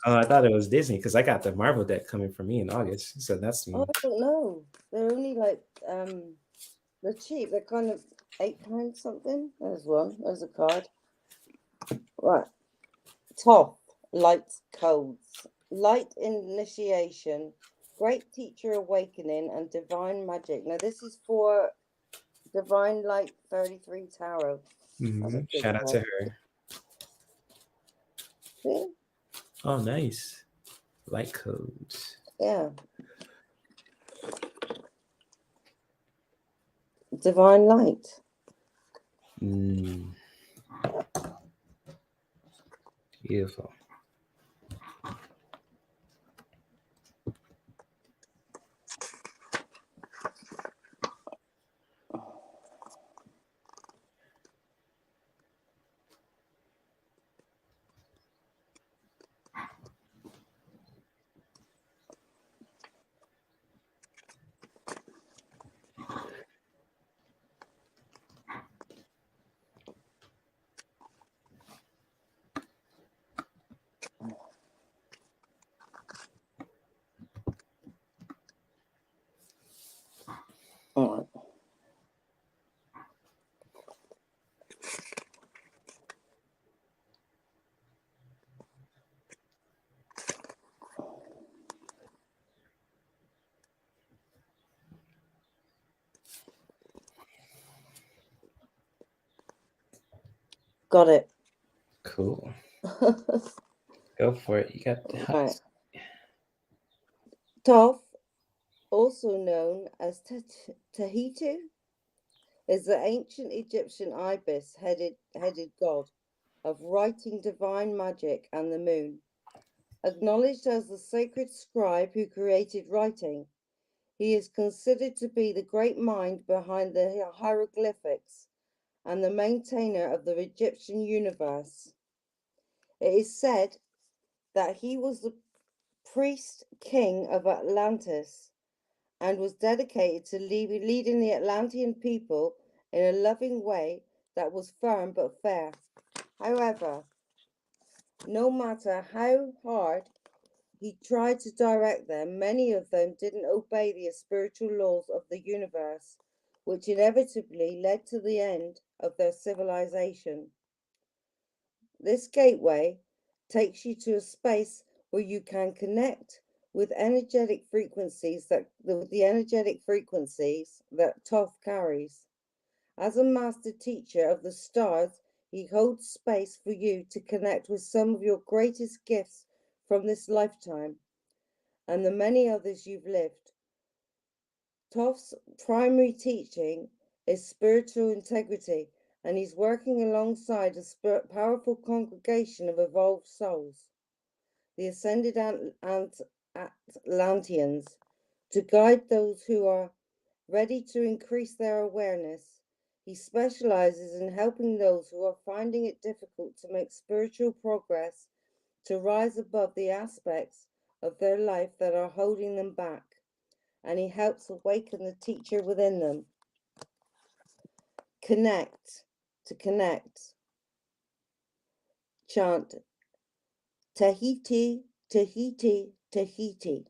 I thought it was Disney because I got the Marvel deck coming for me in August. So that's me. I don't know. They're only like they're cheap. They're kind of £8 something. There's one. There's a card. Right. Top light codes. Light initiation. Great teacher awakening and divine magic. Now this is for Divine Light 33 Tarot. Shout out to her. Yeah. Oh, nice. Light codes. Yeah. Divine Light. Beautiful. All right. Got it. Cool. Go for it. You got the house. Thoth, also known as Tahitu, is the ancient Egyptian ibis headed god of writing, divine magic, and the moon. Acknowledged as the sacred scribe who created writing, he is considered to be the great mind behind the hieroglyphics and the maintainer of the Egyptian universe. It is said that he was the priest king of Atlantis and was dedicated to leading the Atlantean people in a loving way that was firm but fair. However, no matter how hard he tried to direct them, many of them didn't obey the spiritual laws of the universe, which inevitably led to the end of their civilization. This gateway takes you to a space where you can connect with energetic frequencies that Thoth carries. As a master teacher of the stars, he holds space for you to connect with some of your greatest gifts from this lifetime and the many others you've lived. Thoth's primary teaching is spiritual integrity, and he's working alongside a powerful congregation of evolved souls, the ascended Atlanteans, to guide those who are ready to increase their awareness. He specializes in helping those who are finding it difficult to make spiritual progress, to rise above the aspects of their life that are holding them back, and he helps awaken the teacher within them. To connect. Chant Tahiti, Tahiti, Tahiti,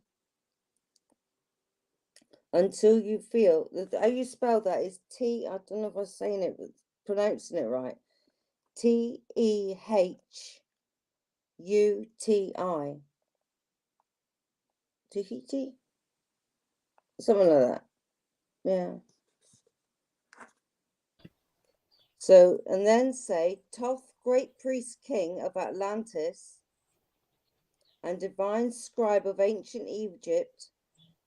until you feel that. How you spell that is T. I don't know if I'm saying it, pronouncing it right. TEHUTI. Tahiti, something like that. Yeah. So, and then say, Thoth, great priest king of Atlantis and divine scribe of ancient Egypt,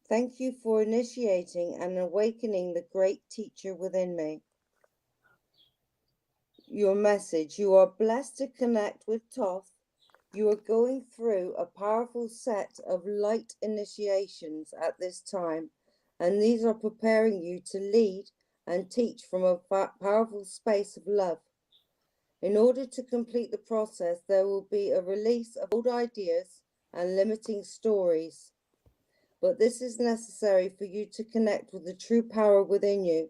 thank you for initiating and awakening the great teacher within me. Your message: you are blessed to connect with Thoth. You are going through a powerful set of light initiations at this time, and these are preparing you to lead and teach from a powerful space of love. In order to complete the process, there will be a release of old ideas and limiting stories. But this is necessary for you to connect with the true power within you.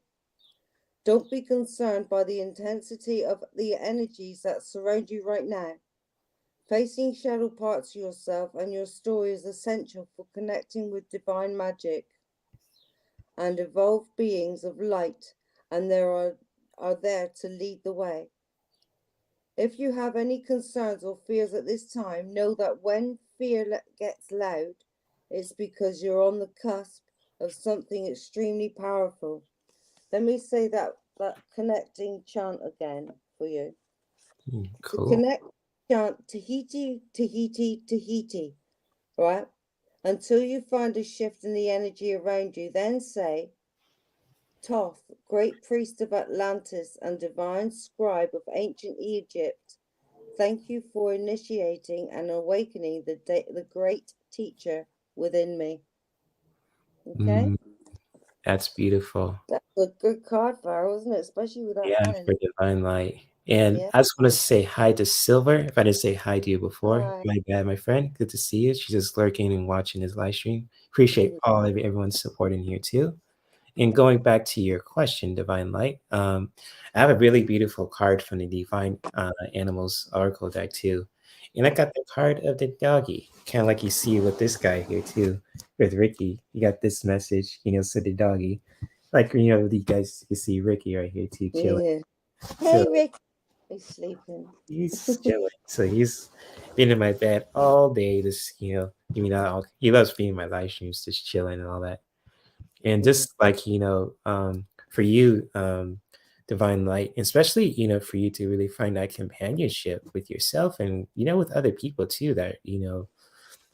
Don't be concerned by the intensity of the energies that surround you right now. Facing shadow parts of yourself and your story is essential for connecting with divine magic and evolved beings of light, and they are there to lead the way. If you have any concerns or fears at this time, know that when fear gets loud, it's because you're on the cusp of something extremely powerful. Let me say that connecting chant again for you. Cool. To connect, chant Tahiti, Tahiti, Tahiti, right? Until you find a shift in the energy around you. Then say, Thoth, great priest of Atlantis and divine scribe of ancient Egypt, thank you for initiating and awakening the great teacher within me. Okay? That's beautiful. That's a good card for her, wasn't it? Especially with that Yeah, pen. for divine light. And Yeah. I just want to say hi to Silver. If I didn't say hi to you before, Hi. my bad, my friend. Good to see you. She's just lurking and watching his live stream. Appreciate everyone's support in here too. And going back to your question, Divine Light, I have a really beautiful card from the Divine Animals Oracle deck too. And I got the card of the doggy, kind of like you see with this guy here too, with Ricky. You got this message, so the doggy. Like, you guys, you see Ricky right here too, chilling. Yeah. So Hey, Rick. He's sleeping. he's chilling. So he's been in my bed all day. Just, he loves being in my live streams, just chilling and all that. And just like, for you, Divine Light, especially, for you to really find that companionship with yourself and, with other people too, that,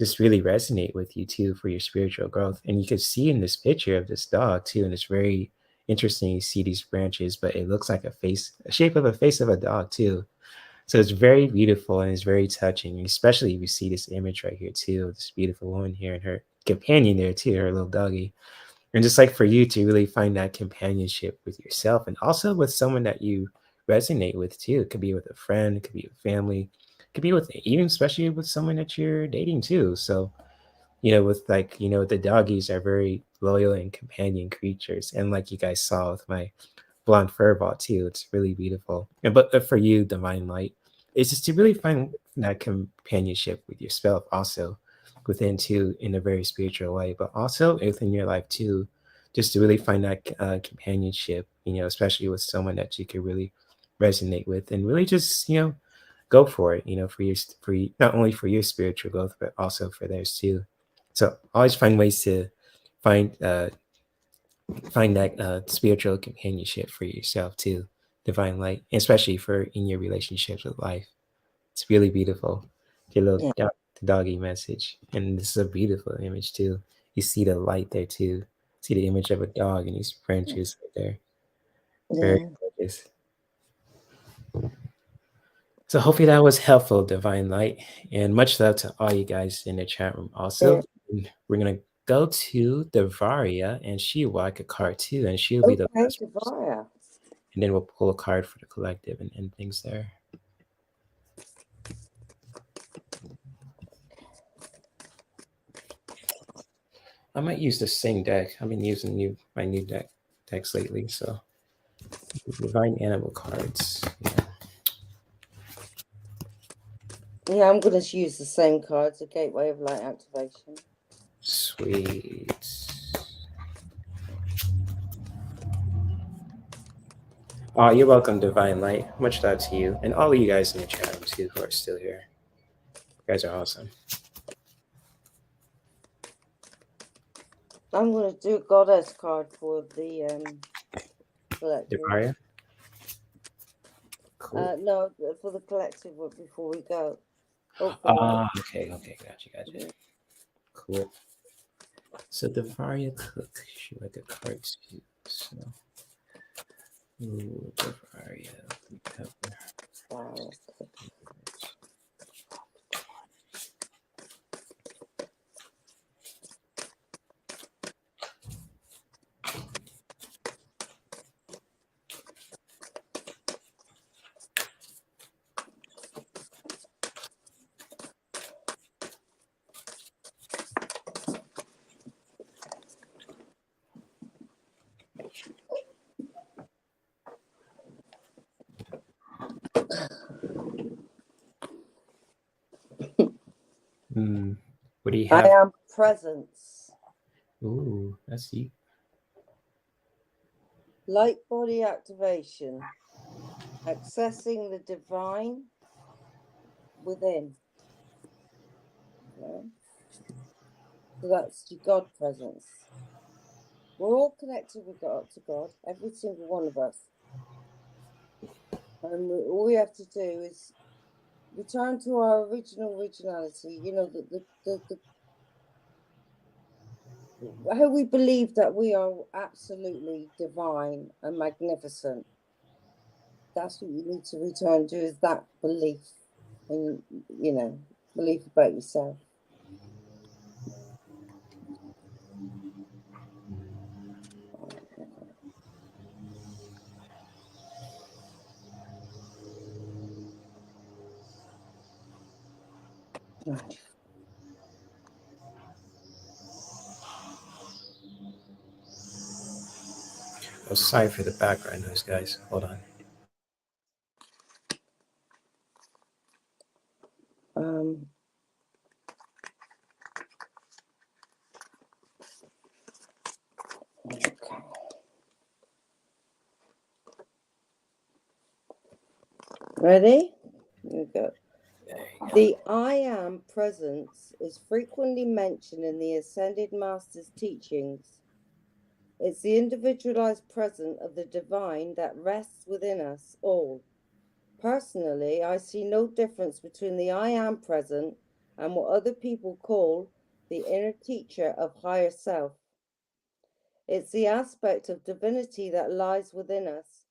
just really resonate with you too for your spiritual growth. And you can see in this picture of this dog too, and it's very interesting. You see these branches, but it looks like a face, a shape of a face of a dog too. So it's very beautiful and it's very touching, especially if you see this image right here too, this beautiful woman here and her companion there too, her little doggy. And just like for you to really find that companionship with yourself and also with someone that you resonate with too. It could be with a friend, it could be with family, it could be with even especially with someone that you're dating too. So, with like, the doggies are very loyal and companion creatures. And like you guys saw with my blonde furball too, it's really beautiful. And but for you, Divine Light, it's just to really find that companionship with yourself also within too in a very spiritual way, but also within your life too, just to really find that companionship, especially with someone that you could really resonate with and really just, go for it, not only for your spiritual growth, but also for theirs too. So always find ways to find that spiritual companionship for yourself too, Divine Light, especially for in your relationships with life. It's really beautiful. Your little doggy message, and this is a beautiful image too. You see the light there too. See the image of a dog and these branches right there. Very gorgeous. So hopefully that was helpful, Divine Light, and much love to all you guys in the chat room. Also, we're gonna go to Devaria, and she will like a card too, and she'll be the last person. And then we'll pull a card for the collective and end things there. I might use the same deck. I've been using my new decks lately, so Divine Animal cards. Yeah, I'm going to use the same cards, a Gateway of Light activation. Sweet. Oh, you're welcome, Divine Light. Much love to you and all of you guys in the chat room too who are still here. You guys are awesome. I'm going to do a Goddess card for the collective. Devaria? Cool. No, for the collective before we go. Okay, gotcha. Cool. So Devaria Cook, she like a card too. So Devaria. What do you have? I am presence. Ooh, that's deep. Light body activation. Accessing the divine within. Okay. So that's your God presence. We're all connected with God, to God, every single one of us. And all we have to do is return to our originality, how we believe that we are absolutely divine and magnificent. That's what you need to return to, is that belief, and belief about yourself. Right. Oh, sorry for the background noise, guys. Hold on. Okay. Ready? Here we go. The I Am presence is frequently mentioned in the Ascended Master's teachings. It's the individualized presence of the divine that rests within us all. Personally, I see no difference between the I Am present and what other people call the inner teacher of higher self. It's the aspect of divinity that lies within us,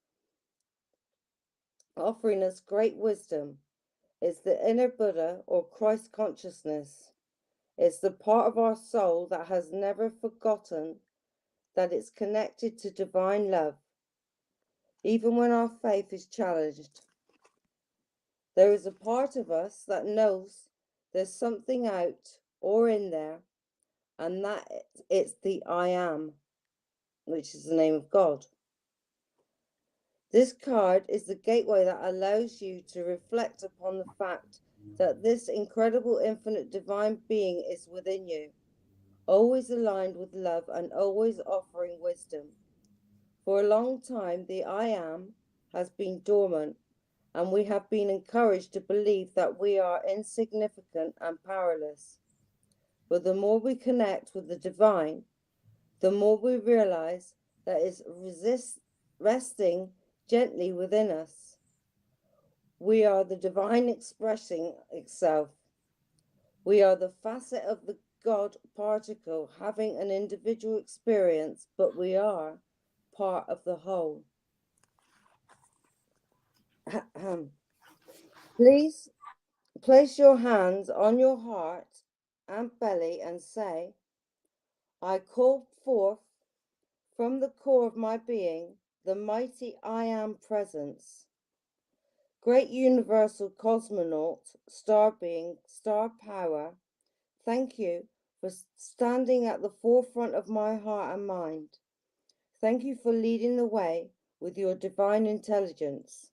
offering us great wisdom. It's the inner Buddha or Christ consciousness. It's the part of our soul that has never forgotten that it's connected to divine love, even when our faith is challenged. There is a part of us that knows there's something out or in there, and that it's the I am, which is the name of God. This card is the gateway that allows you to reflect upon the fact that this incredible infinite divine being is within you, always aligned with love and always offering wisdom. For a long time, the I am has been dormant, and we have been encouraged to believe that we are insignificant and powerless. But the more we connect with the divine, the more we realize that it's resting gently within us. We are the divine expressing itself. We are the facet of the God particle having an individual experience, but we are part of the whole. Please place your hands on your heart and belly and say, I call forth from the core of my being the mighty I am presence. Great universal cosmonaut, star being, star power, thank you for standing at the forefront of my heart and mind. Thank you for leading the way with your divine intelligence.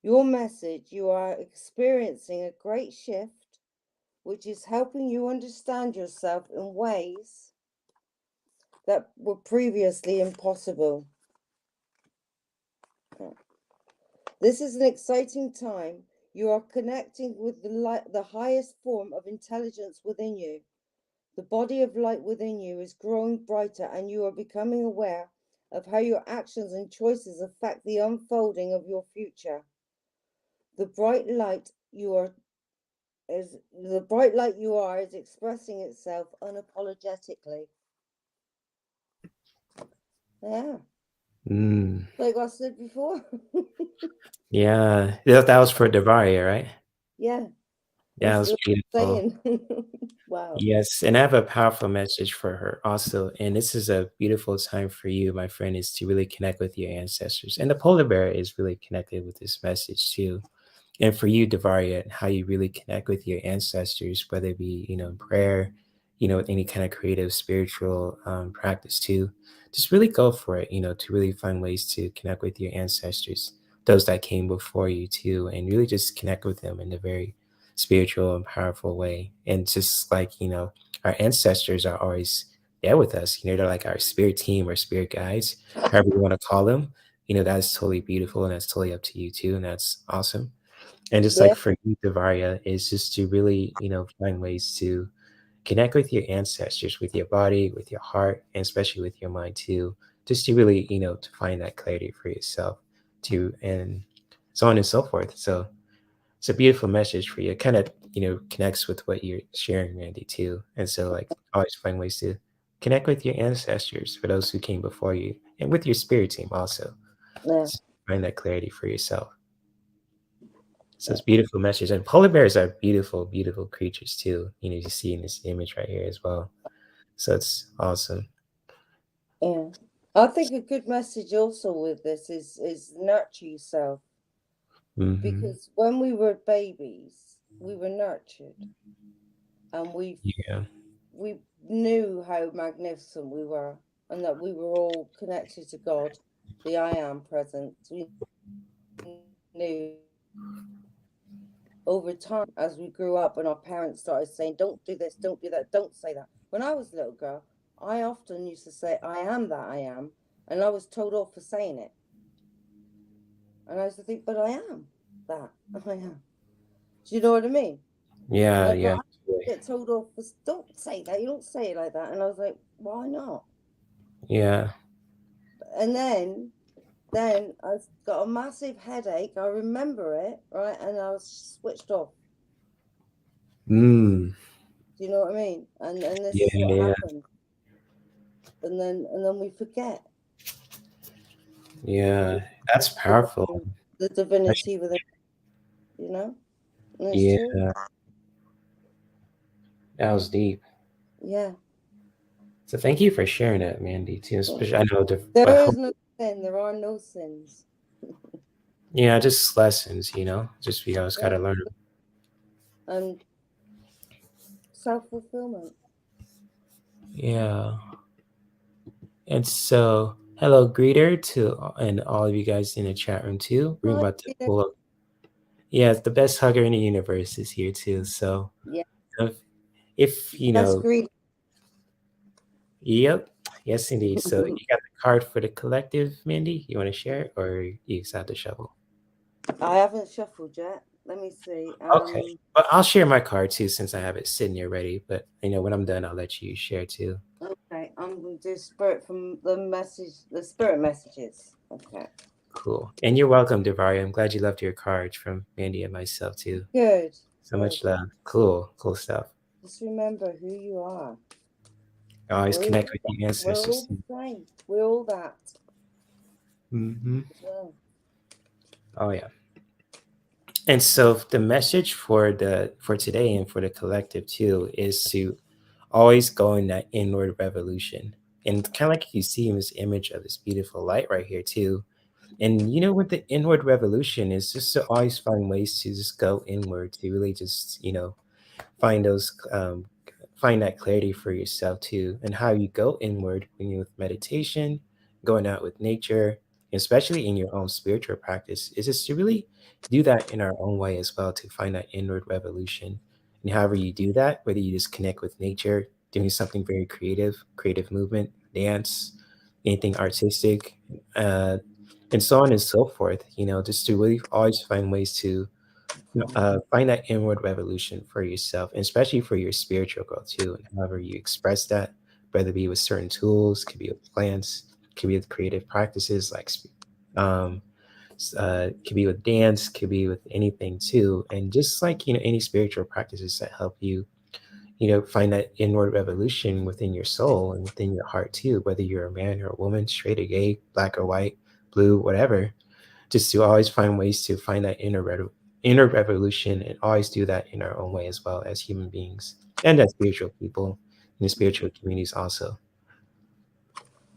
Your message, you are experiencing a great shift, which is helping you understand yourself in ways that were previously impossible. This is an exciting time. You are connecting with the highest form of intelligence within you. The body of light within you is growing brighter, and you are becoming aware of how your actions and choices affect the unfolding of your future. The bright light you are is expressing itself unapologetically. Yeah. Like I said before. Yeah. That was for Devaria, right? Yeah. Yeah, it was beautiful. Wow. Yes, and I have a powerful message for her also. And this is a beautiful time for you, my friend, is to really connect with your ancestors. And the polar bear is really connected with this message too. And for you, Devaria, how you really connect with your ancestors, whether it be, in prayer, with any kind of creative, spiritual practice too. Just really go for it, to really find ways to connect with your ancestors, those that came before you too, and really just connect with them in a very spiritual and powerful way. And just like, our ancestors are always there with us, they're like our spirit team or spirit guides, however you want to call them. That's totally beautiful, and that's totally up to you too. And that's awesome. And just like for you, Devaria, is just to really, find ways to connect with your ancestors, with your body, with your heart, and especially with your mind too, just to really, to find that clarity for yourself too, and so on and so forth. So it's a beautiful message for you. It kind of, connects with what you're sharing, Randy, too. And so like always find ways to connect with your ancestors, for those who came before you, and with your spirit team also. Yeah. Just find that clarity for yourself. So it's a beautiful message. And polar bears are beautiful, beautiful creatures too. You see in this image right here as well. So it's awesome. Yeah. I think a good message also with this is nurture yourself. Mm-hmm. Because when we were babies, we were nurtured. And we knew how magnificent we were, and that we were all connected to God, the I am presence. We knew over time, as we grew up and our parents started saying, don't do this, don't do that, don't say that. When I was a little girl, I often used to say, I am that I am, and I was told off for saying it. And I used to think, but I am that I am. Do you know what I mean? Yeah, Like, yeah. but I get told off for, don't say that, you don't say it like that. And I was like, why not? Yeah. And then I got a massive headache. I remember it, right? And I was switched off. Mm. Do you know what I mean? And this Yeah, is what yeah, happened. And then we forget. yeah. That's powerful. The divinity within, you know? And it's Yeah, true. that was deep. Yeah. So thank you for sharing that, Mandy, too. Especially, I know There is no sin. There are no sins. yeah, just lessons, just we always got to learn. And self-fulfillment. Yeah. And so, hello, greeter and all of you guys in the chat room too. We're about to pull up. Yeah, it's the best hugger in the universe is here too. So, Yeah. if That's greedy. yep, yes, indeed. So, you got the card for the collective, Mandy. You want to share it, or you just have to shuffle? I haven't shuffled yet. Let me see. Okay, but I'll share my card too since I have it sitting here ready. But when I'm done, I'll let you share too. Okay, I'm going to do spirit from the spirit messages. Okay. Cool. And you're welcome, Devaria. I'm glad you left your cards from Mandy and myself too. Good. So much love. Cool stuff. Just remember who you are. Always connect with the ancestors. We're all the same. We're all that. Mm-hmm. Well. Oh yeah. And so the message for today and for the collective too is to always go in that inward revolution. And kind of like you see in this image of this beautiful light right here too. And with the inward revolution is just to always find ways to just go inward, to really just find find that clarity for yourself too, and how you go inward when you're with meditation, going out with nature, especially in your own spiritual practice, is just to really do that in our own way as well, to find that inward revolution. And however you do that, whether you just connect with nature, doing something very creative movement, dance, anything artistic, and so on and so forth, just to really always find ways to find that inward revolution for yourself, and especially for your spiritual growth too. And however you express that, whether it be with certain tools, could be with plants, could be with creative practices like, um, could be with dance, could be with anything too. And just like any spiritual practices that help you, find that inward revolution within your soul and within your heart too. Whether you're a man or a woman, straight or gay, black or white, blue, whatever, just to always find ways to find that inner revolution, and always do that in our own way as well as human beings and as spiritual people in the spiritual communities also.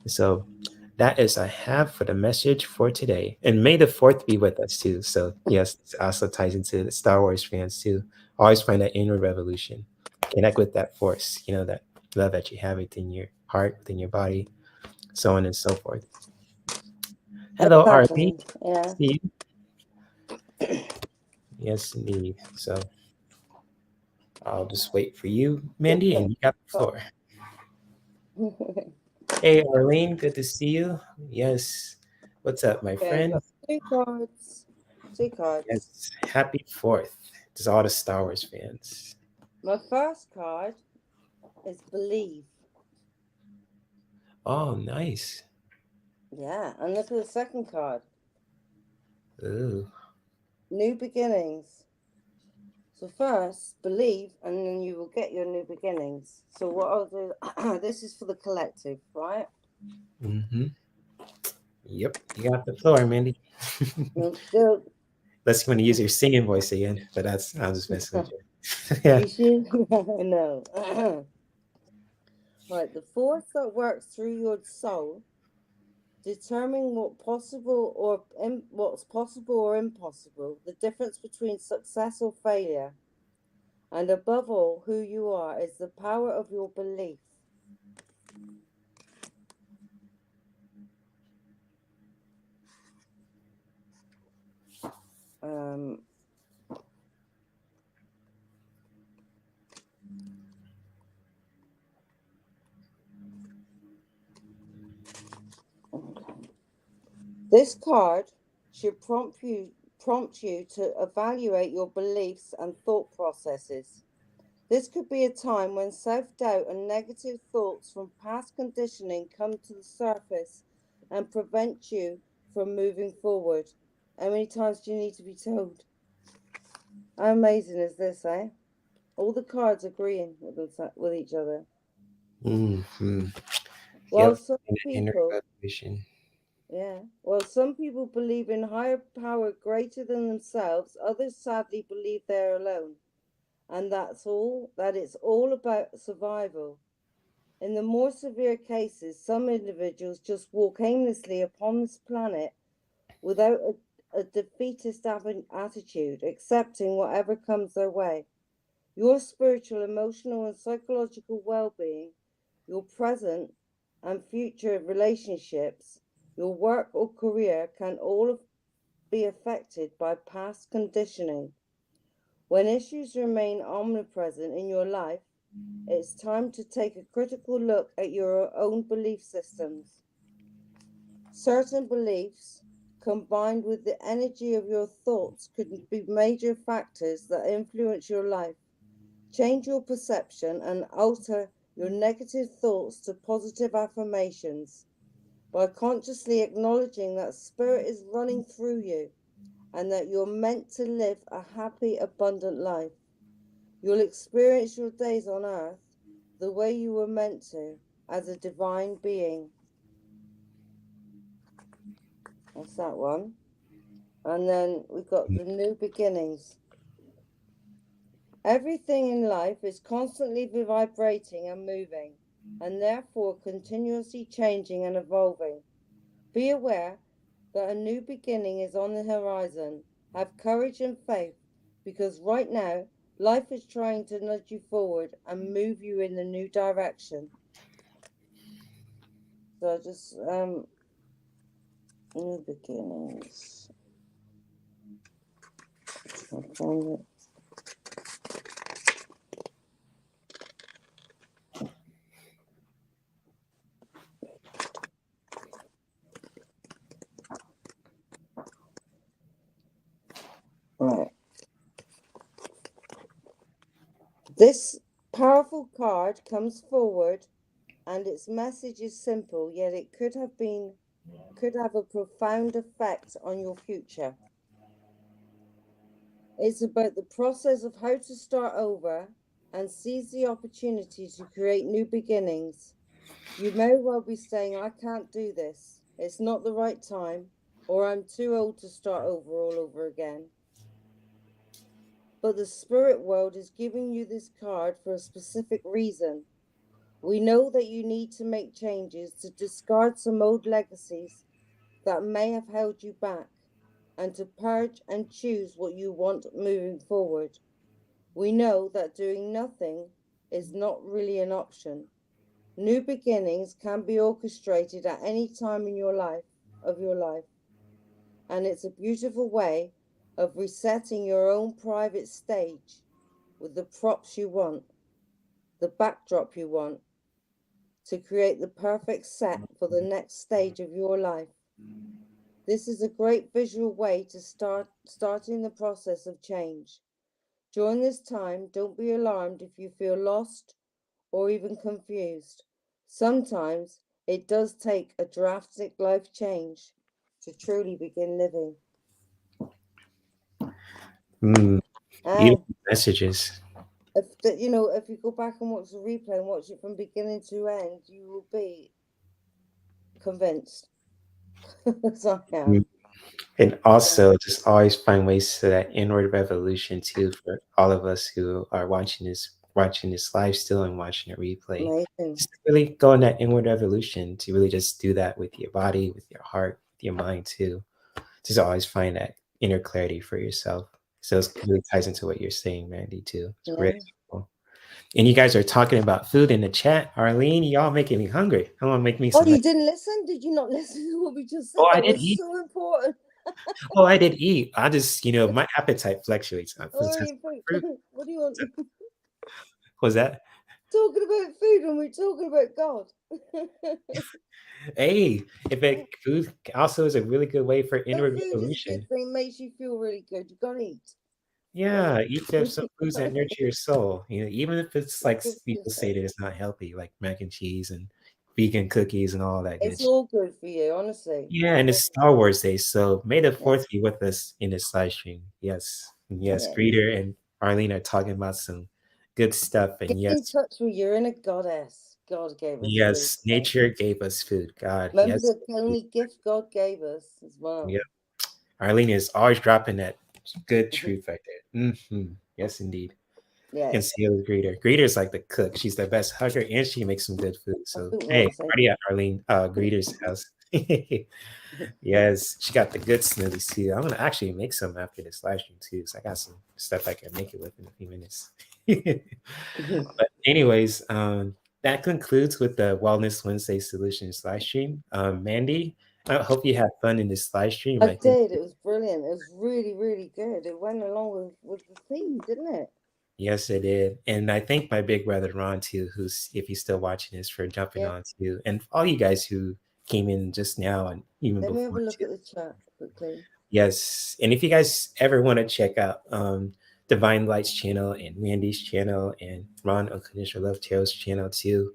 So that is I have for the message for today. And may the fourth be with us too. So yes, it also ties into the Star Wars fans too. Always find that inner revolution. Connect with that force, that love that you have within your heart, within your body, so on and so forth. Hello, Arlene. Yeah. See you. Yes, indeed. So I'll just wait for you, Mandy, and you got the floor. Hey, Arlene, good to see you. Yes. What's up, my friend? Two cards. Yes. Happy 4th to all the Star Wars fans. My first card is Believe. Oh, nice. Yeah, and look at the second card. Ooh. New beginnings. So first, believe, and then you will get your new beginnings. So what I'll do, this is for the collective, right? Mm-hmm. Yep, you got the floor, Mandy. Unless you want to use your singing voice again, but I'll just mess with you. Yeah. No. Right, the force that works through your soul, determining what's possible or impossible, the difference between success or failure, and above all, who you are, is the power of your belief. Okay. This card should prompt you to evaluate your beliefs and thought processes. This could be a time when self-doubt and negative thoughts from past conditioning come to the surface and prevent you from moving forward. How many times do you need to be told? How amazing is this, eh? All the cards agreeing with each other. Mm-hmm. While Yep. some Inner people, evaluation. yeah, while some people believe in higher power greater than themselves, others sadly believe they're alone, and that it's all about survival. In the more severe cases, some individuals just walk aimlessly upon this planet without a defeatist attitude, accepting whatever comes their way. Your spiritual, emotional, and psychological well-being, your present and future relationships, your work or career can all be affected by past conditioning. When issues remain omnipresent in your life, it's time to take a critical look at your own belief systems. Certain beliefs, combined with the energy of your thoughts, could be major factors that influence your life. Change your perception and alter your negative thoughts to positive affirmations by consciously acknowledging that spirit is running through you and that you're meant to live a happy, abundant life. You'll experience your days on earth the way you were meant to, as a divine being. That's that one. And then we've got the new beginnings. Everything in life is constantly vibrating and moving, and therefore continuously changing and evolving. Be aware that a new beginning is on the horizon. Have courage and faith, because right now, life is trying to nudge you forward and move you in a new direction. So just, new beginnings. I'll find it. Right. This powerful card comes forward, and its message is simple, yet it could have a profound effect on your future. It's about the process of how to start over and seize the opportunity to create new beginnings. You may well be saying, I can't do this. It's not the right time, or I'm too old to start over all over again. But the spirit world is giving you this card for a specific reason. We know that you need to make changes to discard some old legacies that may have held you back, and to purge and choose what you want moving forward. We know that doing nothing is not really an option. New beginnings can be orchestrated at any time in your life, and it's a beautiful way of resetting your own private stage with the props you want, the backdrop you want, to create the perfect set for the next stage of your life. This is a great visual way to starting the process of change. During this time, don't be alarmed if you feel lost or even confused. Sometimes it does take a drastic life change to truly begin living. Beautiful messages. If you go back and watch the replay and watch it from beginning to end, you will be convinced. As I am. And also just always find ways to that inward revolution too, for all of us who are watching this live still and watching it replay. Amazing. Just to really go in that inward revolution, to really just do that with your body, with your heart, with your mind too. Just always find that inner clarity for yourself. So it really ties into what you're saying, Mandy, too. It's really cool. And you guys are talking about food in the chat. Arlene, y'all making me hungry. I want to make me some. Oh, you didn't listen? Did you not listen to what we just said? Oh, I That did was eat. so important. Oh, I did eat. I just, my appetite fluctuates. What do you want? Was that? Talking about food and we're talking about God. Hey, food also is a really good way for inward Food is a revolution. good thing, makes you feel really good. You gotta eat. Yeah, eat some foods that nurture your soul. Even if it's like people say that it's not healthy, like mac and cheese and vegan cookies and all that good It's all good for you, honestly. Yeah, and it's Star Wars Day, so May the 4th be with us in this live stream. Yes, Peter and Arlene are talking about some good stuff. Get And in yes, touch with your inner goddess. God gave us food. yes, nature gave us food. God, Remember yes. the only gift God gave us as well. Yep. Arlene is always dropping that good truth right there. Yes, indeed. Yeah. And Seal Greeter. Greeter's like the cook. She's the best hugger and she makes some good food. So hey, party at Arlene Greeter's house. Yes, she got the good smoothies too. I'm gonna actually make some after this live stream too. So I got some stuff I can make it with in a few minutes. But anyways, that concludes with the Wellness Wednesday Solutions live stream. Mandy, I hope you had fun in this live stream. I did. It was brilliant. It was really, really good. It went along with the theme, didn't it? Yes, it did. And I thank my big brother Ron too, who's, if he's still watching this, for jumping on too. And all you guys who came in just now and even Let before. me have a look at the chat quickly. Yes. And if you guys ever want to check out Divine Light's channel and Mandy's channel and Ron Unconditional Love Tarot's channel too,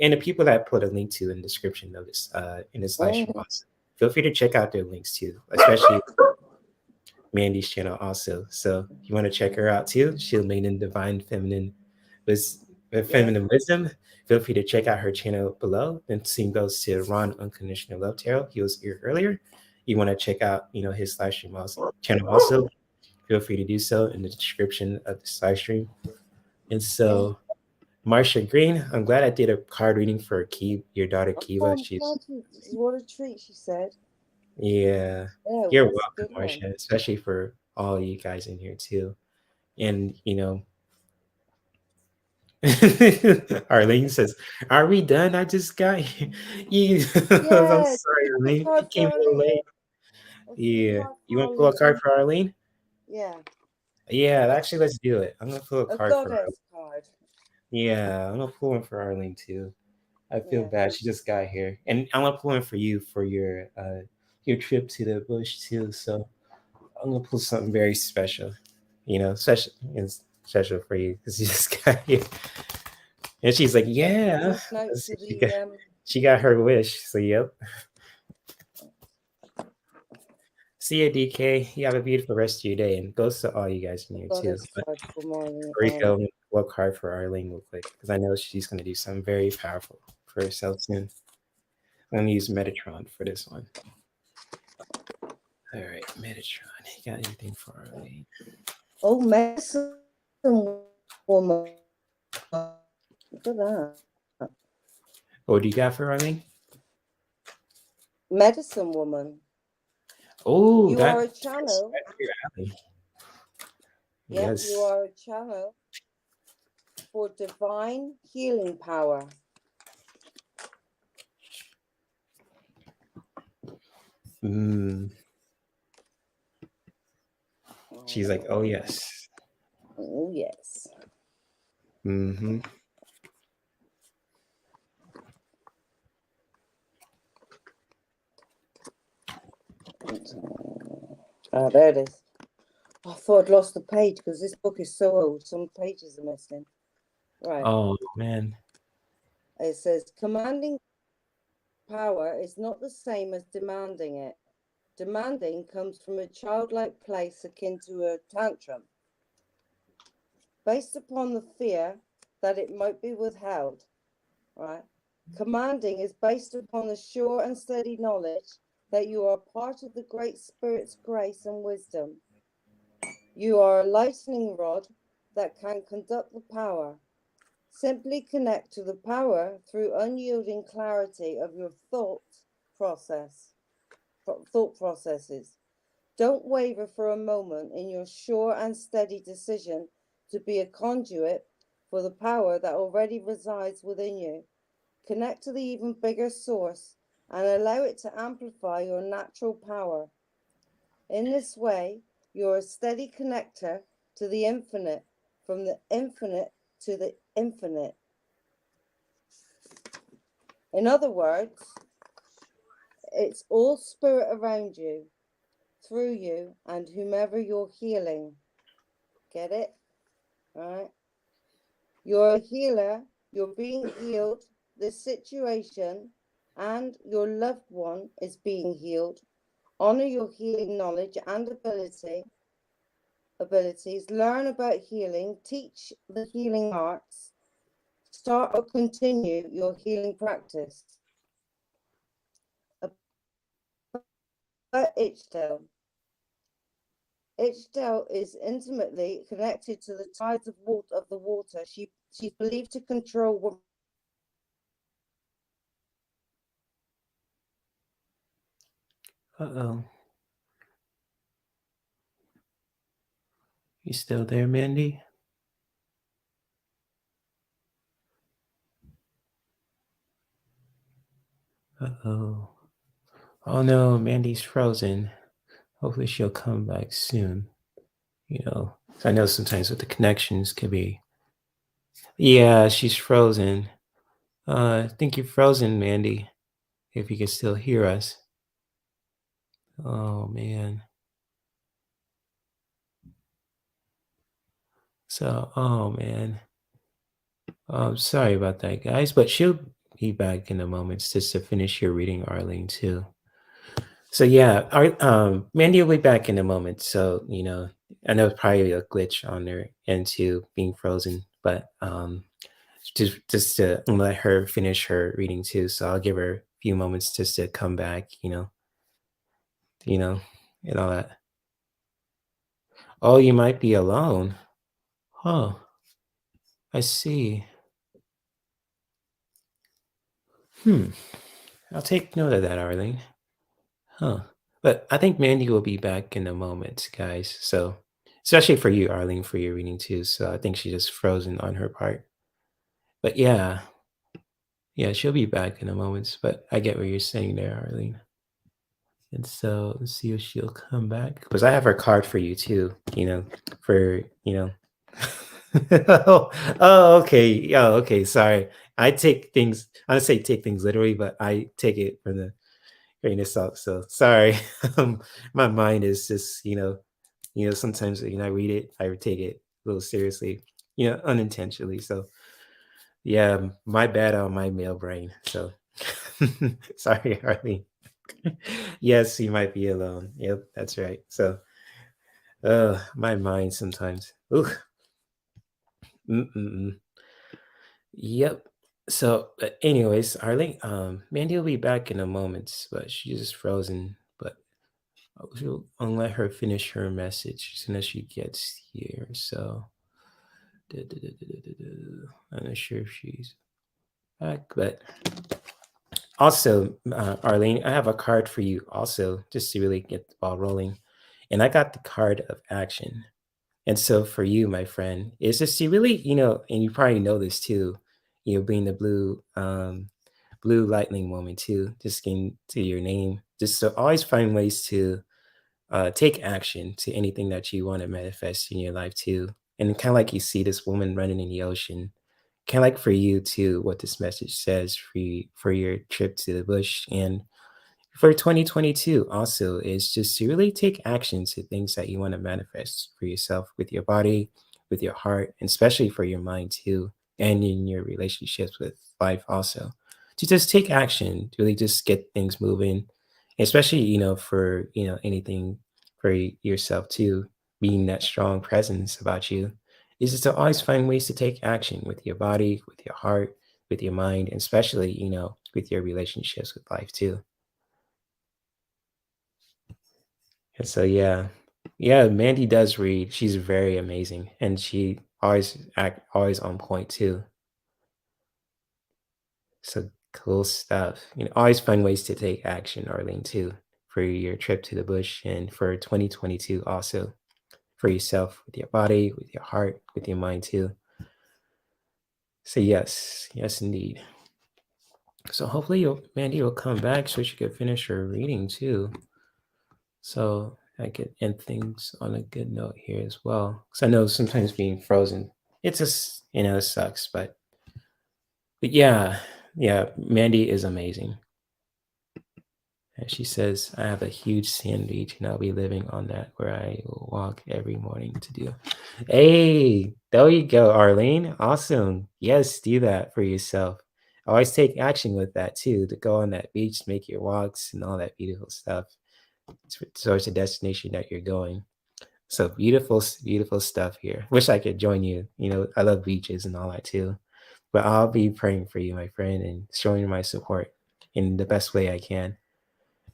and the people that I put a link to in the description of this in this live stream also, feel free to check out their links too, especially Mandy's channel also. So if you want to check her out too, she'll Maiden Divine Feminine Feminine Wisdom. Feel free to check out her channel below. And same goes to Ron Unconditional Love Tarot. He was here earlier. You want to check out, his live stream channel also. Feel free to do so in the description of this live stream. And so, Marsha Green, I'm glad I did a card reading for your daughter Kiva. What a treat, she said. Yeah, you're welcome, Marsha, especially for all you guys in here too. And Arlene says, "Are we done? I just got here." I'm sorry, Arlene. You came a little late. Yeah, you want to pull a card for Arlene? Yeah, actually, let's do it. I'm gonna pull a card for Arlene. Yeah, I'm gonna pull one for Arlene too. I feel bad. She just got here, and I'm gonna pull one for you for your trip to the bush too. So I'm gonna pull something very special, special for you because you just got here. And she's like, "Yeah." She got her wish. So yep. See ya, DK. You have a beautiful rest of your day, and goes to all you guys in here too. Rico, work hard for Arlene real quick because I know she's going to do something very powerful for herself soon. I'm going to use Metatron for this one. All right, Metatron. You got anything for Arlene? Oh, medicine woman. Look at that. What do you got for Arlene? Medicine woman. Oh, you are a channel. Yes, you are a channel for divine healing power. She's like, "Oh yes, oh yes." Oh, there it is. I thought I'd lost the page because this book is so old. Some pages are missing. Right. Oh, man. It says, commanding power is not the same as demanding it. Demanding comes from a childlike place akin to a tantrum, based upon the fear that it might be withheld. Right. Commanding is based upon the sure and steady knowledge that you are part of the Great Spirit's grace and wisdom. You are a lightning rod that can conduct the power. Simply connect to the power through unyielding clarity of your thought processes. Don't waver for a moment in your sure and steady decision to be a conduit for the power that already resides within you. Connect to the even bigger source and allow it to amplify your natural power. In this way, you're a steady connector to the infinite, from the infinite to the infinite. In other words, it's all spirit around you, through you, and whomever you're healing. Get it? All right? You're a healer. You're being healed. This situation and your loved one is being healed. Honor your healing knowledge and ability. abilities, learn about healing, teach the healing arts, start or continue your healing practice. About Ichdel. Ichdel is intimately connected to the tides of the water. She's believed to control. Uh-oh. You still there, Mandy? Uh-oh. Oh no, Mandy's frozen. Hopefully she'll come back soon. I know sometimes with the connections could be. Yeah, she's frozen. I think you're frozen, Mandy. If you can still hear us. Oh man. So, oh man. Sorry about that, guys, but she'll be back in a moment just to finish your reading, Arlene, too. So yeah, Mandy will be back in a moment. So, I know it's probably a glitch on her end too, being frozen, but just to let her finish her reading too. So I'll give her a few moments just to come back, and all that. Oh, you might be alone. Huh. I see. I'll take note of that, Arlene. Huh. But I think Mandy will be back in a moment, guys. So, especially for you, Arlene, for your reading too. So I think she just frozen on her part. But yeah, she'll be back in a moment. But I get what you're saying there, Arlene. And so let's see if she'll come back. Because I have her card for you too, for, oh, okay. Oh, okay. Sorry. I don't say take things literally, but I take it from the grain of salt. So sorry. My mind is just, sometimes when I read it, I take it a little seriously, unintentionally. So yeah, my bad on my male brain. So sorry, Arlene. Yes, you might be alone. Yep, that's right. So my mind sometimes. Ooh. Mm-mm-mm. Yep. So, anyways, Arlene, Mandy will be back in a moment, but she's just frozen. But I'll let her finish her message as soon as she gets here. So, I'm not sure if she's back, but also, Arlene, I have a card for you also, just to really get the ball rolling. And I got the card of action. And so for you, my friend, is just to really, and you probably know this too, being the blue lightning woman too, just getting to your name, just to always find ways to take action to anything that you want to manifest in your life too. And kind of like you see this woman running in the ocean, kind of like for you too, what this message says for your trip to the bush and for 2022 also is just to really take action to things that you want to manifest for yourself with your body, with your heart, and especially for your mind too, and in your relationships with life also. To just take action, to really just get things moving, especially, for, anything for yourself too, being that strong presence about you, is just to always find ways to take action with your body, with your heart, with your mind, and especially, with your relationships with life too. And so yeah, Mandy does read. She's very amazing, and she always on point too. So cool stuff. Always find ways to take action, Arlene, too, for your trip to the bush and for 2022 also for yourself with your body, with your heart, with your mind too. So yes, indeed. So hopefully Mandy will come back so she could finish her reading too. So I could end things on a good note here as well. Because I know sometimes being frozen, it's just, it sucks. But yeah, Mandy is amazing. And she says, I have a huge sand beach and I'll be living on that where I will walk every morning to do. Hey, there you go, Arlene. Awesome. Yes, do that for yourself. Always take action with that too, to go on that beach, make your walks and all that beautiful stuff towards the destination that you're going. So beautiful, beautiful stuff here. Wish I could join you. You know, I love beaches and all that too. But I'll be praying for you, my friend, and showing you my support in the best way I can.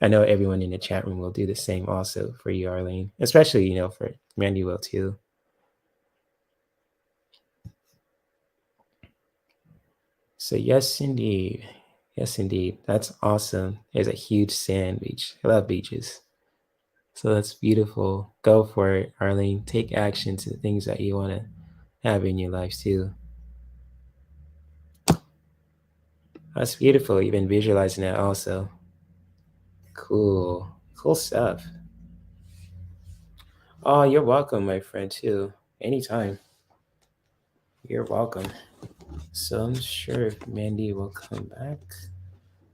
I know everyone in the chat room will do the same also for you, Arlene, especially, you know, for Mandy will too. So yes, indeed. Yes, indeed. That's awesome. There's a huge sand beach. I love beaches. So that's beautiful. Go for it, Arlene. Take action to the things that you want to have in your life too. That's beautiful. You've been visualizing that also. Cool. Cool stuff. Oh, you're welcome, my friend, too. Anytime. You're welcome. So I'm sure if Mandy will come back.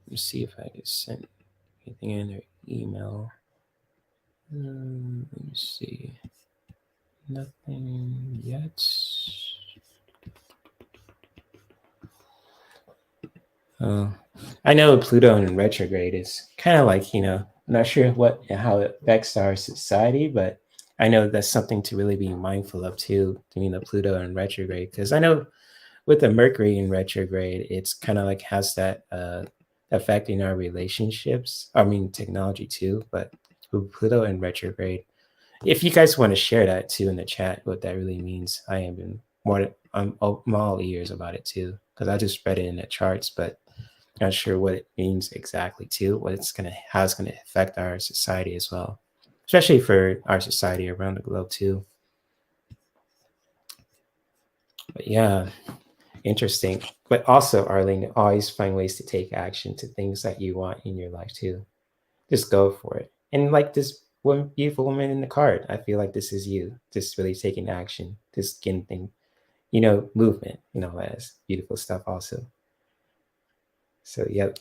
Let me see if I can send anything in her email. Let me see. Nothing yet. Oh, I know Pluto in retrograde is kind of like, you know, I'm not sure how it affects our society, but I know that's something to really be mindful of too, the Pluto in retrograde. Because I know with the Mercury in retrograde, it's kind of like has that effect in our relationships. I mean, technology too, but with Pluto in retrograde, if you guys want to share that too in the chat, what that really means, I'm all ears about it too, because I just read it in the charts, but not sure what it means exactly too, how it's gonna affect our society as well, especially for our society around the globe too. But yeah, interesting. But also, Arlene, always find ways to take action to things that you want in your life too. Just go for it. And like this one beautiful woman in the card, I feel like this is you, just really taking action, just getting thing, movement, that's beautiful stuff also. So yep.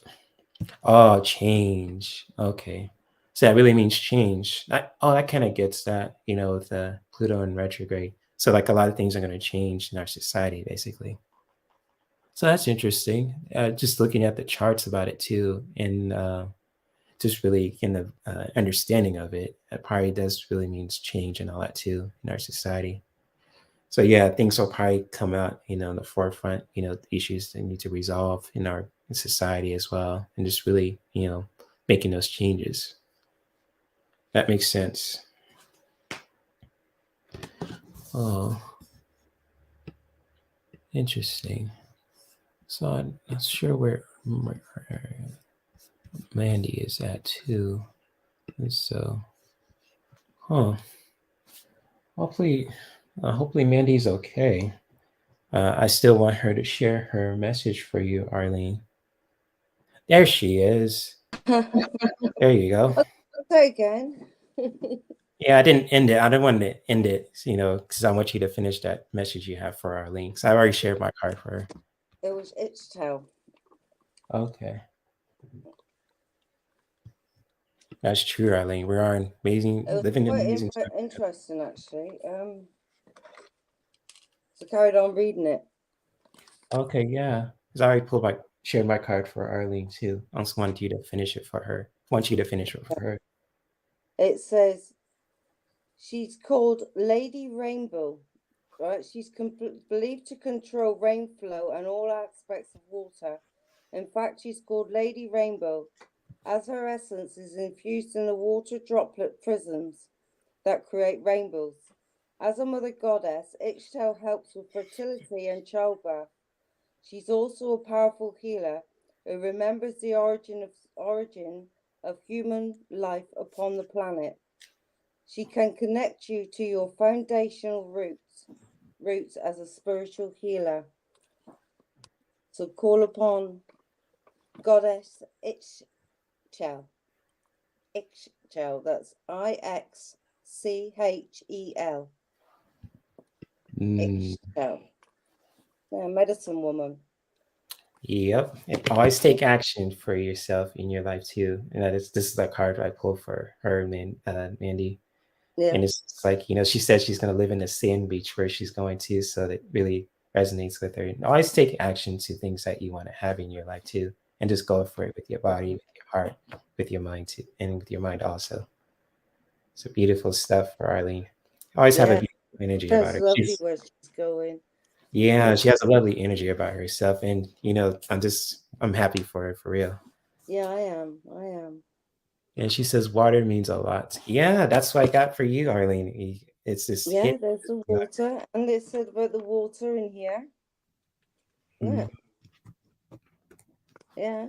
Oh, change. Okay. So that really means change. That kind of gets that, with Pluto in retrograde. So like a lot of things are going to change in our society, basically. So that's interesting. Just looking at the charts about it too, and just really in the understanding of it, it probably does really means change and all that too in our society. So yeah, things will probably come out, in the forefront, the issues that need to resolve in our society as well, and just really, making those changes. That makes sense. Oh, interesting. So I'm not sure where Mandy is at too. And so, hopefully Mandy's okay. I still want her to share her message for you, Arlene. There she is. There you go. Say again. Yeah, I didn't end it. I didn't want to end it, because I want you to finish that message you have for Arlene. Because I already shared my card for her. It was its tail. Okay. That's true, Arlene. We are living in amazing quite times. interesting, actually. So carried on reading it. Okay, yeah. Because I already shared my card for Arlene too. I just wanted you to finish it for her. Want you to finish it for her. It says she's called Lady Rainbow, right? She's believed to control rainflow and all aspects of water. In fact, she's called Lady Rainbow, as her essence is infused in the water droplet prisms that create rainbows. As a mother goddess, Ixchel helps with fertility and childbirth. She's also a powerful healer who remembers the origin of human life upon the planet. She can connect you to your foundational roots as a spiritual healer. So call upon Goddess Ixchel. Ixchel, that's Ixchel. Ixchel. Yeah, medicine woman. Yep. And always take action for yourself in your life too. And this is the card I pulled for her, Mandy. Yeah. And it's like, she said she's going to live in a sand beach where she's going to. So that really resonates with her. And always take action to things that you want to have in your life too. And just go for it with your body, with your heart, with your mind too, and with your mind also. So beautiful stuff for Arlene. always have a Yeah, beautiful energy about that's her. lovely where she's going. Yeah, she has a lovely energy about herself, and I'm happy for her, for real. Yeah, I am. I am. And she says water means a lot. Yeah, that's what I got for you, Arlene. It's this Yeah, hit. there's the water, and it said about the water in here. Mm, Yeah,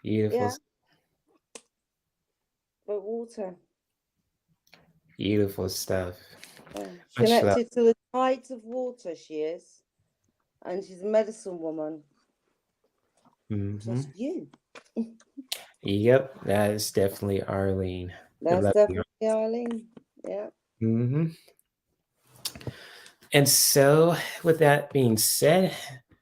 beautiful, yeah, but water. beautiful stuff. Yeah. She's Much love. connected to the tides of water, she is. And she's a medicine woman. Hmm. Just you. Yep, that is definitely Arlene. The That's lovely. definitely Eileen. Yeah. Hmm. And so, with that being said,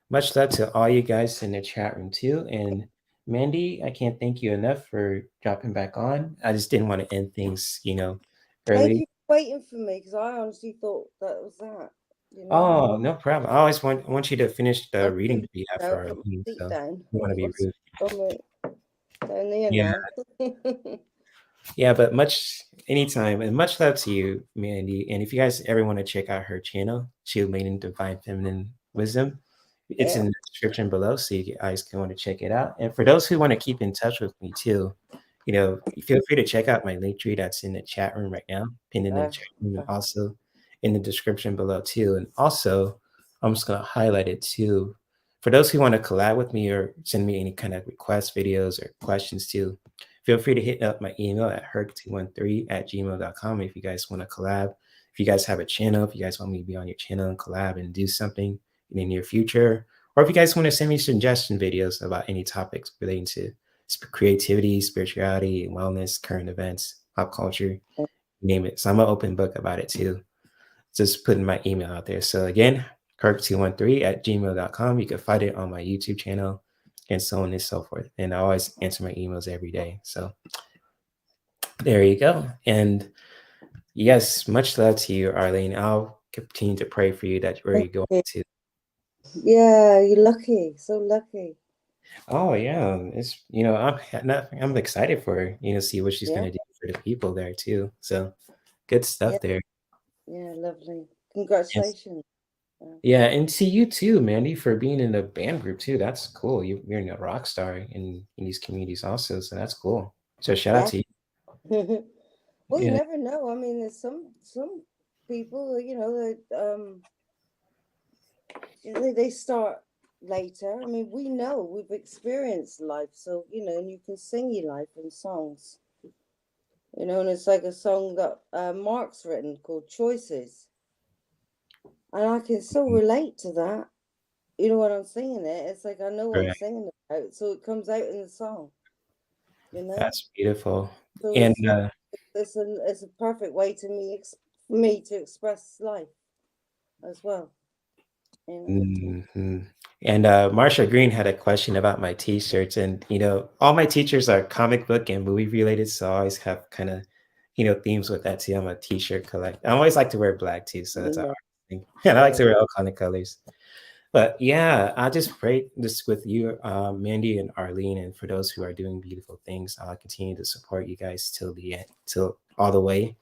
much love to all you guys in the chat room too. And Mandy, I can't thank you enough for dropping back on. I just didn't want to end things, Thank early. you for waiting for me, because I honestly thought that was that. Oh, no problem. I always want you to finish the I reading that you have now for put my Arlene, feet so I down. don't want to be rude. Down there Yeah. now. Yeah, but anytime, and much love to you, Mandy. And if you guys ever want to check out her channel, Shield Maiden Divine Feminine Wisdom, it's Yeah. in the description below, so you guys can want to check it out. And for those who want to keep in touch with me too, feel free to check out my link tree that's in the chat room right now, pinned in the chat room, and also in the description below too. And also, I'm just gonna highlight it too. For those who want to collab with me or send me any kind of request videos or questions too, feel free to hit up my email at herc213@gmail.com if you guys want to collab. If you guys have a channel, if you guys want me to be on your channel and collab and do something in the near future, or if you guys want to send me suggestion videos about any topics relating to creativity, spirituality, wellness, current events, pop culture, name it. So I'm an open book about it too. Just putting my email out there. So again, kirk213@gmail.com. You can find it on my YouTube channel and so on and so forth. And I always answer my emails every day. So there you go. And yes, much love to you, Arlene. I'll continue to pray for you that where you're going to. Yeah, you're lucky. So lucky. Oh yeah, it's I'm excited for her. See what she's gonna do for the people there too. So good stuff there. Yeah, lovely. Yes. Congratulations. Yeah, and to you too, Mandy, for being in the band group too. That's cool. You're a rock star in these communities also, so that's cool. So shout out to you. Well, you Yeah. never know. I mean, there's some people, that they start later. I mean, we know we've experienced life, so and you can sing your life in songs. And it's like a song that Mark's written called Choices, and I can so relate to that. You know what I'm singing it. It's like I know what I'm Right. singing about, so it comes out in the song. That's beautiful. So And it's a perfect way to me to express life as well. mhm. And Marsha Green had a question about my t-shirts, and all my teachers are comic book and movie related, so I always have kind of themes with that too. I'm a t-shirt collector. I always like to wear black too, so that's a hard thing. And I like to wear all kind of colors. But yeah, I just pray this with you, Mandy and Arlene, and for those who are doing beautiful things, I'll continue to support you guys till the end, till all the way.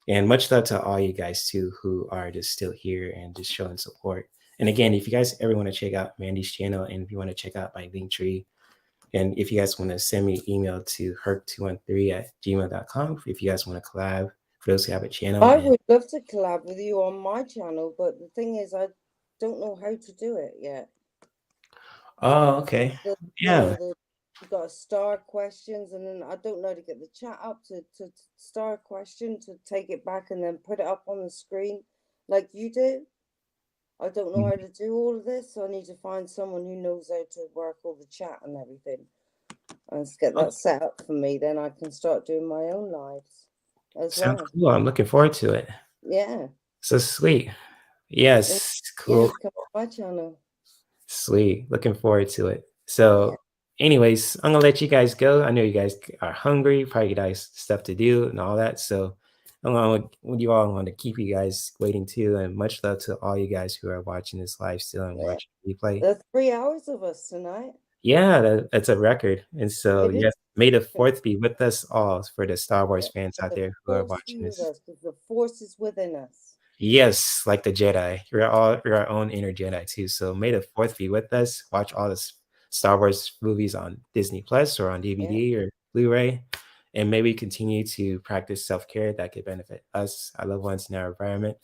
And much love to all you guys too, who are just still here and just showing support. And again, if you guys ever want to check out Mandy's channel, and if you want to check out my link tree, and if you guys want to send me an email to herc213@gmail.com, if you guys want to collab, for those who have a channel. I would love to collab with you on my channel, but the thing is, I don't know how to do it yet. Oh, okay. Yeah. You got star questions, and then I don't know how to get the chat up to star question to take it back and then put it up on the screen like you do. I don't know how to do all of this, so I need to find someone who knows how to work all the chat and everything. And get that set up for me, then I can start doing my own lives as well. Sounds cool. I'm looking forward to it. Yeah. So sweet. Yes. Cool. Yeah, come on my channel. Sweet. Looking forward to it. So anyways, I'm gonna let you guys go. I know you guys are hungry, probably guys stuff to do and all that. So I'm gonna with you all, I want to keep you guys waiting too. And much love to all you guys who are watching this live still and watching the replay. There's 3 hours of us tonight. Yeah, that's a record. And so, It is. yes, may the fourth be with us all for the Star Wars fans out The there who are force watching be with this. us, because the force is within us. Yes, like the Jedi. We're our own inner Jedi too. So may the fourth be with us. Watch all the Star Wars movies on Disney Plus or on DVD or Blu-ray. And maybe continue to practice self-care that could benefit us, our loved ones, and our environment.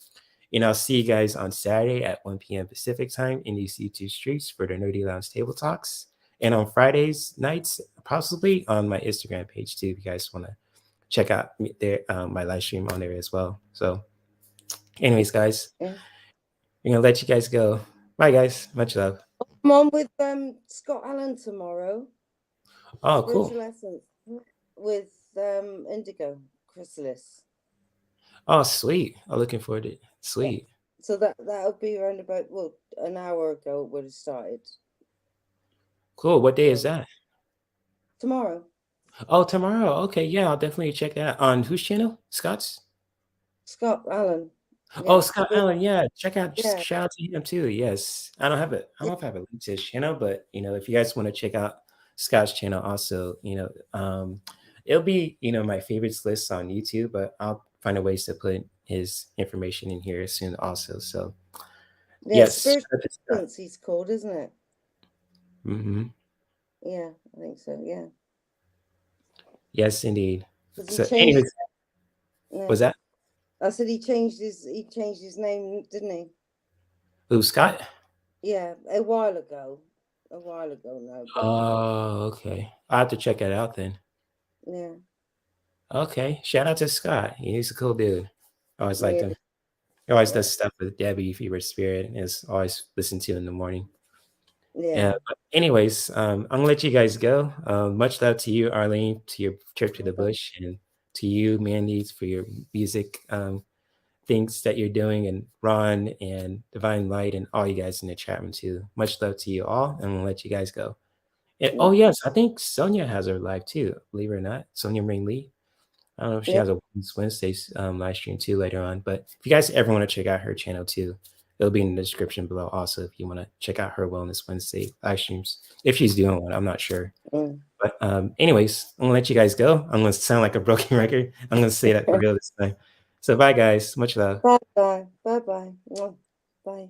And I'll see you guys on Saturday at 1 p.m. Pacific time in these YouTube streets for the Nerdy Lounge Table Talks. And on Fridays nights, possibly on my Instagram page too, if you guys want to check out my live stream on there as well. So anyways, guys, Yeah. I'm gonna let you guys go. Bye, guys. Much love. I'm on with Scott Allen tomorrow. Oh, Spiritual cool. Essence with Indigo, Chrysalis. Oh, sweet. I'm looking forward to it. Sweet. So that'll be around about an hour ago it would have started. Cool. What day is that? Tomorrow. Oh, tomorrow. Okay, yeah, I'll definitely check that out. On whose channel? Scott's? Scott Allen. Oh, Scott Allen. Yeah, check out. Yeah. Shout out to him too. Yes, I don't have it. I don't know if I have a link to his channel, but if you guys want to check out Scott's channel, also, it'll be my favorites list on YouTube, but I'll find a ways to put his information in here soon, also. So, yes, Spiritual Essence he's called, isn't it? Mm-hmm. Yeah, I think so. Yeah. Yes, indeed. So, changed, anyways, was that? I said he changed his name, didn't he? Who, Scott? Yeah, a while ago now. But Oh, okay. I'll have to check that out then. yeah. Okay. Shout out to Scott. He's a cool dude. I always liked him. He always does stuff with Debbie, Freebird Spirit, and is always listened to in the morning. Yeah. But anyways, I'm gonna let you guys go. Much love to you, Arlene, to your trip to the bush, and to you, Mandy, for your music things that you're doing, and Ron and Divine Light and all you guys in the chat room too. Much love to you all. I'm gonna let you guys go. And, oh yes, I think Sonja has her live too, believe it or not. Sonja Rayne Lee. I don't know if she has a Wednesday's live stream too later on. But if you guys ever want to check out her channel too, it'll be in the description below also if you want to check out her Wellness Wednesday live streams. If she's doing one, I'm not sure. But anyways, I'm gonna let you guys go. I'm gonna sound like a broken record. I'm gonna say that for real this time. So bye guys. Much love. Bye bye. Bye bye. Bye.